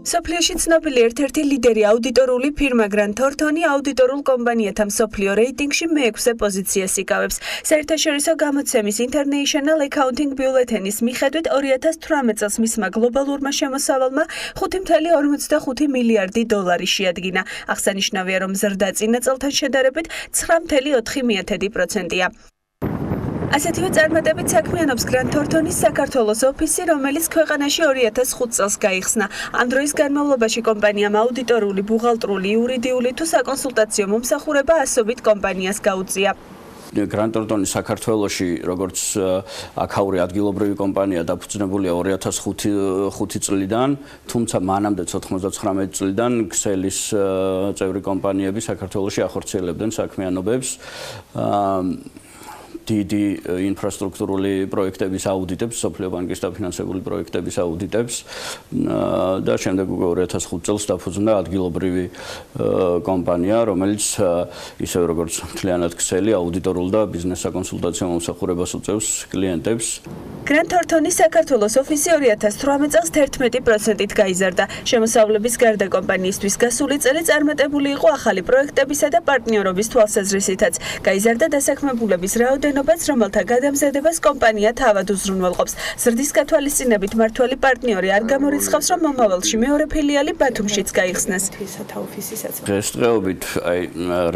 სოფლიოში ცნობილი ერთ-ერთი ლიდერი აუდიტორული ფირმა Grant Thornton-ი აუდიტორულ კომპანიათა მსოფლიო რეიტინგში მე-6 პოზიციას იკავებს. საერთაშორისო გამოცემის International Accounting Bulletin-ის მიხედვით 2018 წელს მისმა გლობალურმა შემოსავალმა 5.45 მილიარდი დოლარი შეადგინა. აღსანიშნავია, რომ ზრდა წინა წელთან შედარებით 9.4%-ია. ასეთივე წარმატებით საქმიანობს Grant Thornton-ის საქართველოს ოფისი, რომელიც ქვეყანაში 2005 წელს გაიხსნა. ამ დროის განმავლობაში კომპანიამ აუდიტორული, ბუღალტრული, იურიდიული თუ საკონსულტაციო მომსახურება ასობით კომპანიას გაუწია. Grant Thornton-ი საქართველოში, როგორც აქაური ადგილობრივი კომპანია დაფუძნებულია 2005 წლიდან, თუმცა მანამდეც 99 წლიდან ქსელის წევრი კომპანიები საქართველოში ახორციელებდნენ საქმიანობებს. დიდი ინფრასტრუქტურული პროექტების აუდიტებს, სოფლიო ბანკის დაფინანსებული პროექტების აუდიტებს და შემდეგ უკვე 2005 წელს დაფუძნდა ადგილობრივი კომპანია, რომელიც ისევ როგორც მთლიანად ქსელი აუდიტორულ და ბიზნეს საკონსულტაციო მომსახურებას უწევს კლიენტებს. Grant Thornton-ის საქართველოს ოფისი 2018 წელს 11%-ით გაიზარდა. შემოსავლების გარდა კომპანიისთვის გასული წელი წარმატებული იყო ახალი პროექტებისა და პარტნიორობის თვალსაზრისითაც. გაიზარდა დასაქმებულების რაოდენობაც, რომელთა გადამზადებას კომპანია თავად უზრუნველყოფს. ზრდის გათვალისწინებით მმართველი პარტნიორი არ გამორიცხავს, რომ მომავალში მეორე ფილიალი ბათუმშიც გაიხსნას. დღესდღეობით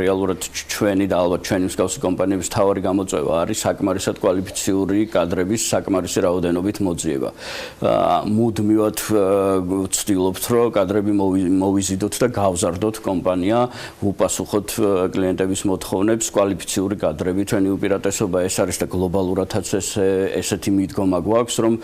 რეალურად ჩვენი და ალბათ ჩვენი მსგავსი კომპანიების მთავარი გამოწვევა არის საკმარისად კვალიფიციური კადრების საკმარისი რაოდენობით მოძიება. მუდმივად ვცდილობთ, რომ კადრები მოვიზიდოთ და გავზარდოთ კომპანია, ვუპასუხოთ კლიენტების მოთხოვნებს, კვალიფიციური კადრები. ჩვენი უპირატესობა ეს არის და გლობალურადაც ესეთი მიდგომა გვაქვს, რომ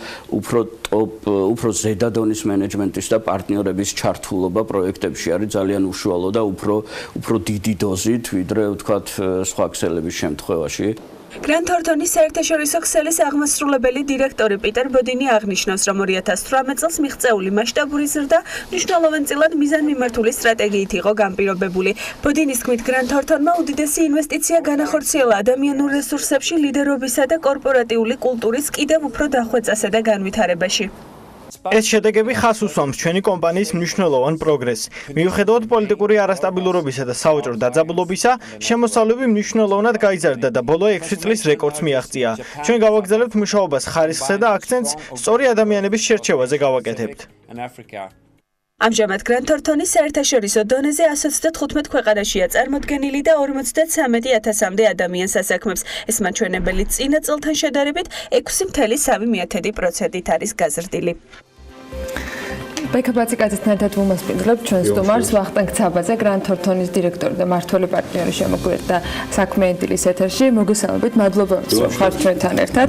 უფრო ზედა დონის მენეჯმენტის და პარტნიორების ჩართულობა პროექტებში არის ძალიან უშუალო და უფრო დიდი დოზით, ვიდრე ვთქვათ სხვა ქსელების შემთხვევაში. Grant Thornton-ის საერთაშორისო ქსელის აღმასრულებელი დირექტორი პიტერ ბოდინი აღნიშნავს, რომ 2018 წელს მიღწეული მასშტაბური ზრდა მნიშვნელოვანწილად მიზანმიმართული სტრატეგიით იყო განპირობებული. ბოდინის თქმით, Grant Thornton-მა უდიდესი ინვესტიცია განახორციელა ადამიანურ რესურსებში, ლიდერობისა და კორპორატიული კულტურის კიდევ უფრო დახვეწასა და განვითარებაში. ეს შედეგები ხას უსვამს ჩვენი კომპანიის მნიშვნელოვან პროგრესს. მიუხედავად პოლიტიკური არასტაბილურობისა და საოჭრო დაძაბულობისა, შემოსავლები მნიშვნელოვნად გაიზარდა და ბოლო 6 წლის რეკორდს მიაღწია. ჩვენ გავაგრძელებთ მუშაობას ხარისხზე და აქცენტს სწორი ადამიანების შერჩევაზე გავაკეთებთ. ამჟამად Grant Thornton-ის საერთაშორისო დონეზე 125 ქვეყანაშია წარმოდგენილი და 53,000-მდე ადამიანს ასაქმებს. ეს მაჩვენებელი წინა წელთან შედარებით 6.3%-ით არის გაზრდილი. ბექაბაციკაძესთან ერთად ვუმასპინძლებთ ჩვენ სტუმარს ვახტანგ ცაბაძე, Grant Thornton-ის დირექტორი და მმართველი პარტნიორი შემოგვიერთდა საქმიანი დილის ეთერში. მოგესალმებით, მადლობა რომ ხართ ჩვენთან ერთად.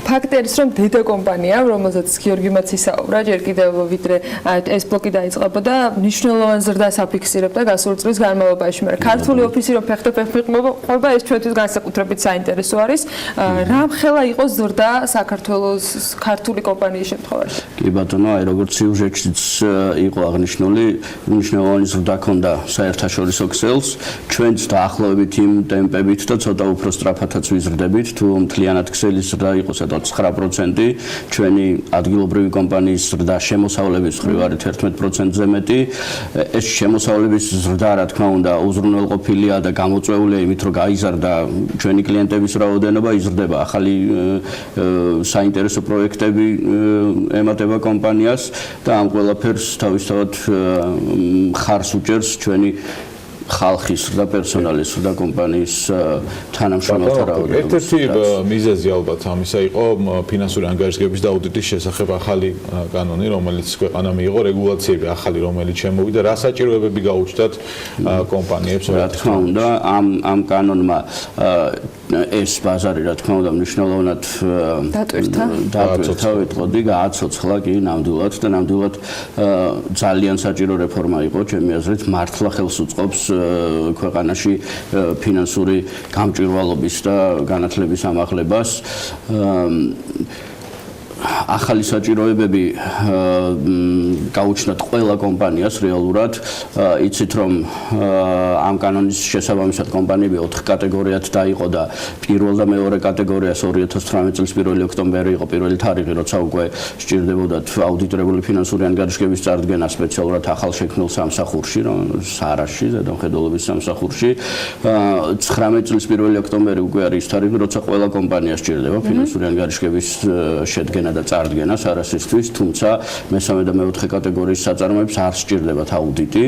ფაქტი არის, რომ დედა კომპანია, რომელზეც გიორგი მოცისაუბრა, ჯერ კიდევ ვიდრე ეს ბლოკი დაიწყებოდა, მნიშვნელოვან ზრდას აფიქსირებდა გასული წლის განმავლობაში. მაგრამ ქართული ოფისი რომ ფეხმოყვება, ეს ჩვენთვის განსაკუთრებით საინტერესო არის. რამხელა იყო ზრდა საქართველოს ქართული კომპანიის შემთხვევაში? კი ბატონო, როგორც სიუჟეტშიც იყო აღნიშნული, მნიშვნელოვანი ზრდა ჰქონდა საერთაშორისო ქსელს, ჩვენც დაახლოებით იმ ტემპებით და ცოტა უფრო სწრაფადაც ვიზრდებით, თუ მთლიანად ქსელის ზრდა იყო სადღაც 9%, ჩვენი ადგილობრივი კომპანიის ზრდა შემოსავლების მხრივ არის 11%-ზე მეტი. ეს შემოსავლების ზრდა, რა თქმა უნდა, უზრუნველყოფილია და გამოწვეულია იმით, რომ გაიზარდა ჩვენი კლიენტების რაოდენობა, იზრდება ახალი საინტერესო პროექტები ემატება კომპანიას და ამ ყველაფერს თავისთავად ხარს უჭერს ჩვენი ხალხის და პერსონალის და კომპანიის თანამშრომელთა რაოდენობა. ერთ-ერთი მიზეზი ალბათ ამისა იყო ფინანსური ანგარიშგების და აუდიტის შესახებ ახალი კანონი, რომელიც ქვეყანამ მიიღო, რეგულაციები ახალი, რომელიც შემოვიდა, რა საჭიროებები გაუჩნდათ კომპანიებს? რა თქმა უნდა, ამ კანონმა ეს ბაზარი, რა თქმა უნდა, მნიშვნელოვნად დატვირთა, ვიტყოდი, გააცოცხლა კი ნამდვილად და ნამდვილად ძალიან საჭირო რეფორმა იყო, ჩემი აზრით, მართლა ხელს უწყობს ქვეყანაში ფინანსური გამჭვირვალობის და განათლების ამაღლებას. ახალი საჭიროებები გაუჩნდათ ყველა კომპანიას რეალურად. იცით რომ ამ კანონის შესაბამისად კომპანიები 4 კატეგორიად დაიყო და პირველ და მეორე კატეგორიას 2018 წლის 1 ოქტომბერი იყო პირველი თარიღი, როცა უკვე სჭირდებოდათ აუდიტირებული ფინანსური ანგარიშგების წარდგენა სპეციალურად ახალ შექმნილ სამსახურში, სარაში, ზედამხედველობის სამსახურში. 19 წლის 1 ოქტომბერი უკვე არის თარიღი, როცა ყველა კომპანია სჭირდება ფინანსური ანგარიშგების შედგენა და წარდგენა სარასისთვის, თუმცა მესამე და მეოთხე კატეგორიის საწარმოებს არ სჭირდებათ აუდიტი,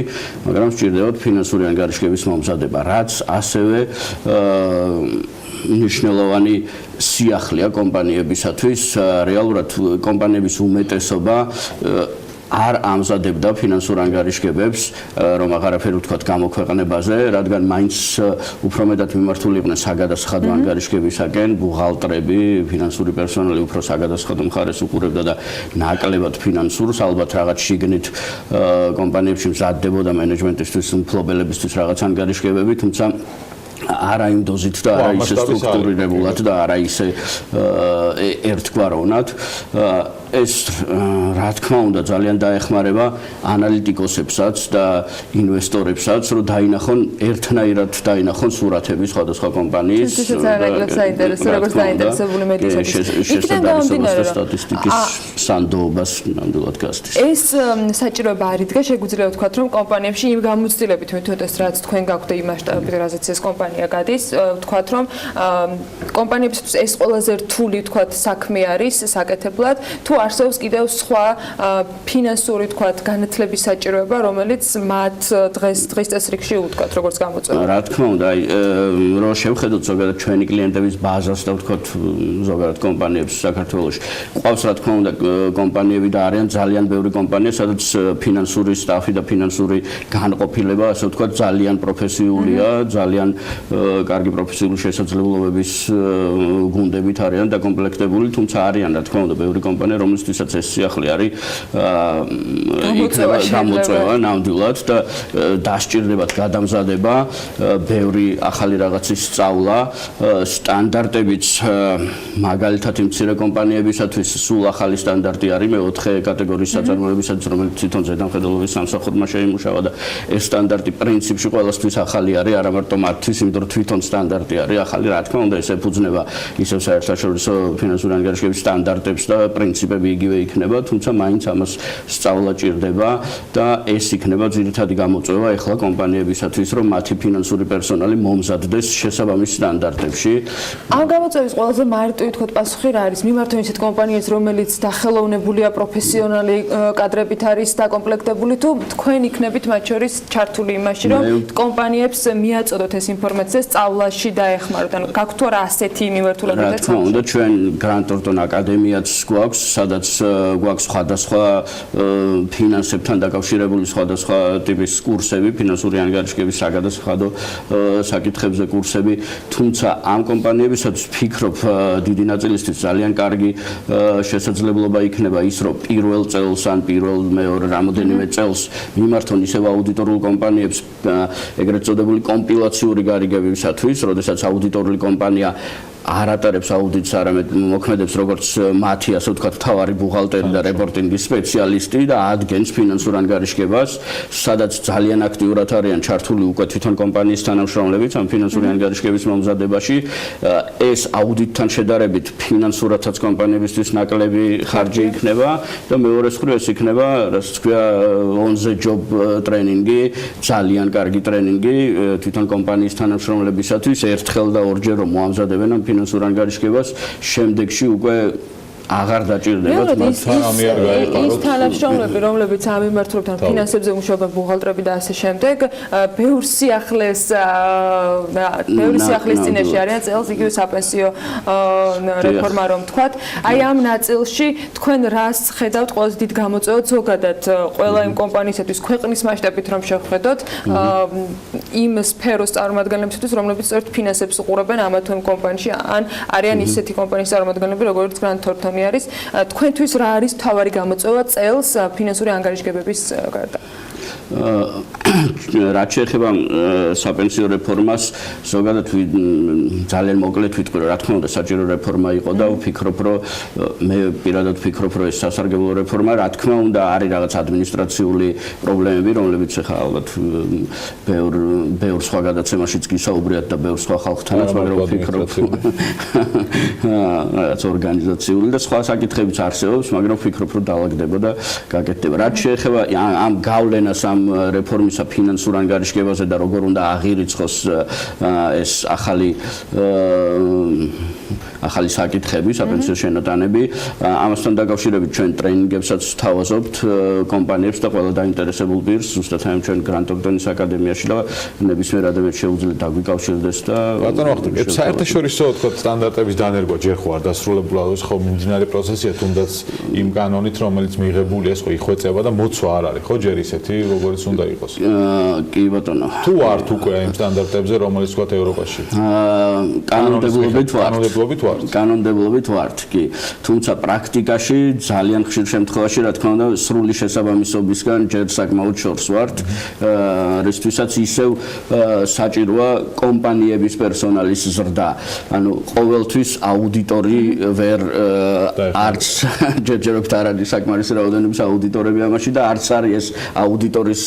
მაგრამ სჭირდებათ ფინანსური ანგარიშგების მომზადება, რაც ასევე მნიშვნელოვანი სიახლეა კომპანიებისათვის. რეალურად კომპანიების უმეტესობა არ ამზადებდა ფინანსურ ანგარიშგებებს, რომ აღარაფერი ვთქვათ გამოქვეყნებაზე, რადგან მაინც უფრო მეტად მიმართული იყვნენ საგადასახადო ანგარიშგებისაკენ, ბუღალტრები, ფინანსური პერსონალი უფრო საგადასახადო მხარეს უყურებდა და ნაკლებად ფინანსურს, ალბათ რაღაც შიგნით კომპანიებში მზადდებოდა მენეჯმენტისთვის, მფლობელებისთვის რაღაც ანგარიშგებები, თუმცა არა იმ დოზით და არა ისე სტრუქტურირებულად და არა ისე ერთგვაროვნად. ეს რა თქმა უნდა ძალიან დაეხმარება ანალიტიკოსებსაც და ინვესტორებსაც, რომ დაინახონ ერთნაირად დაინახონ სურათები სხვადასხვა კომპანიის. როგორც დაინტერესებული მედიასთვის. იქიდან გამომდინარე, რომ სტატისტიკის სანდოობას ნამდვილად გასდის. ეს საჭიროება არ იდგა, შეგვიძლია ვთქვათ, რომ კომპანიებში იმ გამოცდილებით მეთოდას, რაც თქვენ გაქვთ იმ მასშტაბით, რაზეც ეს კომპანია გადის, ვთქვათ, რომ კომპანიებისთვის ეს ყველაზე რთული, ვთქვათ, საქმე არის საკეთებლად, თუ არსებობს კიდევ სხვა ფინანსური, ვთქვათ, განათლების საჭიროება, რომელიც მათ დღეს წესრიგში უთქვათ, როგორც გამოწვევა. რა თქმა უნდა, რომ შევხედოთ ზოგადად ჩვენი კლიენტების ბაზას და ვთქვათ, ზოგადად კომპანიებს საქართველოში. ყავს რა თქმა უნდა კომპანიები და არიან ძალიან ბევრი კომპანია, სადაც ფინანსური სტაფი და ფინანსური განყოფილება, ასე ვთქვათ, ძალიან პროფესიულია, ძალიან კარგი პროფესიული შესაძლებლობების გუნდებით არიან დაკომპლექტებული, თუმცა არიან რა თქმა უნდა ბევრი კომპანია, რომლისთვისაც ეს სიახლე არის იქნება გამოწვევა ნამდვილად და დასჭირდებათ გადამზადება, ბევრი ახალი რაღაცის სწავლა, სტანდარტებიც მაგალითად იმ მცირე კომპანიებისათვის სულ ახალი სტანდარტი არის მეოთხე კატეგორიის საწარმოებისათვის, რომელიც თვითონ ზედამხედველობის სამსახურმა შეიმუშავა და ეს სტანდარტი პრინციპში ყველასთვის ახალი არის, არა მარტო მათთვის, იმიტომ რომ თვითონ სტანდარტი არის ახალი, რა თქმა უნდა, ეს ეფუძნება ისევ საერთაშორისო ფინანსური ანგარიშგების სტანდარტებს და პრინციპები იგივე იქნება, თუმცა მაინც ამას სწავლა ჭირდება და ეს იქნება ძირითადი გამოწვევა ახლა კომპანიებისათვის, რომ მათი ფინანსური პერსონალი მომზადდეს შესაბამის სტანდარტებში. ამ გამოწვევის ყველაზე მარტივი თქო პასუხი რა არის? მიმართონ ისეთ კომპანიებს, რომელიც დახელოვნებულია პროფესიონალი კადრებით არის დაკომპლექტებული, თუ თქვენ იქნებით მათ შორის ჩართული იმაში, რომ კომპანიებს მიაწოდოთ ეს ინფორმაცია სწავლაში დაეხმაროთ, ანუ გაქვთ თუ არა ასეთი მიმართულებით? რა თქმა უნდა, ჩვენ გრანტორტონ აკადემიაც გვაქვს, სადაც გვაქვს სხვადასხვა ფინანსებთან დაკავშირებული სხვადასხვა ტიპის კურსები, ფინანსური ანგარიშგების საგადასახადო საკითხებზე კურსები, თუმცა ამ კომპანიებისათვის ვფიქრობ დიდი ნაწილისთვის ძალიან კარგი შესაძლებლობა იქნება ის, რომ პირველ წელს ან პირველ მეორე რამოდენიმე წელს მიმართონ ისევ აუდიტორულ კომპანიებს ეგრეთ წოდებული კომპილაციური გარიგებებისათვის, როდესაც აუდიტორული კომპანია არ ატარებს აუდიტს, არამედ მოქმედებს როგორც მათი, ასე ვთქვათ, თავარი ბუღალტერი და რეპორტინგის სპეციალისტი და ადგენს ფინანსურ ანგარიშგებას, სადაც ძალიან აქტიურად არიან ჩართული უკვე თვითონ კომპანიის თანამშრომლებიც ამ ფინანსური ანგარიშგების მომზადებაში. ეს აუდიტთან შედარებით ფინანსურადაც კომპანიებისთვის ნაკლები ხარჯი იქნება და მეორე მხრივ ეს იქნება, რასაც ქვია, on the job ტრენინგი, ძალიან კარგი ტრენინგი თვითონ კომპანიის თანამშრომლებისათვის, ერთხელ და ორჯერ რომ მოამზადებენ ამ ფინანსურ ანგარიშგებას, შემდეგში უკვე აღარ დაჭირდებათ ის თანამშრომლები, რომლებიც ამ მიმართულებთან ფინანსებზე მუშაობენ, ბუღალტრები და ასე შემდეგ, ბევრ სიახლეს წინაშე არიან წელს იგივე საპენსიო რეფორმა რომ თქვათ. აი ამ ნაწილში თქვენ რას ხედავთ ყველაზე დიდ გამოწვევად ზოგადად ყველა იმ კომპანიისათვის ქვეყნის მასშტაბით რომ შევხედოთ იმ სფეროს წარმომადგენლებისთვის, რომლებიც ერთ ფინანსებს უყურებენ ამა თუ იმ კომპანიაში, ან არიან ისეთი კომპანიის წარმომადგენლები, როგორც Grant Thornton არის, თქვენთვის რა არის მთავარი გამოწვევა წელს ფინანსური ანგარიშგებების გარდა? რაც შეეხება საპენსიო რეფორმას, ზოგადად ძალიან მოკლედ ვიტყვი, რა თქმა უნდა, საჭირო რეფორმა იყო და ვფიქრობ, რომ მე პირადად ვფიქრობ, რომ ეს სასარგებლო რეფორმა, რა თქმა უნდა, არის რაღაც ადმინისტრაციული პრობლემები, რომლებიც ახლა ალბათ ბევრ სხვა გადაცემაშიც გისაუბრიათ და ბევრ სხვა ხალხთანაც, მაგრამ ვფიქრობ, რაღაც ორგანიზაციული და სხვა საკითხებიც არსებობს, მაგრამ ვფიქრობ, რომ დაალაგდება და გაკეთდება. რაც შეეხება ამ გავლენას ამ რეფორმისა ფინანსურ ანგარიშგებაზე და როგორ უნდა აღირიცხოს ეს ახალი საკითხები, საპენსიო შენატანები, ამასთან დაკავშირებით ჩვენ ტრენინგებსაც ვთავაზობთ კომპანიებს და ყველა დაინტერესებულ პირს, ზუსტად აი ჩვენ Grant Thornton-ის აკადემიაში და ნებისმიერ ადამიანს შეუძლია დაგვიკავშირდეს და ბატონო ახტები, საერთაშორისო თქო სტანდარტების დანერგვა ჯერ ხო არ დასრულებულა, ხო მიმდინარე პროცესია, თუნდაც იმ კანონით, რომელიც მიღებულია, ეს ხო იხვეწება და მოცვა არ არის, ხო ჯერ ისეთი, როგორც უნდა იყოს. კი ბატონო. თუ ართ უკვე იმ სტანდარტებზე, რომელიც თქვა ევროპაში? კანონმდებლობით ვართ, კი. თუმცა პრაქტიკაში ძალიან ხშირ შემთხვევაში, რა თქმა უნდა, სრული შესაბამისობისგან ჯერ საკმაოდ შორს ვართ, რისთვისაც ისევ საჭიროა კომპანიების პერსონალის ზრდა. ანუ ყოველთვის აუდიტორი ვერ არც ჯერჯერობით არ არის საკმარისი რაოდენობის აუდიტორები ამაში და არც არის ეს აუდიტორის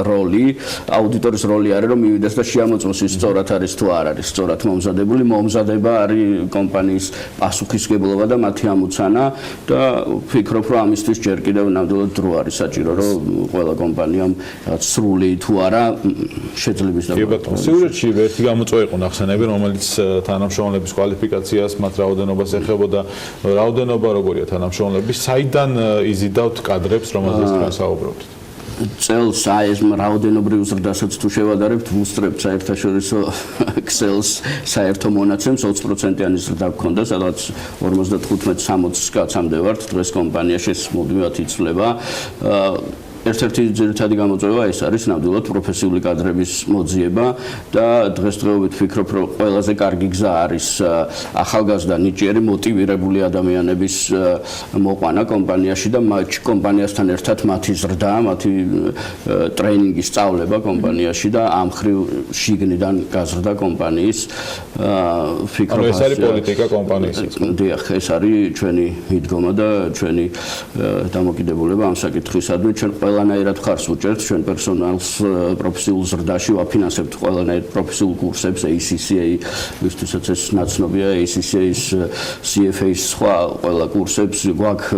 როლი. აუდიტორის როლი არის რომ მივიდეს და შეამოწმოს ის სწორად არის თუ არ არის სწორად მომზადებული. მომზადება არის კომპანიის პასუხისმგებლობა და მათი ამოცანა და ვფიქრობ, რომ ამისთვის ჯერ კიდევ ნამდვილად დრო არის საჭირო, რომ ყველა კომპანიამ სრული თუ არა შეძლებს და. კი ბატონო, სიუჟეტში ერთი გამოწვევა იყო ნახსენები, რომელიც თანამშრომლების კვალიფიკაციას, მათ რაოდენობას ეხებოდა. რაოდენობა როგორია თანამშრომლების, საიდან იზიდავთ კადრებს, რომელზეც თქვენ საუბრობთ? წელს აი ეს რაოდენობრივ ზრდასაც თუ შევადარებთ, ვუსწრებთ საერთაშორისო Excel-ს საერთო მონაცემს 20%-იანი ზრდა გქონდა, სადაც 55-60 კაცამდე ვართ დღეს კომპანიაში, ეს მუდმივად იცვლება. ერთ-ერთი ძირითადი გამოწვევა ეს არის ნამდვილად პროფესიული კადრების მოძიება და დღესდღეობით ვფიქრობ, რომ ყველაზე კარგი გზა არის ახალგაზრდა ნიჭიერი მოტივირებული ადამიანების მოყვანა კომპანიაში და კომპანიასთან ერთად მათი ზრდა, მათი ტრენინგის სწავლება კომპანიაში და ამ ხრივ შიგნიდან გაზრდა კომპანიის ვფიქრობ ეს არის პოლიტიკა კომპანიისიც. დიახ, ეს არის ჩვენი მიდგომა და ჩვენი დამოკიდებულება ამ საკითხისადმი. ჩვენ ყველანაირად ხარს უჭერთ ჩვენ პერსონალს პროფესიულ ზრდაში, ვაფინანსებთ ყველანაირ პროფესიულ კურსებს, ACCA, ვისთვისაც ეს ნაცნობია, ACCA-ის, CFA-ის სხვა ყველა კურსებს, გვაქვს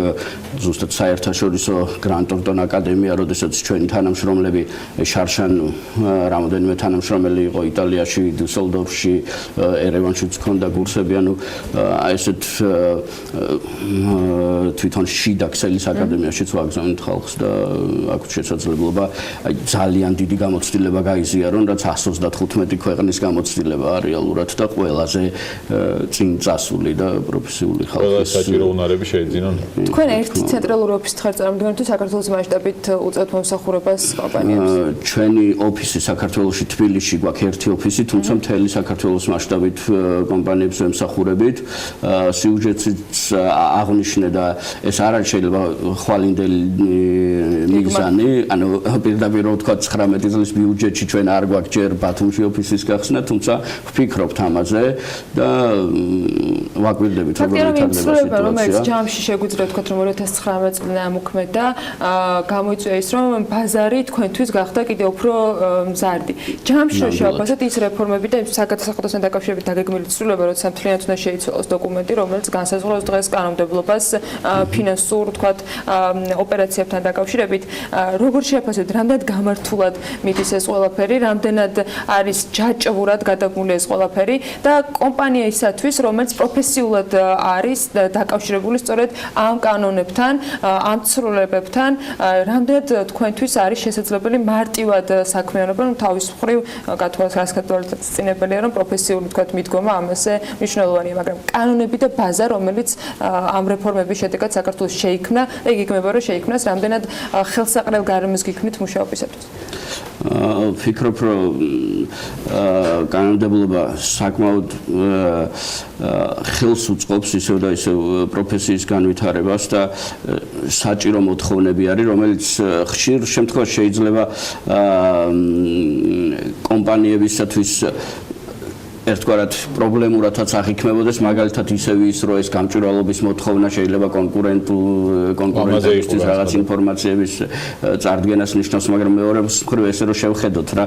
ზუსტად საერთაშორისო Grant Thornton აკადემია, როდესაც ჩვენი თანამშრომლები შარშან რამოდენიმე თანამშრომელი იყო იტალიაში, დუსელდორფში, ერევანშიც ჰქონდა კურსები, ანუ ესეთ თვითონ შიდა ქსელის აკადემიაშიც ვაგზავნით ხალხს და აქვს შესაძლებლობა ძალიან დიდი გამოცდილება გაიზიარონ, რაც 135 ქვეყნის გამოცდილება რეალურად და ყველაზე წინ წასული და პროფესიული ხალხის. ყველა საჭირო უნარები შეეძინონ. თქვენ ერთი ცენტრალური ოფისი ხარ წარმოადგენთ თუ საქართველოს მასშტაბით უწევთ მომსახურებას კომპანიებს? ჩვენი ოფისი საქართველოში თბილისში გვაქვს ერთი ოფისი, თუმცა მთელი საქართველოს მასშტაბით კომპანიებს ვემსახურებით. სიუჟეტიც აღნიშნე და ეს არ არის შეიძლება ხვალინდელი მიგზა მიზანი, ანუ პირდაპირ ვთქვათ 19 წლის ბიუჯეტში ჩვენ არ გვაქვს ჯერ ბათუმში ოფისის გახსნა, თუმცა ვფიქრობთ ამაზე და ვაკვირდებით როგორ ვითარდება სიტუაცია. რომელიც ჯამში შეგვიძლია ვთქვათ რომ 2019 წლიდან ამოქმედა, გამოიწვია ის რომ ბაზარი თქვენთვის გახდა კიდევ უფრო მზარდი. ჯამში რო შევაფასოთ ის რეფორმები და საგადასახადოსთან დაკავშირებით დაგეგმილი ცვლილება, როცა მთლიანად უნდა შეიცვალოს დოკუმენტი, რომელიც განსაზღვრავს დღეს კანონმდებლობას ფინანსურ, ვთქვათ, ოპერაციებთან დაკავშირებით, როგორ შევაფასოთ, რამდენად გამართულად მიდის ეს ყველაფერი, რამდენად არის ჯაჭვურად გადაგმული ეს ყველაფერი და კომპანიისათვის, რომელიც პროფესიულად არის დაკავშირებული სწორედ ამ კანონებთან, ამ ცვლილებებთან, რამდენად თქვენთვის არის შესაძლებელი მარტივად საქმიანობა, რომ თავის მხრივ გათვალისწინებელია, რომ პროფესიული თქვათ მიდგომა ამაზე მნიშვნელოვანია, მაგრამ კანონები და ბაზა, რომელიც ამ რეფორმების შედეგად საქართველოს შეიქმნა და იგი გეგმება, რომ შეიქმნას, რამდენად ხელსაყრელ გარემოს გიქმნით მუშაობისათვის. ვფიქრობ, რომ კანონმდებლობა საკმაოდ ხელს უწყობს ისევ და ისევ პროფესიის განვითარებას და საჭირო მოთხოვნები არის, რომელიც ხშირ შემთხვევაში შეიძლება კომპანიებისათვის ერთგვარად პრობლემურადაც აღიქმებოდეს, მაგალითად ისევ ის, რომ ეს გამჭვირვალობის მოთხოვნა შეიძლება კონკურენტებისთვის რაღაც ინფორმაციების წარდგენას ნიშნავს, მაგრამ მეორე მხრივ ესე რომ შევხედოთ რა,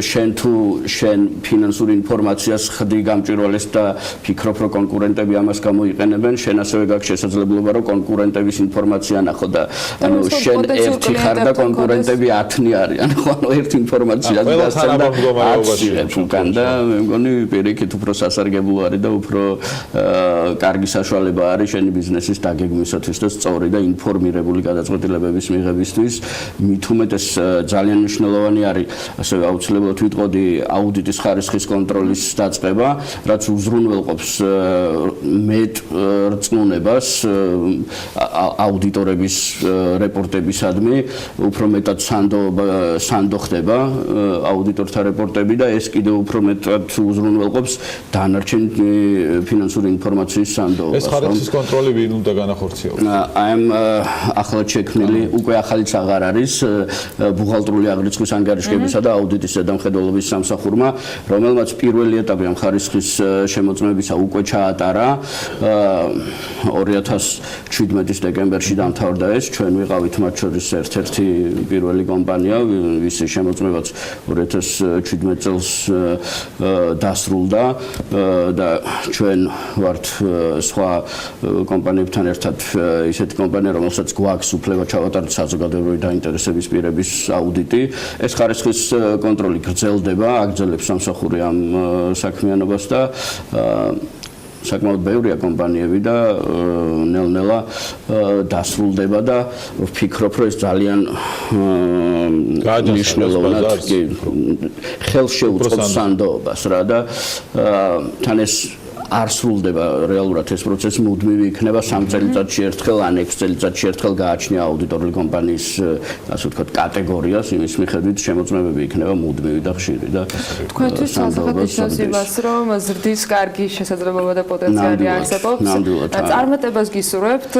შენ თუ შენ ფინანსურ ინფორმაციას ხდი გამჭვირვალეს და ფიქრობ, რომ კონკურენტები ამას გამოიყენებენ, შენ ასევე გაქვს შესაძლებლობა, რომ კონკურენტების ინფორმაცია ნახო და ანუ შენ ერთი ხარ და კონკურენტები 10 არიან, ხო, ანუ ერთ ინფორმაციას გასცემ უკან და მეგონი პირიქით უფრო სასარგებლო არის და უფრო კარგი საშუალება არის შენი ბიზნესის დაგეგმვისათვის და სწორი და ინფორმირებული გადაწყვეტილებების მიღებისთვის. მით უმეტეს ძალიან მნიშვნელოვანი არის ასევე აუცილებლად ვიტყოდი აუდიტის ხარისხის კონტროლის დაწყება, რაც უზრუნველყოფს მეტ რწმუნებას აუდიტორების რეპორტებისადმი, უფრო მეტად სანდო ხდება აუდიტორთა რეპორტები და ეს კიდევ უფრო მეტად უზრუნველყოფს დანარჩენი ფინანსური ინფორმაციის სანდოობას. ეს ხარისხის კონტროლი ვინ უნდა განახორციელოს? ამ ახლად შექმნილი, უკვე ახალიც აღარ არის ბუღალტრული აღრიცხვის ანგარიშგებისა და აუდიტის ზედამხედველობის სამსახურმა, რომელმაც პირველი ეტაპი ამ ხარისხის შემოწმებისა უკვე ჩაატარა 2017 დეკემბერში დამთავრდა ეს. ჩვენ ვიყავით მათ შორის ერთ-ერთი პირველი კომპანია, ვისი შემოწმებაც 2017 წელს დასრულდა და ჩვენ ვართ სხვა კომპანიებთან ერთად ისეთი კომპანია, რომელსაც გვაქვს უფლება ჩავატაროთ საზოგადოებრივი დაინტერესების პირების აუდიტი. ეს ხარისხის კონტროლი გრძელდება, აგრძელებს სამსახური ამ საქმიანობას და საკმაოდ ბევრია კომპანიები და ნელ-ნელა დასრულდება და ვფიქრობ, რომ ეს ძალიან მნიშვნელოვნად ხელს შეუწყობს სანდოობას რა და თან ეს არ სრულდება რეალურად ეს პროცესი, მუდმივი იქნება 3 წელიწადში ერთხელ ან 6 წელიწადში ერთხელ გააჩნია აუდიტორული კომპანიის ასე ვთქვათ კატეგორიას, იმის მიხედვით შემოწმებები იქნება მუდმივი და ხშირი და თქვენთვის საზოგადოებას იმას, რომ ზრდის კარგი შესაძლებლობა და პოტენციალი არსებობს. წარმატებას გისურვებთ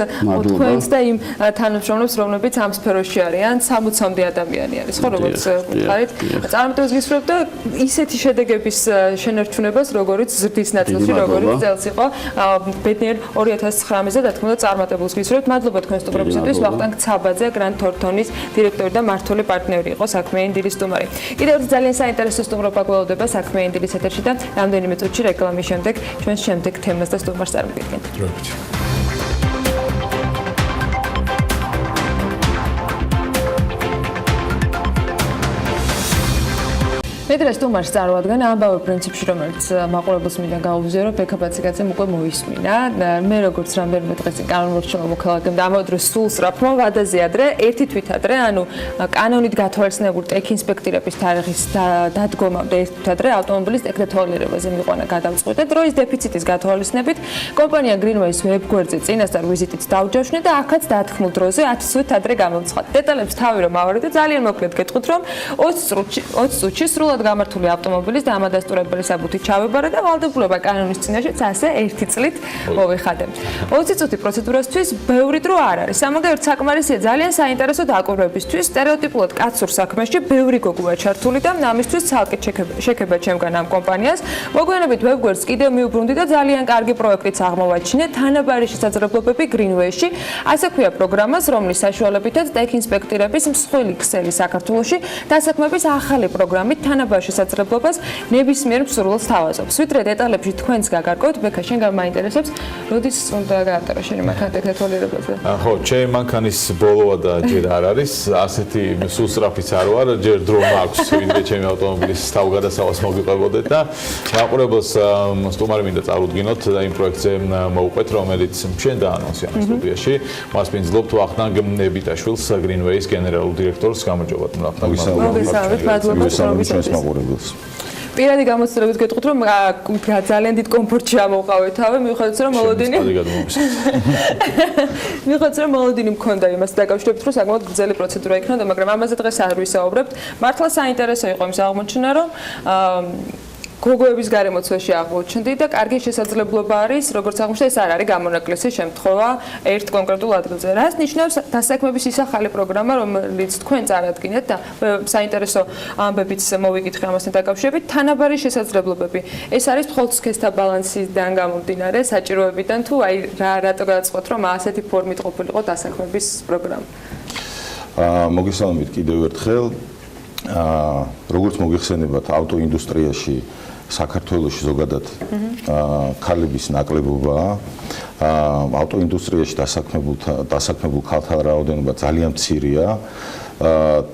თქვენს და იმ თანამშრომლებს, რომლებიც ამ სფეროში არიან, 60-მდე ადამიანი არის, ხო, როგორც ვთქვით. წარმატებას გისურვებთ და ისეთი შედეგების შენარჩუნებას, როგორც ზრდის ნაწილში, როგორც წელს იყო ბედნიერ 2019-ზე და თქმა უნდა წარმატებულს გისურვებთ. მადლობა თქვენ სტუმრობისათვის. ვახტანგ ცაბაძე, გრანდ თორთონის დირექტორი და მმართველი პარტნიორი იყო საქმიანი დილის სტუმარი. კიდევ ერთი ძალიან საინტერესო სტუმრობა გველოდება საქმიანი დილის ეთერში და რამდენიმე წუთში რეკლამის შემდეგ ჩვენს შემდეგ თემას და სტუმარს წარმოგიდგენთ. მედრეს სტუმარს წარმოადგენ ამბავი პრინციპში, რომელიც მაყურებელს მინდა გაუზიარო, ბექაბაციკაძემ უკვე მოისმინა. მე როგორც რამდენიმე დღეს წინ კანონმორჩეულმა მოქალაქემ და ამავდროულად სულ სწრაფმა ვადაზე ადრე, ერთი თვით ადრე, ანუ კანონით გათვალისწინებული ტექინსპექტირების თარიღის დადგომამდე ერთი თვით ადრე ავტომობილის ტექნოლოგიებაზე მიყვანა გადამწყვეტი. დროის დეფიციტის გათვალისწინებით კომპანია Greenway-ის ვებგვერდზე წინასწარ ვიზიტით დაუჯავშნა და აქაც დათქმულ დროზე 10 წუთით ადრე გამომცხადა. დეტალებს თავი რომ ავარეთ და ძალიან მოკლედ გეტყვით, რომ 20 წუთში სრულად სრულად გამართული ავტომობილის და ამადასტურებელი საბუთი ჩავებარა და ვალდებულება კანონის წინაშეც ასე 1 წლით მოვიხადე. 20 წუთი პროცედურასთვის ბევრი დრო არ არის. სამაგერად საკმარისია ძალიან საინტერესო დაკვირვებისთვის, სტერეოტიპულად კაცურ საქმეში ბევრი გოგოა ჩართული და ამისთვის ცალკე შექება ჩემგან ამ კომპანიას. მოგვიანებით ვებგვერდს კიდევ მიუბრუნდი და ძალიან კარგი პროექტიც აღმოვაჩინე თანაბარი შესაძლებლობები Greenway-ში. ასე ქვია პროგრამას, რომლის საშუალებითაც ტექ ინსპექტირების მსხვილი ქსელი საქართველოში დასაქმების ახალი პროგრამით თანაბარ შესაძლებლობას ნებისმიერ მსურველს თავაზობს. ვიდრე დეტალებში თქვენს გაგარკვევთ, ბექა შენ გამაინტერესებს, როდის უნდა გაატარო შენი მანქანა ტექნოლოგიებზე? ხო, ჩემი მანქანის ბოლოა და ჯერ არ არის, ასეთი სულ სწრაფიც არ ვარ, ჯერ დრო მაქვს, ვიდრე ჩემი ავტომობილის თავგადასავალს მოგიყვებოდეთ და მაყურებელს სტუმარი მინდა წარუდგინოთ და იმ პროექტზე მოვყვეთ, რომელიც შენ დაანონსია ამ სტუდიაში. მას მინძლობთ ვახტანგ ნებიტაშვილს, Greenway-ის გენერალურ დირექტორს, გამარჯობა ვახტანგ. მოგესალმებით, მადლობა ჩვენს მაყურებელს. პირადი გამოცდილებით გეტყვით, რომ ძალიან დიდ კომფორტში ამოვყავეთ თავი, მიუხედავად რომ მოლოდინი მიუხედავად რომ მოლოდინი მქონდა იმას დაკავშირებით, რომ საკმაოდ გრძელი პროცედურა იქნოდა, მაგრამ ამაზე დღეს არ ვისაუბრებთ. მართლა საინტერესო იყო იმის აღმოჩენა, რომ გოგოების გარემოცვაში აღმოჩნდი და კარგი შესაძლებლობა არის, როგორც აღმოჩნდა, ეს არ არის გამონაკლისი შემთხვევა ერთ კონკრეტულ ადგილზე. რას ნიშნავს დასაქმების ის ახალი პროგრამა, რომელიც თქვენ წარადგინეთ და საინტერესო ამბებიც მოვიკითხე ამასთან დაკავშირებით, თანაბარი შესაძლებლობები. ეს არის მხოლოდ სქესთა ბალანსიდან გამომდინარე, საჭიროებიდან თუ აი რატო გადაწყვეტ, რომ ასეთი ფორმით ყოფილიყო დასაქმების პროგრამა? მოგესალმებით კიდევ ერთხელ. როგორც მოგიხსენებათ, ავტოინდუსტრიაში საქართველოში ზოგადად ქალების ნაკლებობაა. ავტოინდუსტრიაში დასაქმებულ ქალთა რაოდენობა ძალიან მცირეა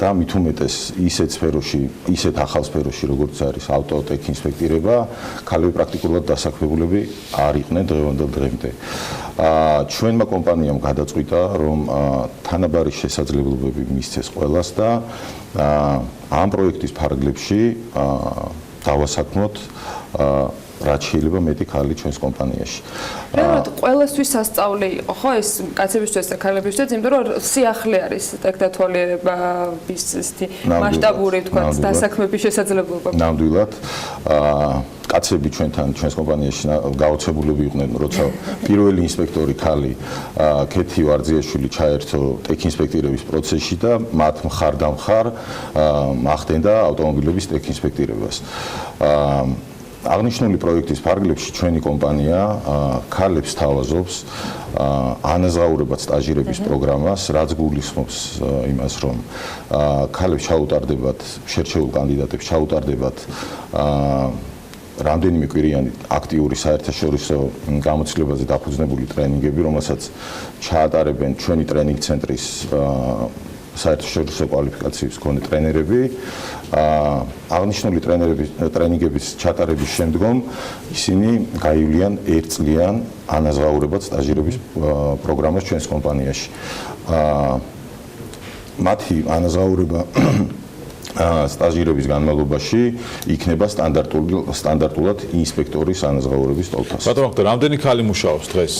და მით უმეტეს ისეთ ახალ სფეროში, როგორც არის ავტოტექ ინსპექტირება, ქალები პრაქტიკულად დასაქმებულები არ იყვნენ დღევანდელ დღემდე. ჩვენმა კომპანიამ გადაწყვიტა, რომ თანაბარი შესაძლებლობები მისცეს ყველას და ამ პროექტის ფარგლებში დავასაქმოთ რაც შეიძლება მეტი ქალი ჩვენს კომპანიაში. რეალურად ყველასთვის სასწაული იყო, ხო, ეს კაცებისთვის და ქალებისთვის, იმიტომ რომ სიახლე არის ტექნოლოგიების ისეთი მასშტაბური, თქვა, დასაქმების შესაძლებლობა. ნამდვილად, კაცები ჩვენს კომპანიაში გაოცებულები იყვნენ, როცა პირველი ინსპექტორი ქალი ქეთი ვარძიაშვილი ჩაერთო ტექ ინსპექტირების პროცესში და მათ მხარ-დამხარ ახდენდა ავტომობილების ტექ ინსპექტირებას. აღნიშნული პროექტის ფარგლებში ჩვენი კომპანია ქალებს თავაზობს ანაზღაურებად სტაჟირების პროგრამას, რაც გულისხმობს იმას, რომ ქალებს ჩაუტარდებათ, შერჩეულ კანდიდატებს ჩაუტარდებათ რამდენიმე კვირიანი აქტიური საერთაშორისო გამოცდილებაზე დაფუძნებული ტრენინგები, რომელსაც ჩაატარებენ ჩვენი ტრენინგ ცენტრის საერთაშორისო კვალიფიკაციის მქონე ტრენერები. აღნიშნული ტრენინგების ჩატარების შემდგომ ისინი გაივლიან 1 წლიან ანაზღაურებად სტაჟირების პროგრამას ჩვენს კომპანიაში. მათი ანაზღაურება სტაჟირების განმავლობაში იქნება სტანდარტულად ინსპექტორის ანაზღაურების ტოლთას. ბატონო, რამდენი ქალი მუშაობს დღეს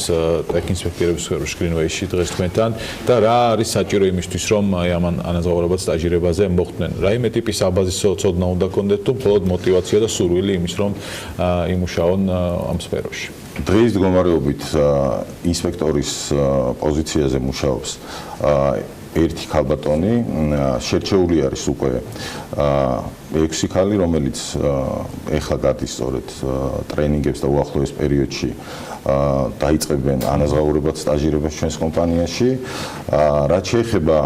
ტექ ინსპექტირების სფეროში Greenway-ში დღეს თქვენთან და რა არის საჭირო იმისთვის, რომ ამ ანაზღაურებად სტაჟირებაზე მოხდნენ? რაიმე ტიპის აბაზისო ცოდნა უნდა გქონდეთ თუ მხოლოდ мотиваცია და სურვილი იმის, რომ იმუშაონ ამ სფეროში? დღის მდგომარეობით ინსპექტორის პოზიციაზე მუშაობს ერთი ქალბატონი, შერჩეული არის უკვე 6 ქალი, რომელიც ეხლა გადის სწორედ ტრენინგებს და უახლოეს პერიოდში დაიწყებენ ანაზღაურებად სტაჟირებას ჩვენს კომპანიაში. რაც შეეხება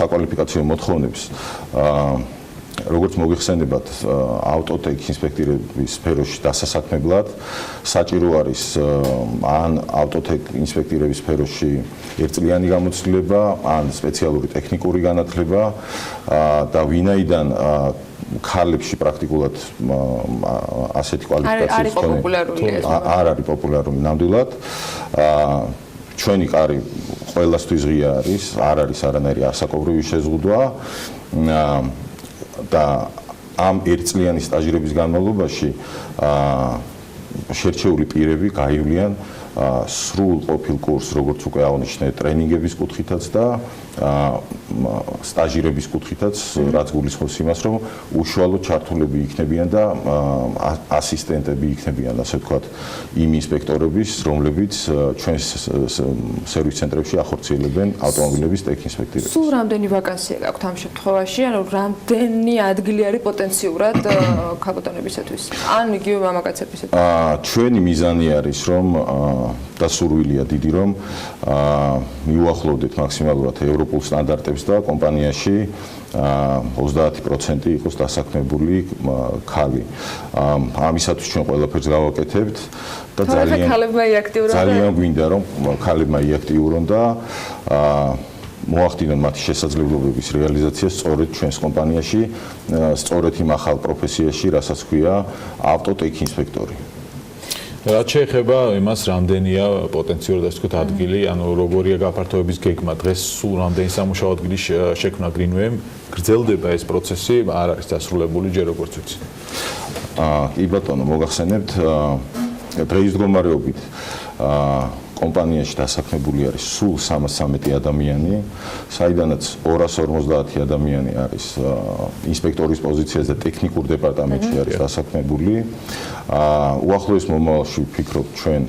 საკვალიფიკაციო მოთხოვნებს, როგორც მოგიხსენებათ, ავტოტექ ინსპექტირების სფეროში დასასაქმებლად საჭირო არის ან ავტოტექ ინსპექტირების სფეროში 1 წლიანი გამოცდილება, ან სპეციალური ტექნიკური განათლება და ვინაიდან ქალებში პრაქტიკულად ასეთი კვალიფიკაციის არ არის პოპულარული ნამდვილად. ჩვენი კარი ყველასთვის ღია არის, არ არის არანაირი ასაკობრივი შეზღუდვა და ამ 1 წლიანი სტაჟირების განმავლობაში შერჩეული პირები გაივლიან სრულ ყოფილ კურსს, როგორც უკვე აღნიშნე, ტრენინგების კუთხითაც და სტაჟირების კუთხითაც, რაც გულისხმობს იმას, რომ უშუალოდ ჩართულები იქნებიან და ასისტენტები იქნებიან, ასე ვთქვათ, იმ ინსპექტორების, რომლებიც ჩვენს სერვის ცენტრებში ახორციელებენ ავტომობილების ტექინსპექტირებას. სულ რამდენი ვაკანსია გაქვთ ამ შემთხვევაში, ანუ რამდენი ადგილი არის პოტენციურად ქალბატონებისათვის? ან იგივე მამაკაცებისათვის? ჩვენი მიზანი არის, რომ და სურვილია დიდი, რომ მიუახლოვდეთ მაქსიმალურად ევროპულ სტანდარტებს და კომპანიაში 30% იყოს დასაქმებული ქალი. ამისათვის ჩვენ ყველაფერს გავაკეთებთ და ძალიან გვინდა, რომ ქალებმა იაქტიურონ და მოახდინონ მათი შესაძლებლობების რეალიზაცია სწორედ ჩვენს კომპანიაში, სწორედ იმ ახალ პროფესიაში, რასაც ქვია ავტოტექინსპექტორი. რაც შეეხება იმას, რამდენია პოტენციურად ასე ვთქვათ ადგილი, ანუ როგორია გაფართოების გეგმა, დღეს სულ რამდენი სამუშაო ადგილის შექმნა გრინვეიმ, გრძელდება ეს პროცესი, არ არის დასრულებული ჯერ როგორც ვიცი. კი ბატონო, მოგახსენებთ, დღეის მდგომარეობით კომპანიაში დასაქმებული არის სულ 313 ადამიანი, საიდანაც 250 ადამიანი არის ინსპექტორის პოზიციაზე და ტექნიკურ დეპარტამენტში არის დასაქმებული. უახლოეს მომავალში ვფიქრობ ჩვენ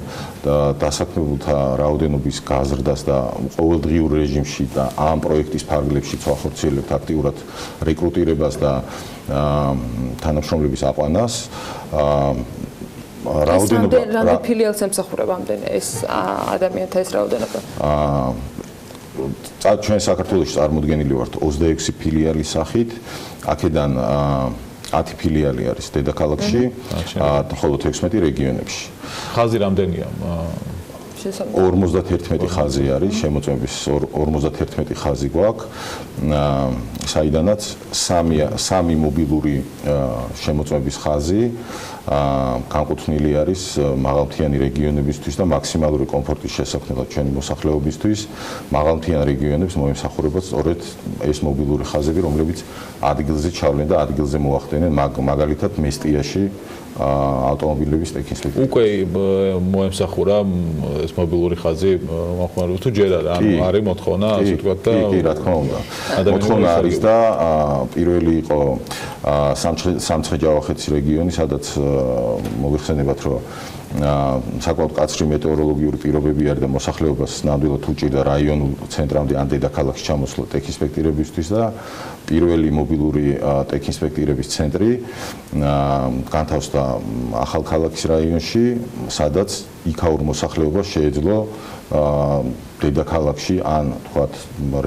დასაქმებულთა რაოდენობის გაზრდას და ყოველდღიურ რეჟიმში და ამ პროექტის ფარგლებშიც ვახორციელებთ აქტიურად რეკრუტირებას და თანამშრომლების აყვანას. რამდენი ფილიალს ემსახურება ამდენი ეს ადამიანთა ეს რაოდენობა? ჩვენ საქართველოში წარმოდგენილი ვართ 26 ფილიალის სახით, აქედან 10 ფილიალი არის დედაქალაქში, ხოლო 16 რეგიონებში. ხაზი რამდენია? 51 ხაზი არის, შემოწმების 51 ხაზი გვაქვს, საიდანაც 3 მობილური შემოწმების ხაზი განკუთვნილი არის მაღალმთიანი რეგიონებისთვის და მაქსიმალური კომფორტის შესაქმნელად ჩვენი მოსახლეობისთვის მაღალმთიან რეგიონებს მოემსახურებათ სწორედ ეს მობილური ხაზები, რომლებიც ადგილზე ჩავლენ და ადგილზე მოახდენენ, მაგალითად მესტიაში ავტომობილების ტექინსპექტორი. უკვე მოემსახურა ეს მობილური ხაზი მოხმარებულ თუ ჯერ არის მოთხოვნა, ასე ვთქვათ და კი, რა თქმა უნდა. მოთხოვნა არის და პირველი იყო სამცხე-ჯავახეთის რეგიონი, სადაც მოგეხსენებათ, რომ საკმაოდ კაცრი მეტეოროლოგიური პირობები არის და მოსახლეობას ნამდვილად უჭირდა რაიონულ ცენტრამდე ან დედაქალაქში ჩამოსვლა ტექინსპექტირებისთვის და პირველი მობილური ტექინსპექტირების ცენტრი განთავსდა ახალქალაქის რაიონში, სადაც იქაურ მოსახლეობას შეეძლო დედაქალაქში ან თქვათ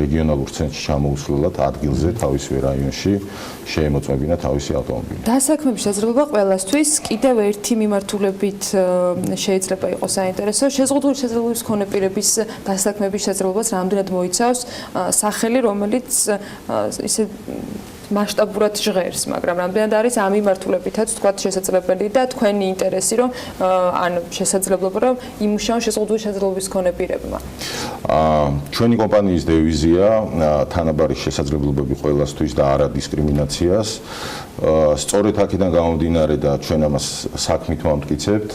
რეგიონალურ ცენტრში ჩამოუსვლელად ადგილზე თავისივე რაიონში შეემოწმებინა თავისი ავტომობილი. დასაქმების შესაძლებლობა ყველასთვის კიდევ ერთი მიმართულებით შეიძლება იყოს საინტერესო. შეზღუდული შესაძლებლობის მქონე პირების დასაქმების შესაძლებლობას რამდენად მოიცავს სახელი, რომელიც ისე მასშტაბურად ჟღერს, მაგრამ რამდენად არის ამ მიმართულებითაც თქვათ შესაძლებელი და თქვენი ინტერესი, რომ ან შესაძლებლობა, რომ იმუშაონ შეზღუდული შესაძლებლობის მქონე პირებმა. ჩვენი კომპანიის დევიზია თანაბარი შესაძლებლობები ყველასთვის და არა დისკრიმინაციას. სწორედ აქედან გამომდინარე და ჩვენ ამას საქმით ვამტკიცებთ,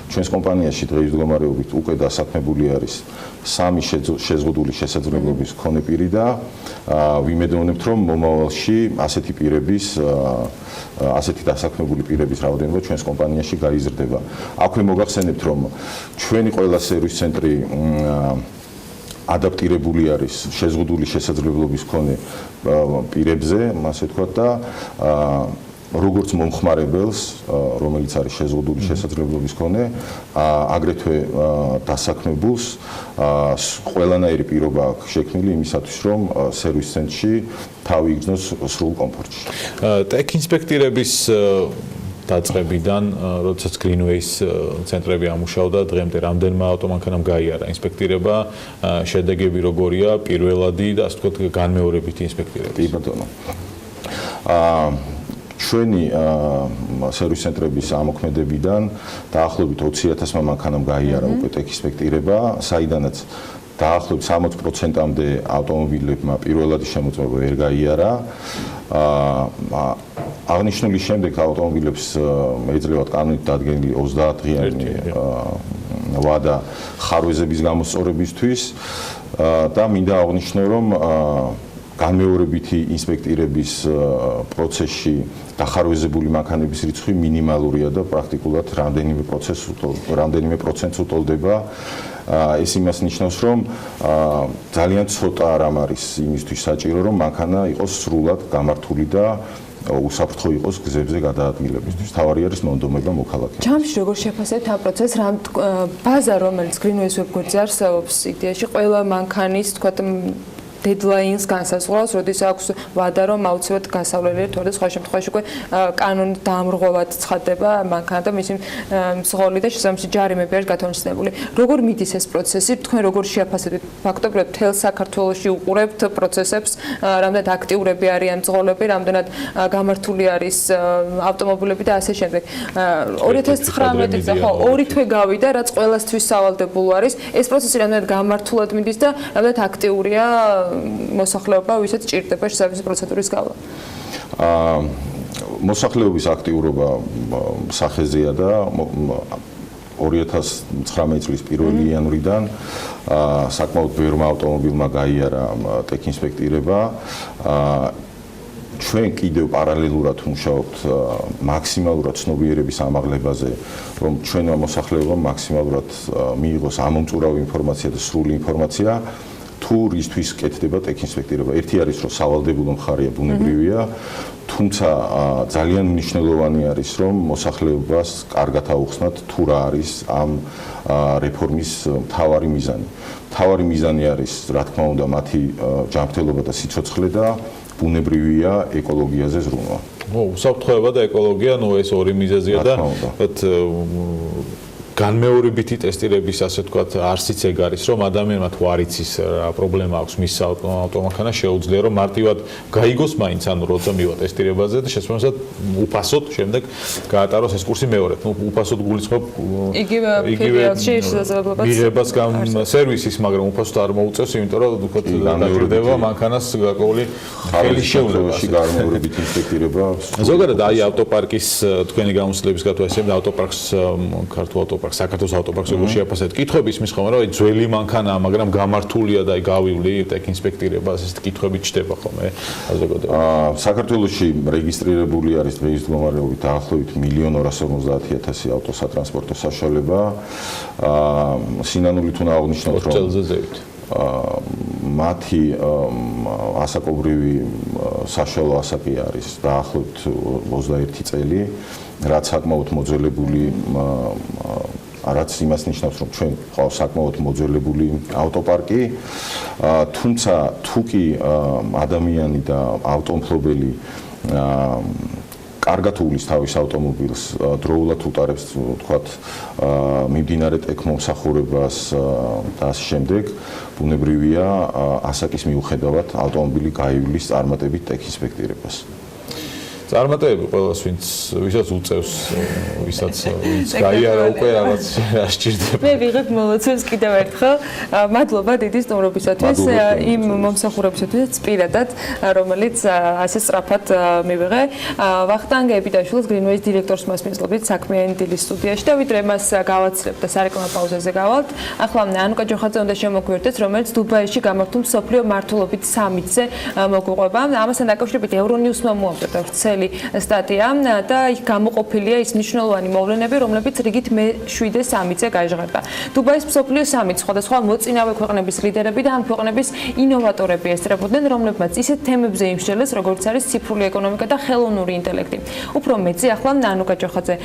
ჩვენს კომპანიაში დღეის მდგომარეობით უკვე დასაქმებული არის 3 შეზღუდული შესაძლებლობის მქონე პირი და ვიმედოვნებთ, რომ მომავალში ასეთი პირების ასეთი დასაქმებული პირების რაოდენობა ჩვენს კომპანიაში გაიზრდება. აქვე მოგახსენებთ, რომ ჩვენი ყველა სერვის ცენტრი ადაპტირებული არის შეზღუდული შესაძლებლობის მქონე პირებზე, ასე ვთქვათ და როგორც მომხმარებელს, რომელიც არის შეზღუდული შესაძლებლობის მქონე, აგრეთვე დასაქმებულს ყველანაირი პირობა აქვს შექმნილი იმისათვის, რომ სერვის ცენტრში თავი იგრძნოს სრულ კომფორტში. ტექინსპექტირების დაწყებიდან, როდესაც Greenways ცენტრები ამუშავდა, დღემდე რამდენმა ავტომანქანამ გაიარა ინსპექტირება, შედეგები როგორია, პირველადი და ასე ვთქვათ განმეორებითი ინსპექტირების? კი ბატონო. ჩვენი სერვის ცენტრების ამოქმედებიდან დაახლოებით 20,000 მანქანამ გაიარა უკვე ტექინსპექტირება, საიდანაც დაახლოებით 60%-მდე ავტომობილებმა პირველადი შემოწმება ვერ გაიარა. აღნიშნული შემდეგ ავტომობილებს ეძლევათ კანონით დადგენილი 30 დღიანი ვადა ხარვეზების გამოსწორებისთვის და მინდა აღვნიშნო, რომ განმეორებითი ინსპექტირების პროცესში დახარვეზებული მანქანების რიცხვი მინიმალურია და პრაქტიკულად რამდენიმე პროცენტს უტოლდება. ეს იმას ნიშნავს, რომ ძალიან ცოტა რამ არის იმისთვის საჭირო, რომ მანქანა იყოს სრულად გამართული და უსაფრთხო იყოს გზებზე გადაადგილებისთვის. თავარი არის მონდომება მოქალაქეებს. ჯამში როგორ შეფასებთ ამ პროცესს, რამ ბაზა, რომელიც Greenways webგვერდზე არსებობს, იდეაში ყველა მანქანის, თქვათ, deadlines განსაზღვრავს, როდის აქვს ვადა, რომ აუცილებლად გასავლელი თუ სხვა შემთხვევაში უკვე კანონით დაამრღვევად ცხადდება მანქანა და მისი მსღოლი და შესაბამისი ჯარიმები არის გათვალისწინებული. როგორ მიდის ეს პროცესი? თქვენ როგორ შეაფასებთ ფაქტობრივად მთელ საქართველოში უყურებთ პროცესებს, რამდენად აქტიურები არიან მძღოლები, რამდენად გამართული არის ავტომობილები და ასე შემდეგ. 2019 წელს ხო 2 თვე გავიდა, რაც ყველასთვის სავალდებულო არის. ეს პროცესი რამდენად გამართულად მიდის და რამდენად აქტიურია მოსახლეობა, ვისაც ჭირდება შესაბამისი პროცედურის გავლა. მოსახლეობის აქტიურობა სახეზეა და 2019 წლის 1 იანვრიდან საკმაოდ ბევრმა ავტომობილმა გაიარა ტექინსპექტირება. ჩვენ კიდევ პარალელურად ვმუშაობთ მაქსიმალურად ცნობიერების ამაღლებაზე, რომ ჩვენმა მოსახლეობამ მაქსიმალურად მიიღოს ამომწურავი ინფორმაცია და სრული ინფორმაცია. თუ რისთვის კეთდება ტექინსპექტირება. ერთი არის, რომ სავალდებულო მხარეა, ბუნებრივია, თუმცა ძალიან მნიშვნელოვანი არის, რომ მოსახლეობას კარგად აუხსნათ, თუ რა არის ამ რეფორმის მთავარი მიზანი. მთავარი მიზანი არის, რა თქმა უნდა, მათი ჯანმრთელობა და სიცოცხლე და ბუნებრივია ეკოლოგიაზე ზრუნვა. უსაფრთხოება და ეკოლოგია, ეს ორი მიზეზია და განმეორებითი ტესტირების ასე ვთქვათ არსიც ეგ არის, რომ ადამიანმა თუ არ იცის რა პრობლემა აქვს მის ავტომანქანას, შეუძლია რომ მარტივად გაიგოს მაინც, ანუ როცა მივა ტესტირებაზე და შესაბამისად უფასოდ შემდეგ გაატაროს ეს კურსი მეორედ. უფასოდ გულისხმობ მიღებას სერვისის, მაგრამ უფასოდ არ მოუწევს, იმიტომ რომ ვთქვათ განმეორდება მანქანას გარკვეული ხელის შეულებაში განმეორებითი ინსპექტირება. ზოგადად აი ავტოპარკის თქვენი გამოცდილების გათვალისწინებთ ავტოპარკს ქართულ საქართველოს ავტოპარკს როგორ შეაფასებთ? კითხვების მისხომა, რომ აი ძველი მანქანაა, მაგრამ გამართულია და აი გავივლი ტექინსპექტირებას, ეს კითხვები ჩდება ხოლმე საზოგადოებაში. საქართველოში რეგისტრირებული არის დღეის მდგომარეობით დაახლოებით 1.250.000 ავტოსატრანსპორტო საშუალება. სინანულით უნდა აღვნიშნოთ, რომ მათი ასაკობრივი საშუალო ასაკი არის დაახლოებით 21 წელი, რაც საკმაოდ მოძველებული რაც იმას ნიშნავს, რომ ჩვენ ყავს საკმაოდ მოძველებული ავტოპარკი, თუმცა თუ კი ადამიანი და ავტომფლობელი კარგად უვლის თავის ავტომობილს, დროულად უტარებს, ვთქვათ, მიმდინარე ტექმომსახურებას და ასე შემდეგ, ბუნებრივია ასაკის მიუხედავად ავტომობილი გაივლის წარმატებით ტექინსპექტირებას. წარმატებები ყველას ვისაც უწევს, ვისაც გაიარა უკვე რაღაც სჭირდება. მე ვიღებ მოლოცვებს კიდევ ერთხელ. მადლობა დიდი სტუმრობისათვის, იმ მომსახურებისათვის პირადად, რომელიც ასე სწრაფად მივიღე. ვახტანგ ებიდაშვილს Greenways დირექტორს მასპინძლობით საქმიანი დილის სტუდიაში და ვიდრე მას გავაცლებთ და სარეკლამო პაუზაზე გავალთ. ახლა ანუკა ჯოხაძე უნდა შემოგვიერთდეს, რომელიც დუბაიში გამართულ მსოფლიო მართლობით სამიტზე მოგვიყვება. ამასთან დაკავშირებით Euronews-მა მოამზადა სტატია და იქ გამოყოფილია ის მნიშვნელოვანი მოვლენები, რომლებიც რიგით მე-7 სამიტზე გაჟღერდა. დუბაის მსოფლიო სამიტს სხვადასხვა მოწინავე ქვეყნების ლიდერები და ამ ქვეყნების ინოვატორები ესწრებოდნენ, რომლებმაც ისეთ თემებზე იმსჯელეს, როგორც არის ციფრული ეკონომიკა და ხელოვნური ინტელექტი. უფრო მეტი ახლა ანუკა ჯოხაძე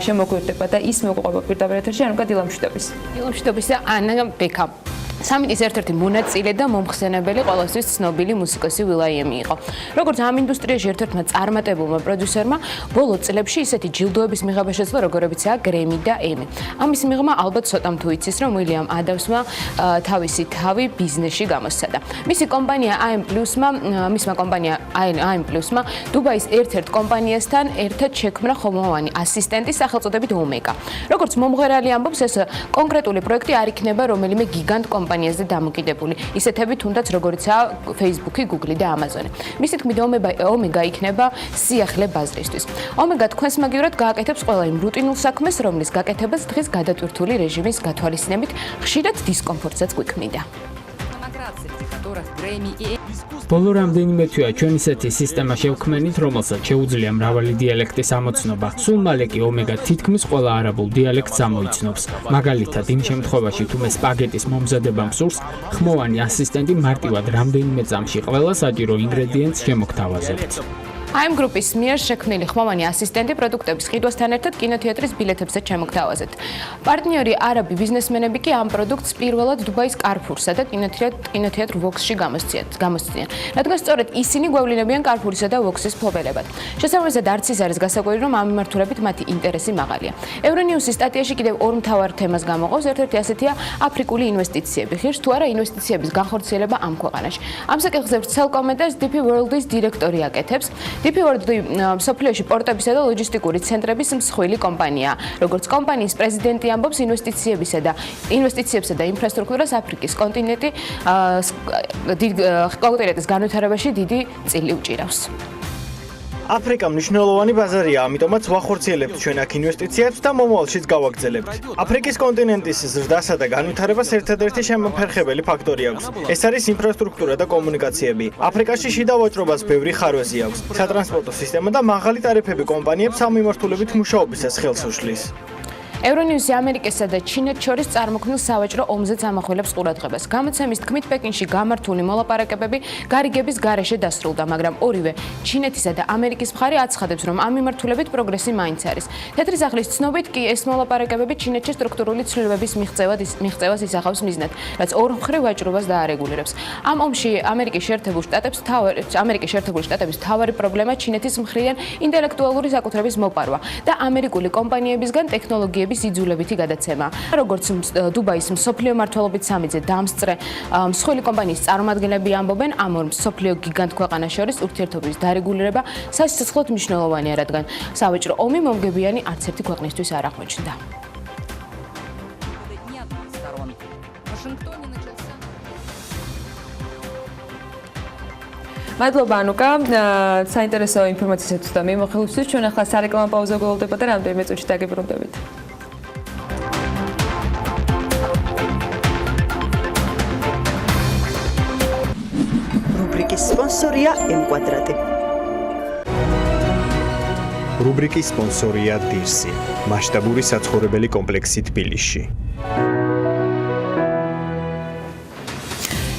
შემოგვიერთდება და ის მოგყვება პირდაპირ ეთერში ანუკა დილამშვიდობის. დილამშვიდობის და ანა ბექა. სამიტის ერთ-ერთი მონაწილე და მომხსენებელი ყოველთვის ცნობილი მუსიკოსი ვილაიემი იყო. როგორც ამ ინდუსტრიაში ერთ-ერთმა წარმატებულმა პროდიუსერმა, ბოლო წლებში ისეთი ჯილდოების მიღება შეძლო, როგორებიცაა გრემი და ემი. ამის მიღმა ალბათ ცოტამ თუ იცის, რომ უილიამ ადამსმა თავისი თავი ბიზნესში გამოსცადა. მისი კომპანია მისმა კომპანია AM+-მა დუბაის ერთ-ერთ კომპანიასთან ერთად შექმნა ხომოვანი ასისტენტი სახელწოდებით ომეგა. როგორც მომღერალი ამბობს, ეს კონკრეტული პროექტი არ იქნება რომელიმე გიგანტ კომპანიასთან კომპანიაზე დამოკიდებული, ისეთები თუნდაც როგორიცაა Facebook-ი, Google-ი და Amazon-ი. მისი თქმით, ომეგა იქნება სიახლე ბაზრისთვის. ომეგა თქვენს მაგივრად გააკეთებს ყველა იმ რუტინულ საქმეს, რომლის გაკეთებას დღეს გადატვირთული რეჟიმის გათვალისწინებით ხშირად დისკომფორტსაც გვიქმნიდა. ბოლო რამდენიმე თვეა ჩვენ ისეთი სისტემა შევქმნით, რომელსაც შეუძლია მრავალი დიალექტის ამოცნობა. სულ მალე კი ომეგა თითქმის ყველა არაბულ დიალექტს ამოიცნობს. მაგალითად, იმ შემთხვევაში, თუ მე სპაგეტის მომზადებას სურს, ხმოვანი ასისტენტი მარტივად რამდენიმე წამში ყველა საჭირო ინგრედიენტს შემოგთავაზებთ. აიმ გრუპის მიერ შექმნილი ხმოვანი ასისტენტი პროდუქტების ყიდვასთან ერთად კინოთეატრის ბილეთებსაც შემოგთავაზებთ. პარტნიორი არაბი ბიზნესმენები კი ამ პროდუქტს პირველად დუბაის კარფურსა და კინოთეატრ ვოქსში გამოსციან. რადგან სწორედ ისინი გვევლინებიან კარფურისა და ვოქსის მფლობელებად. შესაბამისად, არც ის არის გასაკვირი, რომ ამ მიმართულებით მათი ინტერესი მაღალია. ევრონიუსის სტატიაში კიდევ ორ მთავარ თემას გამოყავს, ერთ-ერთი ასეთია აფრიკული ინვესტიციები. ღირს თუ არა ინვესტიციების განხორციელება ამ ქვეყანაში. ამ საკითხზე ვრცელ კომენტარს DP World-ის დირექტორი აკეთებს. DP World-ი სოფლიოში პორტებისა და ლოჯისტიკური ცენტრების მსხვილი კომპანიაა. როგორც კომპანიის პრეზიდენტი ამბობს, ინვესტიციებსა და ინფრასტრუქტურას აფრიკის კონტინენტის განვითარებაში დიდი წილი უჭირავს. აფრიკა მნიშვნელოვანი ბაზარია, ამიტომაც ვახორციელებთ ჩვენ აქ ინვესტიციებს და მომავალშიც გავაგრძელებთ. აფრიკის კონტინენტის ზრდასა და განვითარებას ერთადერთი შემოფერხებელი ფაქტორი აქვს. ეს არის ინფრასტრუქტურა და კომუნიკაციები. აფრიკაში შიდა ვაჭრობას ბევრი ხარვეზი აქვს. სატრანსპორტო სისტემა და მაღალი ტარიფები კომპანიებს ამ მიმართულებით მუშაობისას ხელს უშლის. ევრონიუსი ამერიკასა და ჩინეთს შორის წარმოქმნილ სავაჭრო ომზეც ამახვილებს ყურადღებას. გამოცემის თქმით, პეკინში გამართული მოლაპარაკებები გარიგების გარეშე დასრულდა, მაგრამ ორივე ჩინეთისა და ამერიკის მხარე აცხადებს, რომ ამ მიმართულებით პროგრესი მაინც არის. თეთრი სახლის ცნობით კი ეს მოლაპარაკებები ჩინეთში სტრუქტურული ცვლილებების მიღწევას ისახავს მიზნად, რაც ორმხრივ ვაჭრობას დაარეგულირებს. ამ ომში ამერიკის შეერთებულ შტატების მთავარი პრობლემა ჩინეთის მხრიდან ინტელექტუალური საკუთრების მოპარვა და ამერიკული კომპანიებისგან ტექნოლოგიების იძულებითი გადაცემა. როგორც დუბაის მსოფლიო მმართველობის სამიტზე დამსწრე მსხვილი კომპანიის წარმომადგენლები ამბობენ, ამ ორ მსოფლიო გიგანტ ქვეყანას შორის ურთიერთობის დარეგულირება სასიცოცხლოდ მნიშვნელოვანია, რადგან სავაჭრო ომი მომგებიანი არც ერთი ქვეყნისთვის არ აღმოჩნდა. მადლობა ანუკა, საინტერესო ინფორმაციისათვის და მიმოხილვისთვის. ჩვენ ახლა სარეკლამო პაუზა გველოდება და რამდენიმე წუთში დაგიბრუნდებით. რუბრიკის სპონსორია M-კვადრატი. რუბრიკის სპონსორია დირსი, მასშტაბური საცხოვრებელი კომპლექსი თბილისში.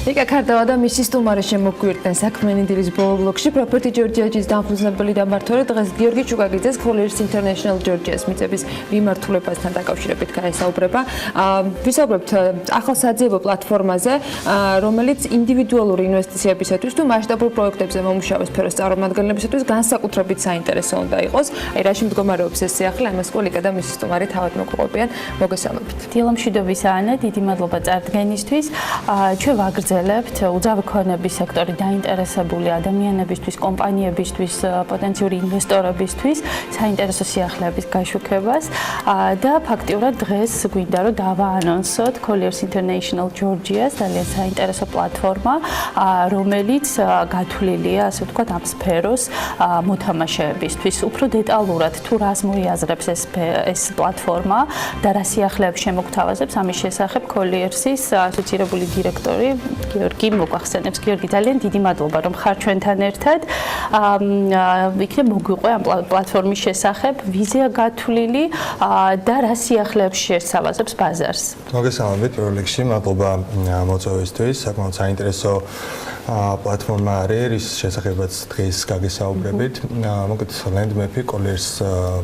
იკა ქარდავა და მისი სტუმარი შემოგვიერთდნენ საქმიანი დილის ბოლო ბლოკში პროპერტი ჯორჯიაჯის დამფუძნებელი და მმართველი დღეს გიორგი ჩუკაგიძეს Colliers International Georgia's მიწების მიმართულებასთან დაკავშირებით გაესაუბრება. ვისაუბრებთ ახალ საძიებო პლატფორმაზე, რომელიც ინდივიდუალური ინვესტიციებისათვის თუ მასშტაბურ პროექტებზე მომუშავე სფეროს წარმომადგენლებისათვის განსაკუთრებით საინტერესო უნდა იყოს. აი რაში მდგომარეობს ეს სიახლე, ამას კოლიკა და მისი სტუმარი თავად მოგვიყვებიან. მოგესალმებით. დილა მშვიდობისა ანა, დიდი მადლობა წარდგენისთვის. ჩვენ ვაგრძელებთ უძრავი ქონების სექტორი დაინტერესებული ადამიანებისთვის, კომპანიებისთვის, პოტენციური ინვესტორებისთვის საინტერესო სიახლეების გაშუქებას და ფაქტიურად დღეს გვინდა რომ დავაანონსოთ Colliers International Georgia's ძალიან საინტერესო პლატფორმა, რომელიც გათვლილია, ასე ვთქვათ, ამ სფეროს მოთამაშეებისთვის. უფრო დეტალურად თუ რას მოიაზრებს ეს პლატფორმა და რა სიახლეებს შემოგთავაზებს, ამის შესახებ Colliers-ის ასოცირებული დირექტორი გიორგი მოგვახსენებს. გიორგი, ძალიან დიდი მადლობა, რომ ხარ ჩვენთან ერთად. იქნებ მოგვიყვე ამ პლატფორმის შესახებ, ვიზია გათვლილი და რა სიახლეებს შესთავაზებს ბაზარს. მოგესალმებით, პირველ რიგში მადლობა მოწვევისთვის. საკმაოდ საინტერესო პლატფორმა არის, რის შესახებაც დღეს გაგესაუბრებით. მოკლედ ლენდმეპი Colliers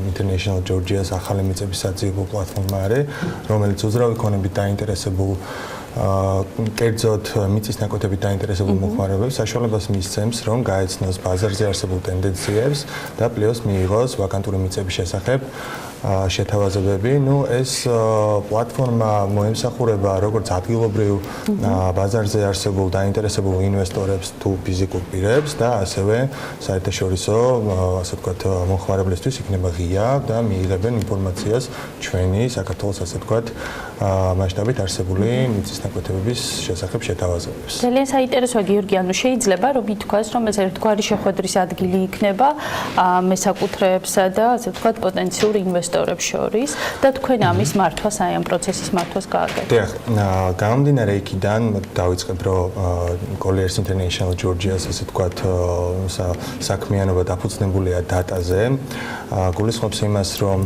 International Georgia's ახალი მიწების საძიებო პლატფორმა არის, რომელიც უძრავი ქონებით დაინტერესებულ კერძოდ მიწის ნაკვეთებით დაინტერესებულ მოხმარებებს საშუალებას მისცემს, რომ გაეცნოს ბაზარზე არსებულ ტენდენციებს და პლუს მიიღოს ვაკანტური მიწების შესახებ შეთავაზებები. ეს პლატფორმა მოემსახურება როგორც ადგილობრივ ბაზარზე არსებულ დაინტერესებულ ინვესტორებს თუ ფიზიკურ პირებს და ასევე საერთაშორისო, ასე ვთქვათ, მომხმარებლისთვის იქნება ღია და მიიღებენ ინფორმაციას ჩვენი საქართველოს, ასე ვთქვათ, მასშტაბით არსებული მიწის ნაკვეთებების შესახებ შეთავაზებებს. ძალიან საინტერესოა გიორგი, ანუ შეიძლება რომ ითქვას, რომ ეს ერთგვარი შეხვედრის ადგილი იქნება მესაკუთრეებსა და ასე ვთქვათ პოტენციურ ინვესტორებს შორის და თქვენ ამის მართვას, აი ამ პროცესის მართვას გააკეთებთ. დიახ, გამომდინარე იქიდან დავიწყებ, რომ Colliers International Georgia's ასე ვთქვათ საქმიანობა დაფუძნებულია დატაზე. გულისხმობს იმას, რომ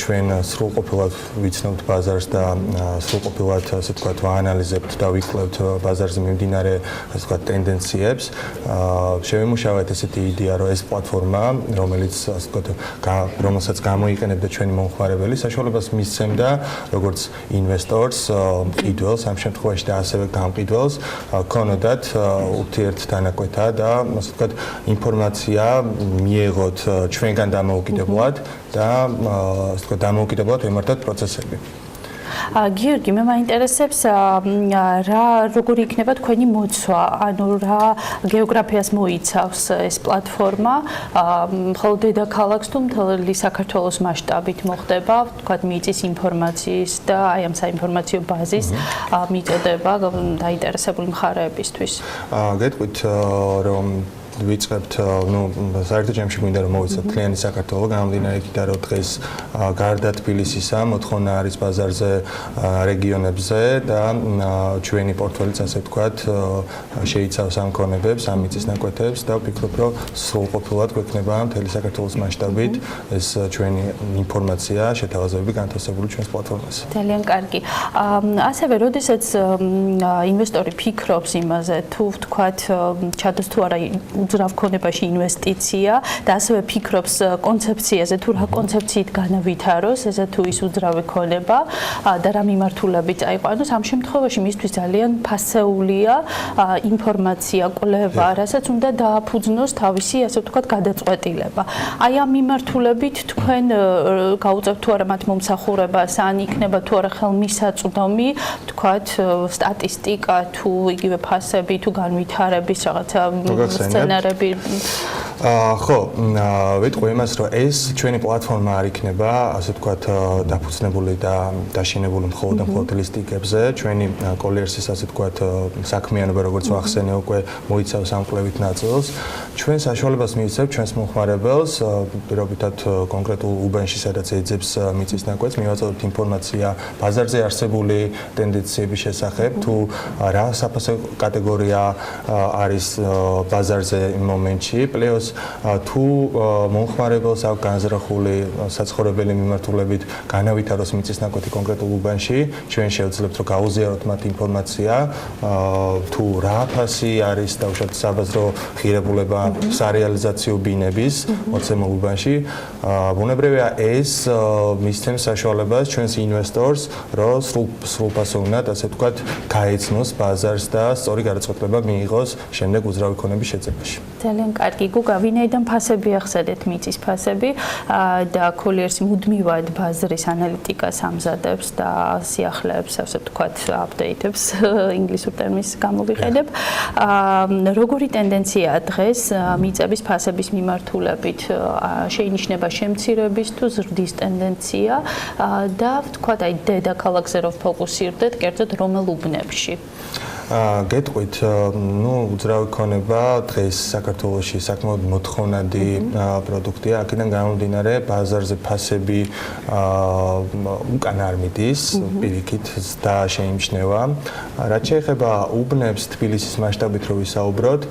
ჩვენ სრულყოფილად ვიცნობთ ბაზარს და სრულყოფილად ასე ვთქვათ ვაანალიზებთ და ვიკვლევთ ბაზარზე მიმდინარე ასე ვთქვათ ტენდენციებს. შევიმუშავეთ ესეთი იდეა, რომ ეს პლატფორმა, რომელიც ასე ვთქვათ რომელსაც გამოიყენებდა ჩვენი მომხმარებელი, საშუალებას მისცემდა როგორც ინვესტორს, მყიდველს ამ შემთხვევაში და ასევე გამყიდველს, ქონოდათ ურთიერთდანაკვეთა და ასე ვთქვათ ინფორმაცია მიეღოთ ჩვენგან დამოუკიდებლად და ასე ვთქვათ დამოუკიდებლად ემართათ პროცესები. გიორგი, მე მაინტერესებს რა როგორი იქნება თქვენი მოცვა, ანუ რა გეოგრაფიას მოიცავს ეს პლატფორმა, მხოლოდ დედაქალაქს თუ მთელი საქართველოს მასშტაბით მოხდება, თქვათ მიწის ინფორმაციის და აი ამ საინფორმაციო ბაზის მიწოდება დაინტერესებული მხარეებისთვის. გეტყვით რომ ვიწყებთ, საერთოდ ჯამში გვინდა რომ მოვიცავთ მთლიანი საქართველო, გამომდინარე იქიდან რომ დღეს გარდა თბილისისა მოთხოვნა არის ბაზარზე რეგიონებზე და ჩვენი პორტფელიც ასე ვთქვათ შეიცავს ამ კონებებს, ამ მიწის ნაკვეთებს და ვფიქრობ, რომ სრულყოფილად გვექნება მთელი საქართველოს მასშტაბით ეს ჩვენი ინფორმაცია, შეთავაზებები განთავსებული ჩვენს პლატფორმაზე. ძალიან კარგი. ასევე, როდესაც ინვესტორი ფიქრობს იმაზე, თუ ვთქვათ, ჩადოს თუ არა უძრავ ქონებაში ინვესტიცია და ასევე ფიქრობს კონცეფციაზე, თუ რა კონცეფციით განავითაროს ესა თუ ის უძრავი ქონება და რა მიმართულებით წაიყვანოს, ამ შემთხვევაში მისთვის ძალიან ფასეულია ინფორმაცია, კვლევა, რასაც უნდა დააფუძნოს თავისი, ასე ვთქვათ, გადაწყვეტილება. აი ამ მიმართულებით თქვენ გაუწევთ თუ არა მათ მომსახურებას, ან იქნება თუ არა ხელმისაწვდომი, ვთქვათ, სტატისტიკა თუ იგივე ფასები თუ განვითარების რაღაცა სცენარები. ხო, ვიტყვი იმას, რომ ეს ჩვენი პლატფორმა არ იქნება, ასე ვთქვათ, დაფუძნებული და დაშენებული მხოლოდ და მხოლოდ ლისტიკებზე. ჩვენი Colliers-ის ასე ვთქვათ საქმიანობა, როგორც ვახსენე, უკვე მოიცავს ამ კვლევით ნაწილს. ჩვენ საშუალებას მივიცემთ ჩვენს მომხმარებელს, პირობითად კონკრეტულ უბანში, სადაც ეძებს მიწის ნაკვეთს, მივაწოდოთ ინფორმაცია ბაზარზე არსებული ტენდენციების შესახებ, თუ რა საფასო კატეგორია არის ბაზარზე იმ მომენტში, პლუს თუ მომხმარებელს აქვს განზრახული საცხოვრებელი მიმართულებით განავითაროს მიწის ნაკვეთი კონკრეტულ უბანში, ჩვენ შევძლებთ რომ გაუზიაროთ მათ ინფორმაცია, თუ რა ფასი არის დაუშვათ საბაზრო ღირებულება სარეალიზაციო ბინების მოცემულ უბანში. ბუნებრივია ეს მისცემს საშუალებას ჩვენს ინვესტორს, რომ სრულფასოვნად, ასე ვთქვათ, გაეცნოს ბაზარს და სწორი გადაწყვეტილება მიიღოს შემდეგ უძრავი ქონების შეძებაში. ძალიან კარგი. გუგა, ვინაიდან ფასები ახსენეთ, მიწის ფასები და Colliers მუდმივად ბაზრის ანალიტიკას ამზადებს და სიახლეებს, ასე ვთქვათ, აპდეიტებს, ინგლისურ ტერმინს გამოვიყენებ. როგორი ტენდენციაა დღეს მიწების ფასების მიმართულებით? შეინიშნება შემცირების თუ ზრდის ტენდენცია და ვთქვათ, აი დედაქალაქზე რო ფოკუსირდეთ, კერძოდ რომელ უბნებში? გეტყვით, უძრავი ქონება დღეს საქართველოში საკმაოდ მოთხოვნადი პროდუქტია, აქედან გამომდინარე ბაზარზე ფასები უკან არ მიდის, პირიქით და შეიმჩნევა. რაც შეეხება უბნებს თბილისის მასშტაბით რო ვისაუბროთ,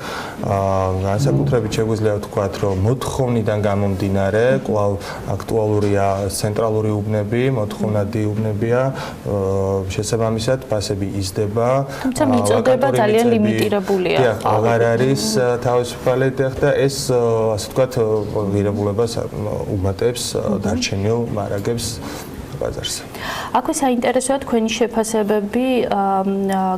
განსაკუთრებით შეგვიძლია ვთქვათ, რომ მოთხოვნიდან გამომდინარე, კვლავ აქტუალურია ცენტრალური უბნები, მოთხოვნადი უბნებია, შესაბამისად ფასები იზრდება. თუმცა მიწოდება ძალიან ლიმიტირებულია. დიახ, აღარ არის თავისუფალი და ეს ასე ვთქვათ ღირებულებას უმატებს დარჩენილ მარაგებს ბაზარზე. აქვე საინტერესოა თქვენი შეფასებები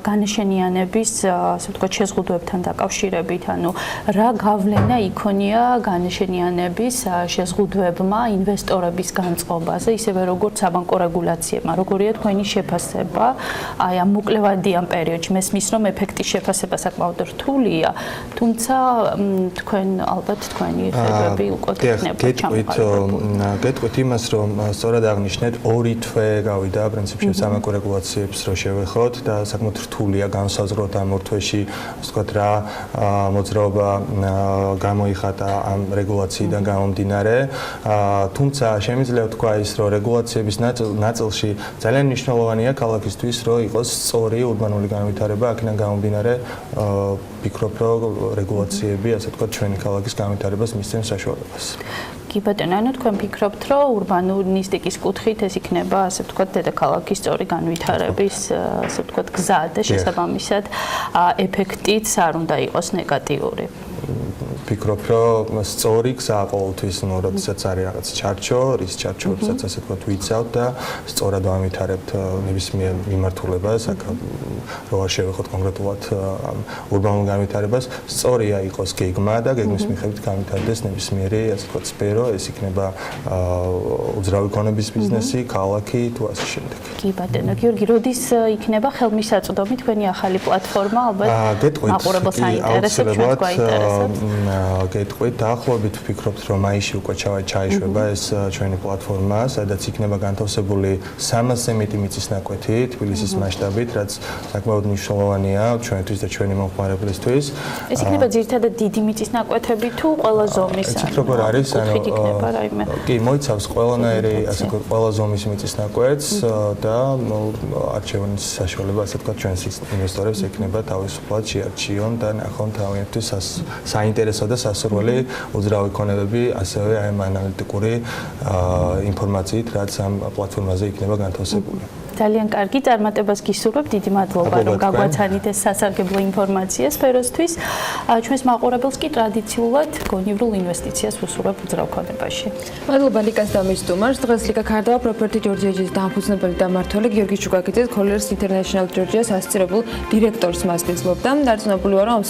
განაშენიანების, ასე ვთქვათ, შეზღუდვებთან დაკავშირებით, ანუ რა გავლენა იქონია განაშენიანების შეზღუდვებმა ინვესტორების განწყობაზე, ისევე როგორც საბანკო რეგულაციებმა. როგორია თქვენი შეფასება აი ამ მოკლევადიან პერიოდში? მესმის, რომ ეფექტის შეფასება საკმაოდ რთულია, თუმცა თქვენ ალბათ თქვენი ხედვები უკვე გქნებთ ჩამოყალიბებული. გეტყვით იმას, რომ სწორად აღნიშნეთ 2 თვე გავიდა პრინციპში სამეკვე რეგულაციებს რო შევეხოთ და საკმაოდ რთულია განსაზღვროთ ამ 2 თვეში ასე ვთქვათ რა მოძრაობა გამოიხატა ამ რეგულაციიდან გამომდინარე. თუმცა შემიძლია ვთქვა ის რომ რეგულაციების ნაწილში ძალიან მნიშვნელოვანია ქალაქისთვის რომ იყოს სწორი ურბანული განვითარება აქედან გამომდინარე ვფიქრობ რომ რეგულაციები ასე ვთქვათ ჩვენი ქალაქის განვითარებას მისცემს საშუალებას. კი ბატონო, ანუ თქვენ ფიქრობთ, რომ ურბანისტიკის კუთხით ეს იქნება, ასე ვთქვათ, დედაქალაქის სწორი განვითარების, ასე ვთქვათ, გზა და შესაბამისად ეფექტიც არ უნდა იყოს ნეგატიური. ვფიქრობ, რომ სწორი გზა ყოველთვის, ну, როდესაც არის რაღაც ჩარჩო, რის ჩარჩოებსაც ასე ვთქვათ, ვიცავთ და სწორად ვამვითარებთ ნებისმიერ მიმართულებას, აქ რო არ შევეხოთ კონკრეტულად ურბანულ განვითარებას, სწორია იყოს გეგმა და გეგმის მიხედვით განვითარდეს ნებისმიერი, ასე ვთქვათ, სფერო, ეს იქნება უძრავი ქონების ბიზნესი, ქალაქი თუ ასე შემდეგ. კი ბატონო, გიორგი, როდის იქნება ხელმისაწვდომი თქვენი ახალი პლატფორმა, ალბათ მაყურებელს აინტერესებს, ჩვენს გვაინტერესებს. გეტყვით, დაახლოებით ვფიქრობთ, რომ მაისში უკვე ჩაიშვება ეს ჩვენი პლატფორმა, სადაც იქნება განთავსებული 300-ზე მეტი მიწისნაკვეთი თბილისის მასშტაბით, რაც საკმაოდ მნიშვნელოვანია ჩვენთვის და ჩვენი მომხმარებლისთვის. ეს იქნება ძირითადად დიდი მიწისნაკვეთები თუ ყველა ზომის? იცით როგორ არის, კი, მოიცავს ყველანაირი, ასე ვთქვათ, ყველა ზომის მიწისნაკვეთს და არჩევნის საშუალება, ასე ვთქვათ, ჩვენს ინვესტორებს ექნება თავისუფლად შეარჩიონ და ნახონ თავიანთი საინტერესო და სასურველი უძრავი ქონებები, ასევე აი ამ ანალიტიკური ინფორმაციით, რაც ამ პლატფორმაზე იქნება განთავსებული. ძალიან კარგი წარმატებას გისურვებ. დიდი მადლობა რომ გაგვაცანით ეს სასარგებლო ინფორმაცია სფეროსთვის. ჩვენს მაყურებელს კი ტრადიციულად გონივრულ ინვესტიციას ვუსურვებ უძრავ ქონებაში. მადლობა ლიკას და მის სტუმარს. დღეს ლიკა ქარდავა პროპერტი ჯორჯიაჯის დამფუძნებელი და მმართველი გიორგი ჩუკაკიძე Colors International Georgia's ასოცირებულ დირექტორს მას გეძლობდა. დარწმუნებული ვარ რომ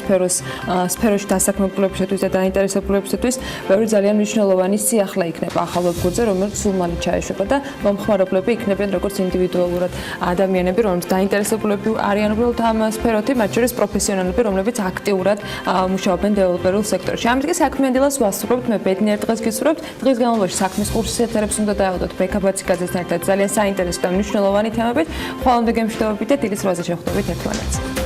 სფეროში დასაქმებულებისათვის და დაინტერესებულებისათვის ბევრი ძალიან მნიშვნელოვანი სიახლე იქნება ახალ ვებგვერდზე, რომელიც სულ მალე ჩაეშვება და მომხმარებლები იქნებიან როგორც ინდივიდუალური ადამიანები, რომლებიც დაინტერესებულები არიან უბრალოდ ამ სფეროთი, მათ შორის პროფესიონალები, რომლებიც აქტიურად მუშაობენ დეველოპერულ სექტორში. ამით კი საქმიან დილას ვასწრებთ, მე ბედნიერ დღეს გისურვებთ. დღის განმავლობაში საქმის კურსის ეთერებს უნდა დაელოდოთ ბექაბაციკაძესთან ერთად ძალიან საინტერესო და მნიშვნელოვანი თემებით. ხვალამდე გემშვიდობებით და დილის რვაზე შევხვდებით ერთმანეთს.